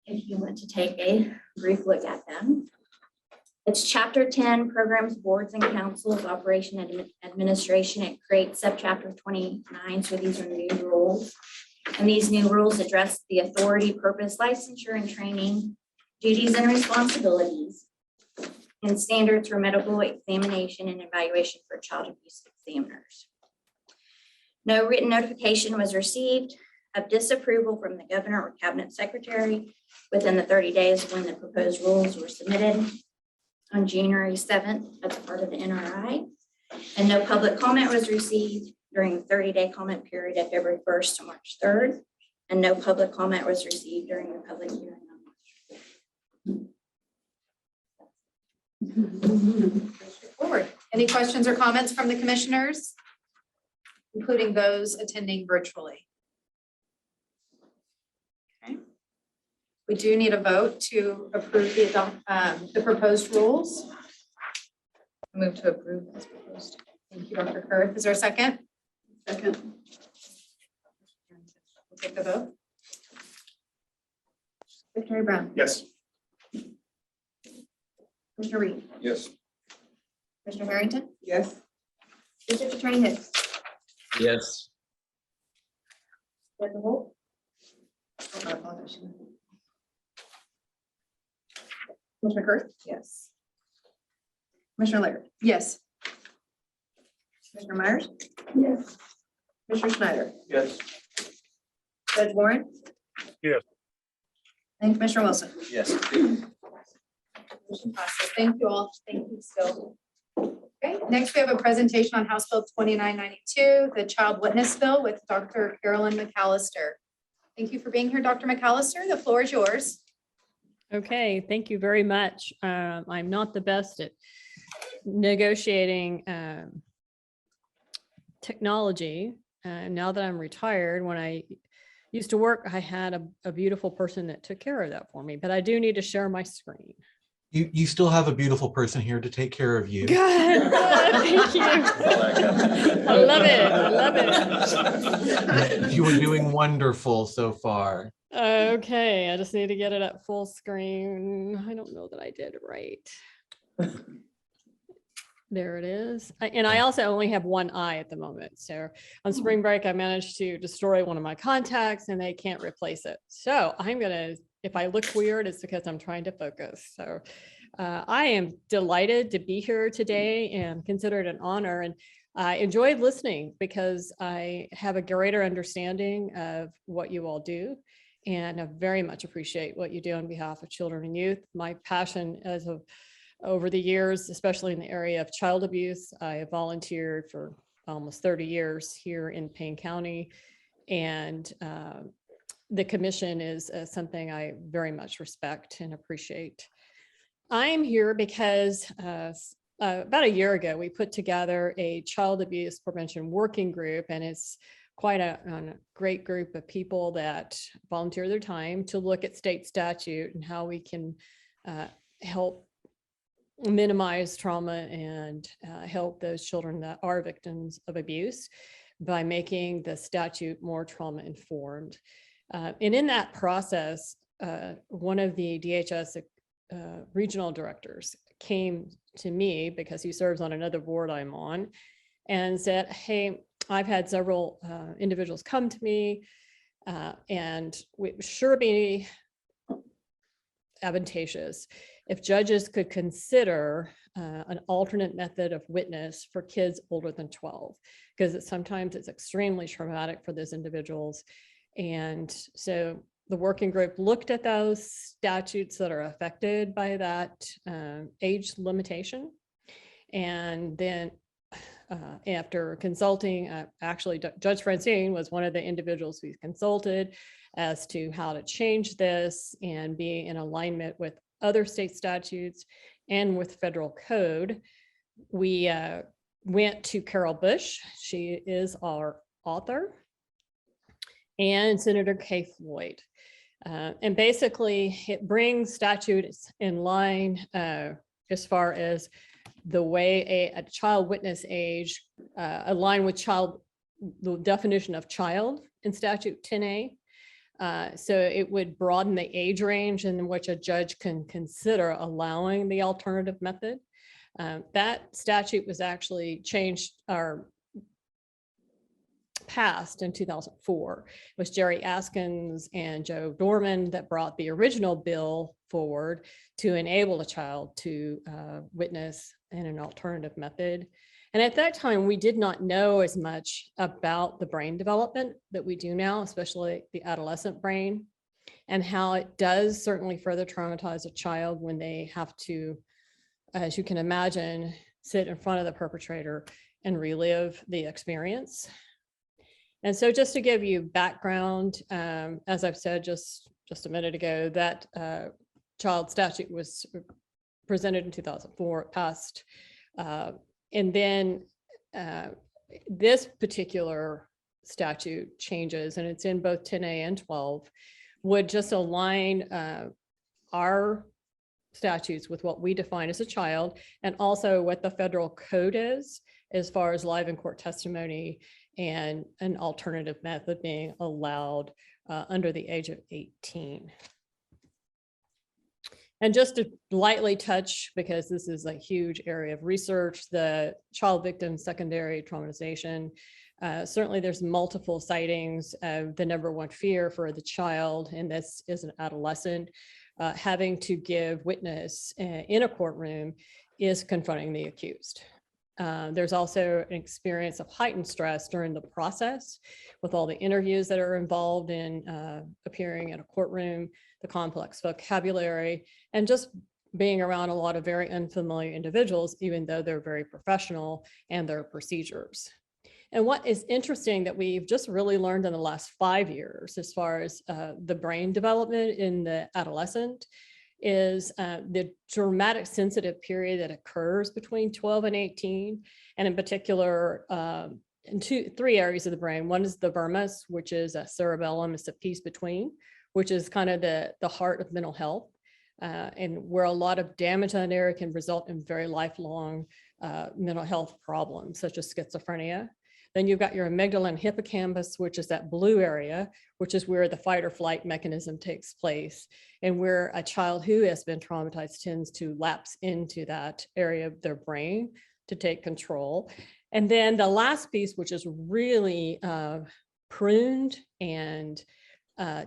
if you want to take a brief look at them. It's Chapter 10, Programs, Boards, and Councils, Operation and Administration. It creates Subchapter 29, so these are new rules. And these new rules address the authority, purpose, licensure, and training, duties and responsibilities, and standards for medical examination and evaluation for child abuse examiners. No written notification was received of disapproval from the governor or cabinet secretary within the 30 days when the proposed rules were submitted on January 7th as part of the NRI. And no public comment was received during the 30-day comment period of February 1st to March 3rd. And no public comment was received during the public hearing on Forward. Any questions or comments from the commissioners, including those attending virtually? Okay. We do need a vote to approve the proposed rules. Move to approve as proposed. Thank you, Dr. Kurth. Is there a second? Second. We'll take the vote. Secretary Brown, Yes. Commissioner Reed, Yes. Commissioner Harrington, Yes. District Attorney Hicks, Yes. Director Holt. I apologize. Commissioner Kurth, Yes. Commissioner Laird, Yes. Commissioner Myers, Yes. Commissioner Schneider, Yes. Judge Warren. Yes. And Commissioner Wilson. Yes. Motion passes. Thank you all. Thank you still. Okay, next we have a presentation on House Bill 2992, the Child Witness Bill with Dr. Carolyn McAllister. Thank you for being here, Dr. McAllister. The floor is yours. Okay, thank you very much. I'm not the best at negotiating technology. Now that I'm retired, when I used to work, I had a beautiful person that took care of that for me, but I do need to share my screen. You still have a beautiful person here to take care of you. Good, thank you. I love it, I love it. You were doing wonderful so far. Okay, I just need to get it at full screen. I don't know that I did it right. There it is. And I also only have one eye at the moment. So on spring break, I managed to destroy one of my contacts and they can't replace it. So I'm gonna, if I look weird, it's because I'm trying to focus. So I am delighted to be here today and consider it an honor. And I enjoyed listening because I have a greater understanding of what you all do. And I very much appreciate what you do on behalf of children and youth. My passion as of over the years, especially in the area of child abuse, I have volunteered for almost 30 years here in Payne County. And the commission is something I very much respect and appreciate. I'm here because about a year ago, we put together a child abuse prevention working group, and it's quite a great group of people that volunteer their time to look at state statute and how we can help minimize trauma and help those children that are victims of abuse by making the statute more trauma informed. And in that process, one of the DHS regional directors came to me because he serves on another board I'm on and said, hey, I've had several individuals come to me and it would sure be advantageous if judges could consider an alternate method of witness for kids older than 12, because sometimes it's extremely traumatic for those individuals. And so the working group looked at those statutes that are affected by that age limitation. And then after consulting, actually Judge Francine was one of the individuals we consulted as to how to change this and be in alignment with other state statutes and with federal code. We went to Carol Bush. She is our author, and Senator Kay Floyd. And basically it brings statutes in line as far as the way a child witness age align with the definition of child in statute 10A. So it would broaden the age range in which a judge can consider allowing the alternative method. That statute was actually changed or passed in 2004. It was Jerry Askins and Joe Dorman that brought the original bill forward to enable a child to witness in an alternative method. And at that time, we did not know as much about the brain development that we do now, especially the adolescent brain, and how it does certainly further traumatize a child when they have to, as you can imagine, sit in front of the perpetrator and relive the experience. And so just to give you background, as I've said just a minute ago, that child statute was presented in 2004, it passed. And then this particular statute changes, and it's in both 10A and 12, would just align our statutes with what we define as a child, and also what the federal code is as far as live in court testimony and an alternative method being allowed under the age of 18. And just to lightly touch, because this is a huge area of research, the child victim secondary traumatization. Certainly there's multiple sightings of the number one fear for the child, and this is an adolescent, having to give witness in a courtroom is confronting the accused. There's also an experience of heightened stress during the process with all the interviews that are involved in appearing in a courtroom, the complex vocabulary, and just being around a lot of very unfamiliar individuals, even though they're very professional and their procedures. And what is interesting that we've just really learned in the last 5 years, as far as the brain development in the adolescent, is the dramatic sensitive period that occurs between 12 and 18, and in particular, in three areas of the brain. One is the vermis, which is a cerebellum, it's a piece between, which is kind of the heart of mental health, and where a lot of damage on that area can result in very lifelong mental health problems, such as schizophrenia. Then you've got your amygdala and hippocampus, which is that blue area, which is where the fight or flight mechanism takes place, and where a child who has been traumatized tends to lapse into that area of their brain to take control. And then the last piece, which is really pruned and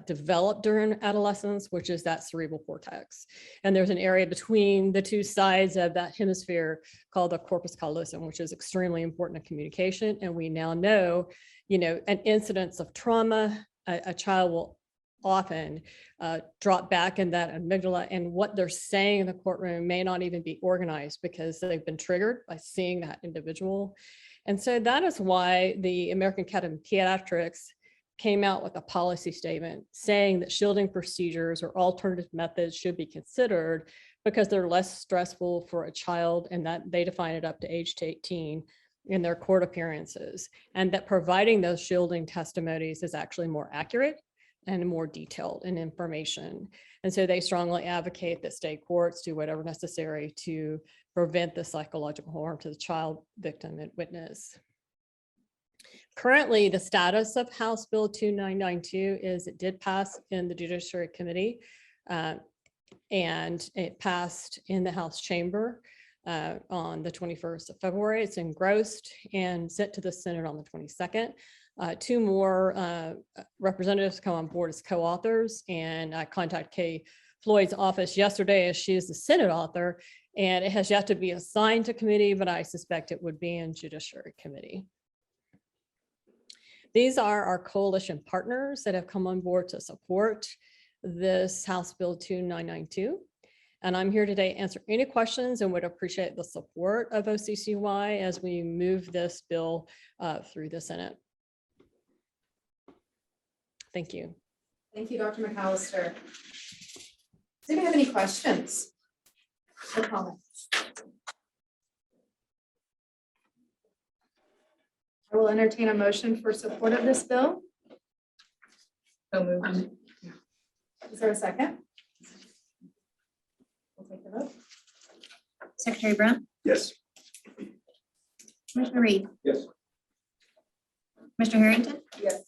developed during adolescence, which is that cerebral cortex. And there's an area between the two sides of that hemisphere called the corpus callosum, which is extremely important in communication. And we now know, an incidence of trauma, a child will often drop back in that amygdala, and what they're saying in the courtroom may not even be organized because they've been triggered by seeing that individual. And so that is why the American Academy of Pediatrics came out with a policy statement saying that shielding procedures or alternative methods should be considered because they're less stressful for a child, and that they define it up to age 18 in their court appearances, and that providing those shielding testimonies is actually more accurate and more detailed in information. And so they strongly advocate that state courts do whatever necessary to prevent the psychological harm to the child victim and witness. Currently, the status of House Bill 2992 is it did pass in the Judiciary Committee, and it passed in the House chamber on the 21st of February. It's engrossed and sent to the Senate on the 22nd. Two more representatives come on board as co-authors, and I contacted Kay Floyd's office yesterday as she is the Senate author, and it has yet to be assigned to committee, but I suspect it would be in Judiciary Committee. These are our coalition partners that have come on board to support this House Bill 2992. And I'm here today to answer any questions and would appreciate the support of OCCY as we move this bill through the Senate. Thank you. Thank you, Dr. McAllister. Does anyone have any questions or comments? I will entertain a motion for support of this bill. So moved. Is there a second? We'll take the vote. Secretary Brown, Yes. Commissioner Reed, Yes. Commissioner Harrington, Yes.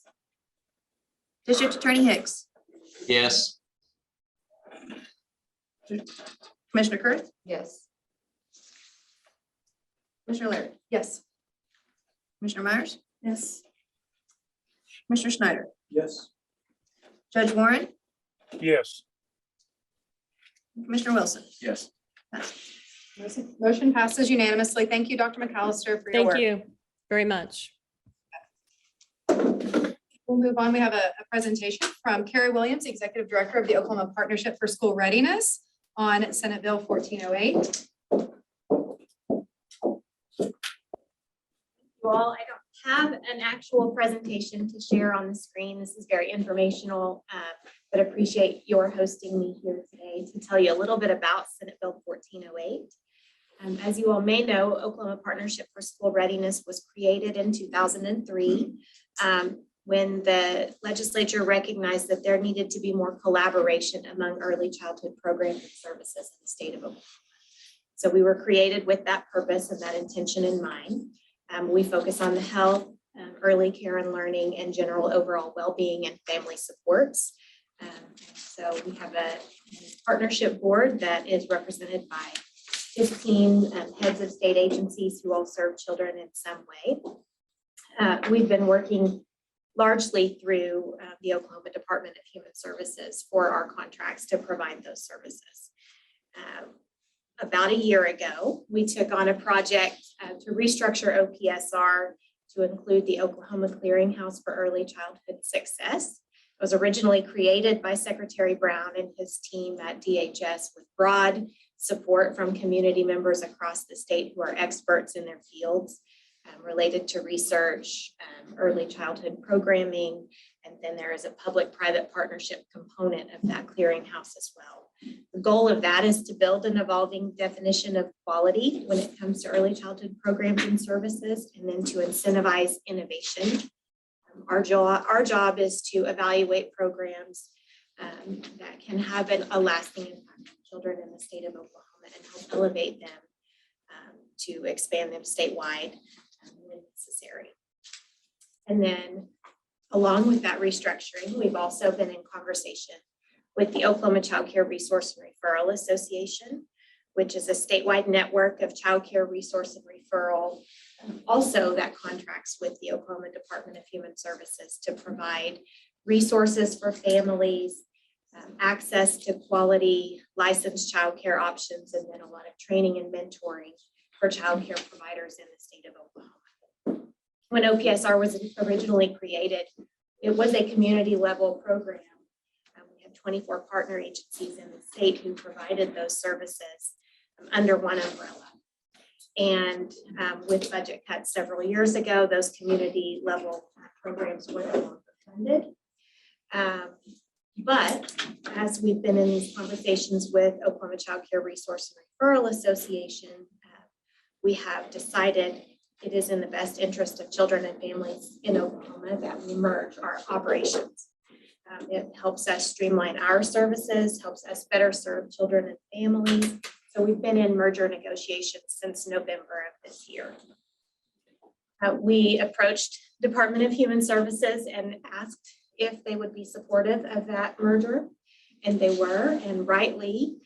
District Attorney Hicks, Yes. Commissioner Kurth, Yes. Commissioner Laird, Yes. Commissioner Myers, Yes. Commissioner Schneider, Yes. Judge Warren, Yes. Commissioner Wilson. Yes. Motion passes unanimously. Thank you, Dr. McAllister, for your work. Thank you very much. We'll move on. We have a presentation from Carrie Williams, Executive Director of the Oklahoma Partnership for School Readiness on Senate Bill 1408. Well, I don't have an actual presentation to share on the screen. This is very informational, but appreciate your hosting me here today to tell you a little bit about Senate Bill 1408. As you all may know, Oklahoma Partnership for School Readiness was created in 2003 when the legislature recognized that there needed to be more collaboration among early childhood programs and services in the state of Oklahoma. So we were created with that purpose and that intention in mind. We focus on the health, early care and learning, and general overall well-being and family supports. So we have a partnership board that is represented by 15 heads of state agencies who all serve children in some way. We've been working largely through the Oklahoma Department of Human Services for our contracts to provide those services. About a year ago, we took on a project to restructure OPSR to include the Oklahoma Clearinghouse for Early Childhood Success. It was originally created by Secretary Brown and his team at DHS with broad support from community members across the state who are experts in their fields related to research, early childhood programming, and then there is a public-private partnership component of that clearinghouse as well. The goal of that is to build an evolving definition of quality when it comes to early childhood programs and services, and then to incentivize innovation. Our job is to evaluate programs that can have a lasting impact on children in the state of Oklahoma and help elevate them to expand them statewide when necessary. And then along with that restructuring, we've also been in conversation with the Oklahoma Childcare Resource and Referral Association, which is a statewide network of childcare resource and referral, also that contracts with the Oklahoma Department of Human Services to provide resources for families, access to quality licensed childcare options, and then a lot of training and mentoring for childcare providers in the state of Oklahoma. When OPSR was originally created, it was a community level program. We have 24 partner agencies in the state who provided those services under one umbrella. And with budget cuts several years ago, those community level programs were no longer funded. But as we've been in these conversations with Oklahoma Childcare Resource and Referral Association, we have decided it is in the best interest of children and families in Oklahoma that we merge our operations. It helps us streamline our services, helps us better serve children and families. So we've been in merger negotiations since November of this year. We approached Department of Human Services and asked if they would be supportive of that merger, and they were, and rightly,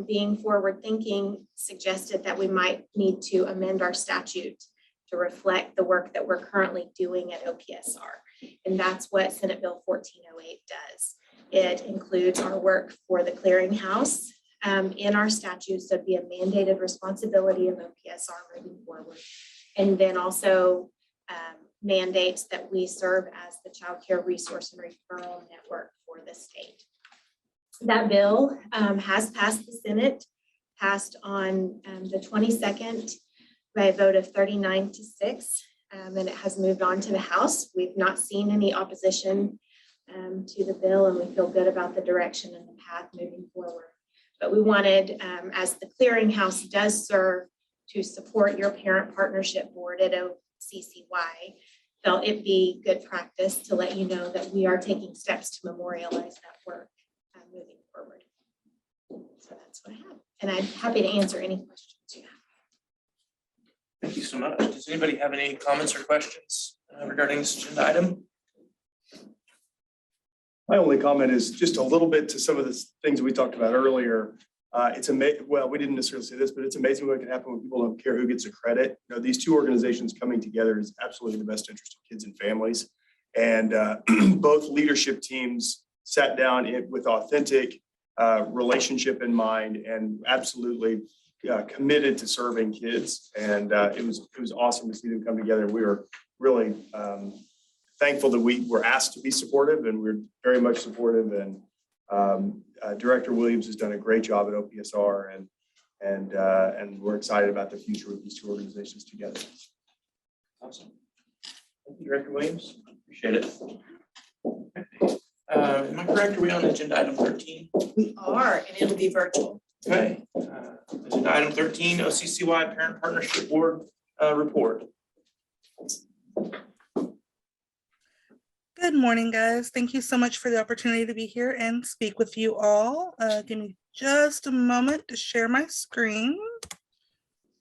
being forward thinking, suggested that we might need to amend our statute to reflect the work that we're currently doing at OPSR. And that's what Senate Bill 1408 does. It includes our work for the clearinghouse in our statute, so it'd be a mandated responsibility of OPSR moving forward. And then also mandates that we serve as the Child Care Resource and Referral Network for the state. That bill has passed the Senate, passed on the 22nd by a vote of 39-6, and it has moved on to the House. We've not seen any opposition to the bill, and we feel good about the direction and the path moving forward. But we wanted, as the clearinghouse does serve to support your parent partnership board at OCCY, felt it'd be good practice to let you know that we are taking steps to memorialize that work moving forward. So that's what I have. And I'm happy to answer any questions you have. Thank you so much. Does anybody have any comments or questions regarding this agenda item? My only comment is just a little bit to some of the things we talked about earlier. It's amazing. Well, we didn't necessarily say this, but it's amazing what can happen when people don't care who gets the credit. You know, these two organizations coming together is absolutely in the best interest of kids and families. And both leadership teams sat down with authentic relationship in mind and absolutely committed to serving kids. And it was awesome to see them come together. We were really thankful that we were asked to be supportive, and we're very much supportive. And Director Williams has done a great job at OPSR, and we're excited about the future with these two organizations together. Awesome. Thank you, Director Williams. Appreciate it. Am I correct? Are we on agenda item 13? We are, and it'll be virtual. Okay. Agenda item 13, OCCY Parent Partnership Board report. Good morning, guys. Thank you so much for the opportunity to be here and speak with you all. Give me just a moment to share my screen.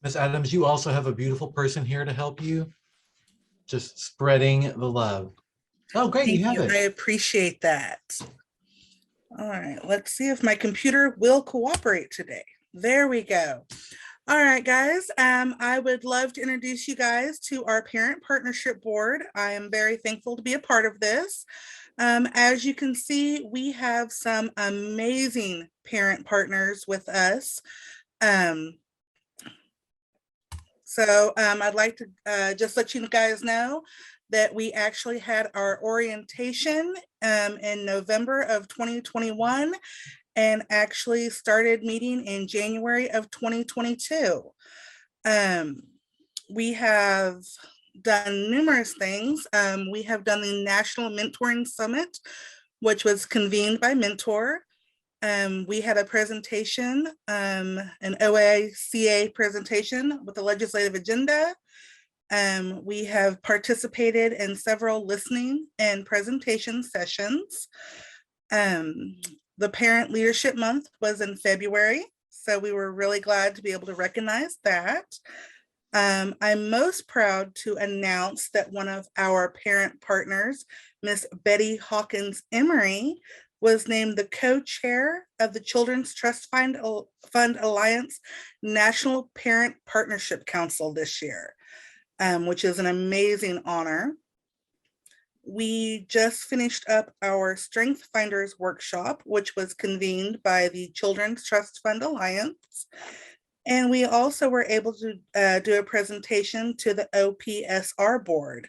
Ms. Adams, you also have a beautiful person here to help you. Just spreading the love. Oh, great, you have it. I appreciate that. All right, let's see if my computer will cooperate today. There we go. All right, guys, I would love to introduce you guys to our Parent Partnership Board. I am very thankful to be a part of this. As you can see, we have some amazing parent partners with us. I'd like to just let you guys know that we actually had our orientation in November of 2021 and actually started meeting in January of 2022. We have done numerous things. We have done the National Mentoring Summit, which was convened by Mentor. We had a presentation, an OCCY presentation with the legislative agenda. We have participated in several listening and presentation sessions. The Parent Leadership Month was in February, so we were really glad to be able to recognize that. I'm most proud to announce that one of our parent partners, Miss Betty Hawkins Emery, was named the co-chair of the Children's Trust Fund Alliance National Parent Partnership Council this year, which is an amazing honor. We just finished up our Strength Finders workshop, which was convened by the Children's Trust Fund Alliance. And we also were able to do a presentation to the OPSR board.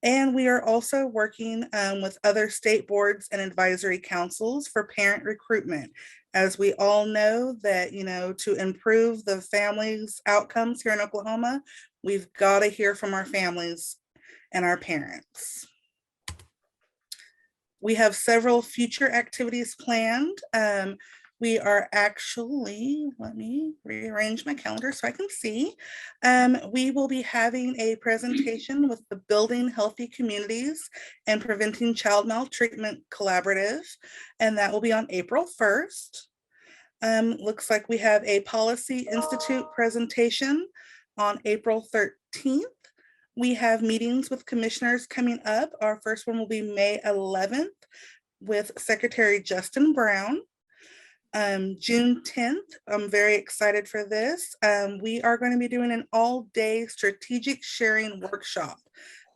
And we are also working with other state boards and advisory councils for parent recruitment. As we all know that, to improve the families' outcomes here in Oklahoma, we've got to hear from our families and our parents. We have several future activities planned. We are actually, let me rearrange my calendar so I can see. We will be having a presentation with the Building Healthy Communities and Preventing Child Maltreatment Collaborative, and that will be on April 1st. Looks like we have a Policy Institute presentation on April 13th. We have meetings with commissioners coming up. Our first one will be May 11th with Secretary Justin Brown. June 10th, I'm very excited for this. We are going to be doing an all-day strategic sharing workshop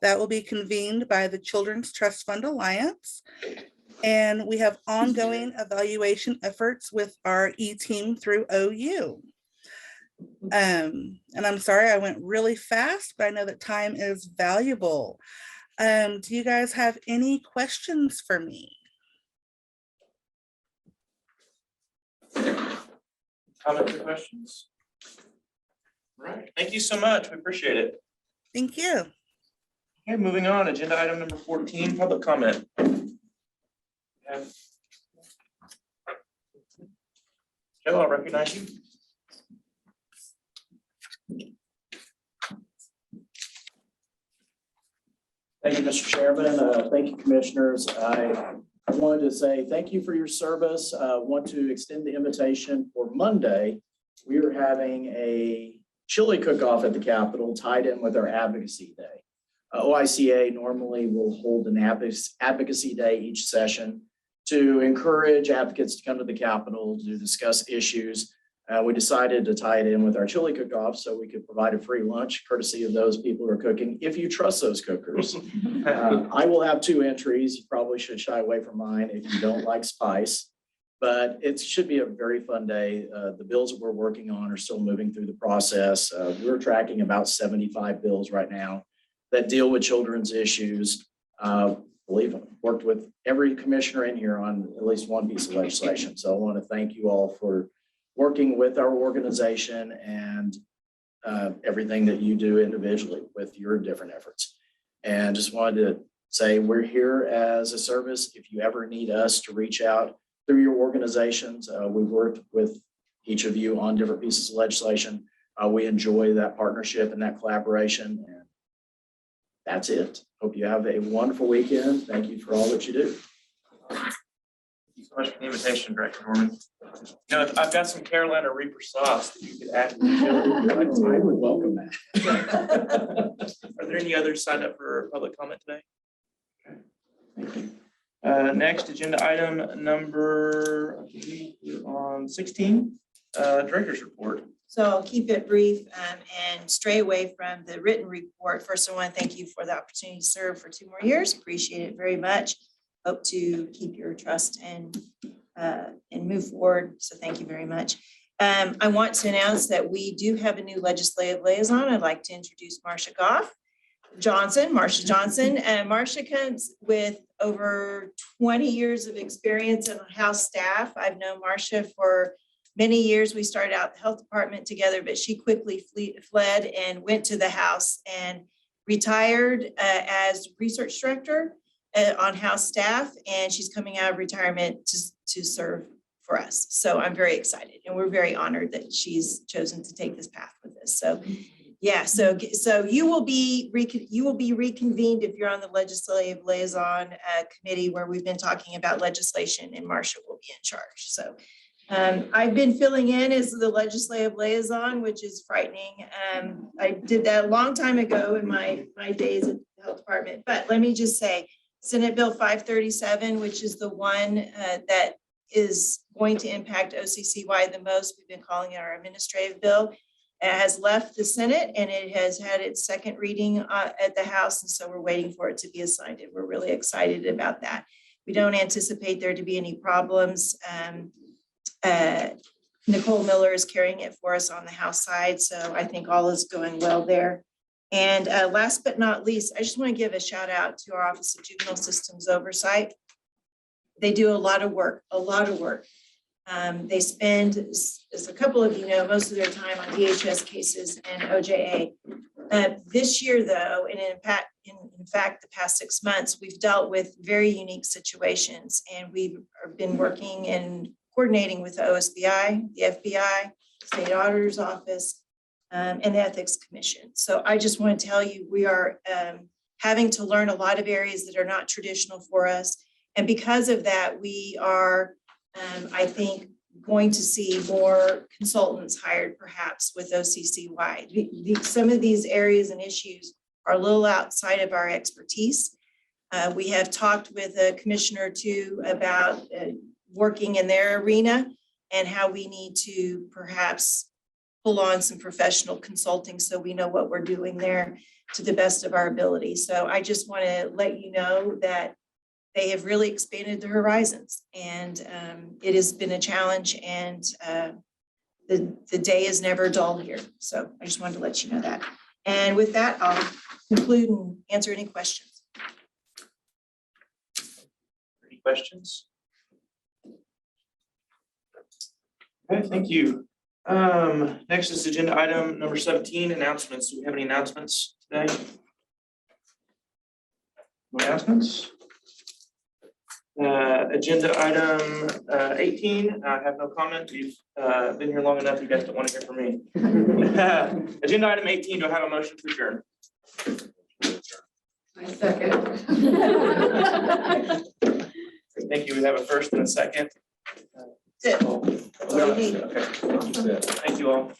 that will be convened by the Children's Trust Fund Alliance. And we have ongoing evaluation efforts with our E-team through OU. And I'm sorry, I went really fast, but I know that time is valuable. Do you guys have any questions for me? Comments or questions? All right, thank you so much. We appreciate it. Thank you. Okay, moving on, agenda item number 14, public comment. Joe, I'll recognize you. Thank you, Mr. Chairman. Thank you, Commissioners. I wanted to say thank you for your service. Want to extend the invitation for Monday. We are having a chili cook-off at the Capitol tied in with our Advocacy Day. OCCY normally will hold an Advocacy Day each session to encourage advocates to come to the Capitol to discuss issues We decided to tie it in with our chili cook-off so we could provide a free lunch courtesy of those people who are cooking, if you trust those cookers. I will have 2 entries. You probably should shy away from mine if you don't like spice. But it should be a very fun day. The bills that we're working on are still moving through the process. We're tracking about 75 bills right now that deal with children's issues. Believe it, worked with every commissioner in here on at least one piece of legislation. So I want to thank you all for working with our organization and everything that you do individually with your different efforts. And just wanted to say we're here as a service. If you ever need us to reach out through your organizations, we've worked with each of you on different pieces of legislation. We enjoy that partnership and that collaboration. And that's it. Hope you have a wonderful weekend. Thank you for all that you do. Thank you so much for the invitation, Director Norman. You know, I've got some Carolina Reaper sauce that you could add to the chili. I would welcome that. Are there any others signed up for public comment today? Okay, thank you. Next agenda item number, I believe we're on 16, Director's Report. So I'll keep it brief and stray away from the written report. First, I want to thank you for the opportunity to serve for 2 more years. Appreciate it very much. Hope to keep your trust and move forward. So thank you very much. I want to announce that we do have a new legislative liaison. I'd like to introduce Marcia Johnson. Marcia comes with over 20 years of experience in House staff. I've known Marcia for many years. We started out the health department together, but she quickly fled and went to the House and retired as research director on House staff. And she's coming out of retirement to serve for us. So I'm very excited and we're very honored that she's chosen to take this path with us. So yeah, so you will be reconvened if you're on the legislative liaison committee where we've been talking about legislation, and Marcia will be in charge. So I've been filling in as the legislative liaison, which is frightening. I did that a long time ago in my days at the health department. But let me just say, Senate Bill 537, which is the one that is going to impact OCCY the most, we've been calling it our administrative bill. It has left the Senate and it has had its second reading at the House. And so we're waiting for it to be assigned. And we're really excited about that. We don't anticipate there to be any problems. Nicole Miller is carrying it for us on the House side. So I think all is going well there. And last but not least, I just want to give a shout out to our Office of Juvenile Systems Oversight. They do a lot of work. They spend, as a couple of you know, most of their time on DHS cases and OJA. This year though, and in fact, the past 6 months, we've dealt with very unique situations, and we've been working and coordinating with the OSBI, the FBI, State Auditor's Office, and the Ethics Commission. So I just want to tell you, we are having to learn a lot of areas that are not traditional for us. And because of that, we are, I think, going to see more consultants hired perhaps with OCCY. Some of these areas and issues are a little outside of our expertise. We have talked with a commissioner too about working in their arena and how we need to perhaps pull on some professional consulting so we know what we're doing there to the best of our ability. So I just want to let you know that they have really expanded their horizons, and it has been a challenge, and the day is never dull here. So I just wanted to let you know that. And with that, I'll conclude and answer any questions. Any questions? Okay, thank you. Next is agenda item number 17, announcements. Do we have any announcements today? No announcements? Agenda item 18, I have no comment. You've been here long enough. You guys don't want to hear from me. Agenda item 18, do I have a motion to adjourn? I second. Thank you. We have a first and a second. That's it. Okay. Thank you all.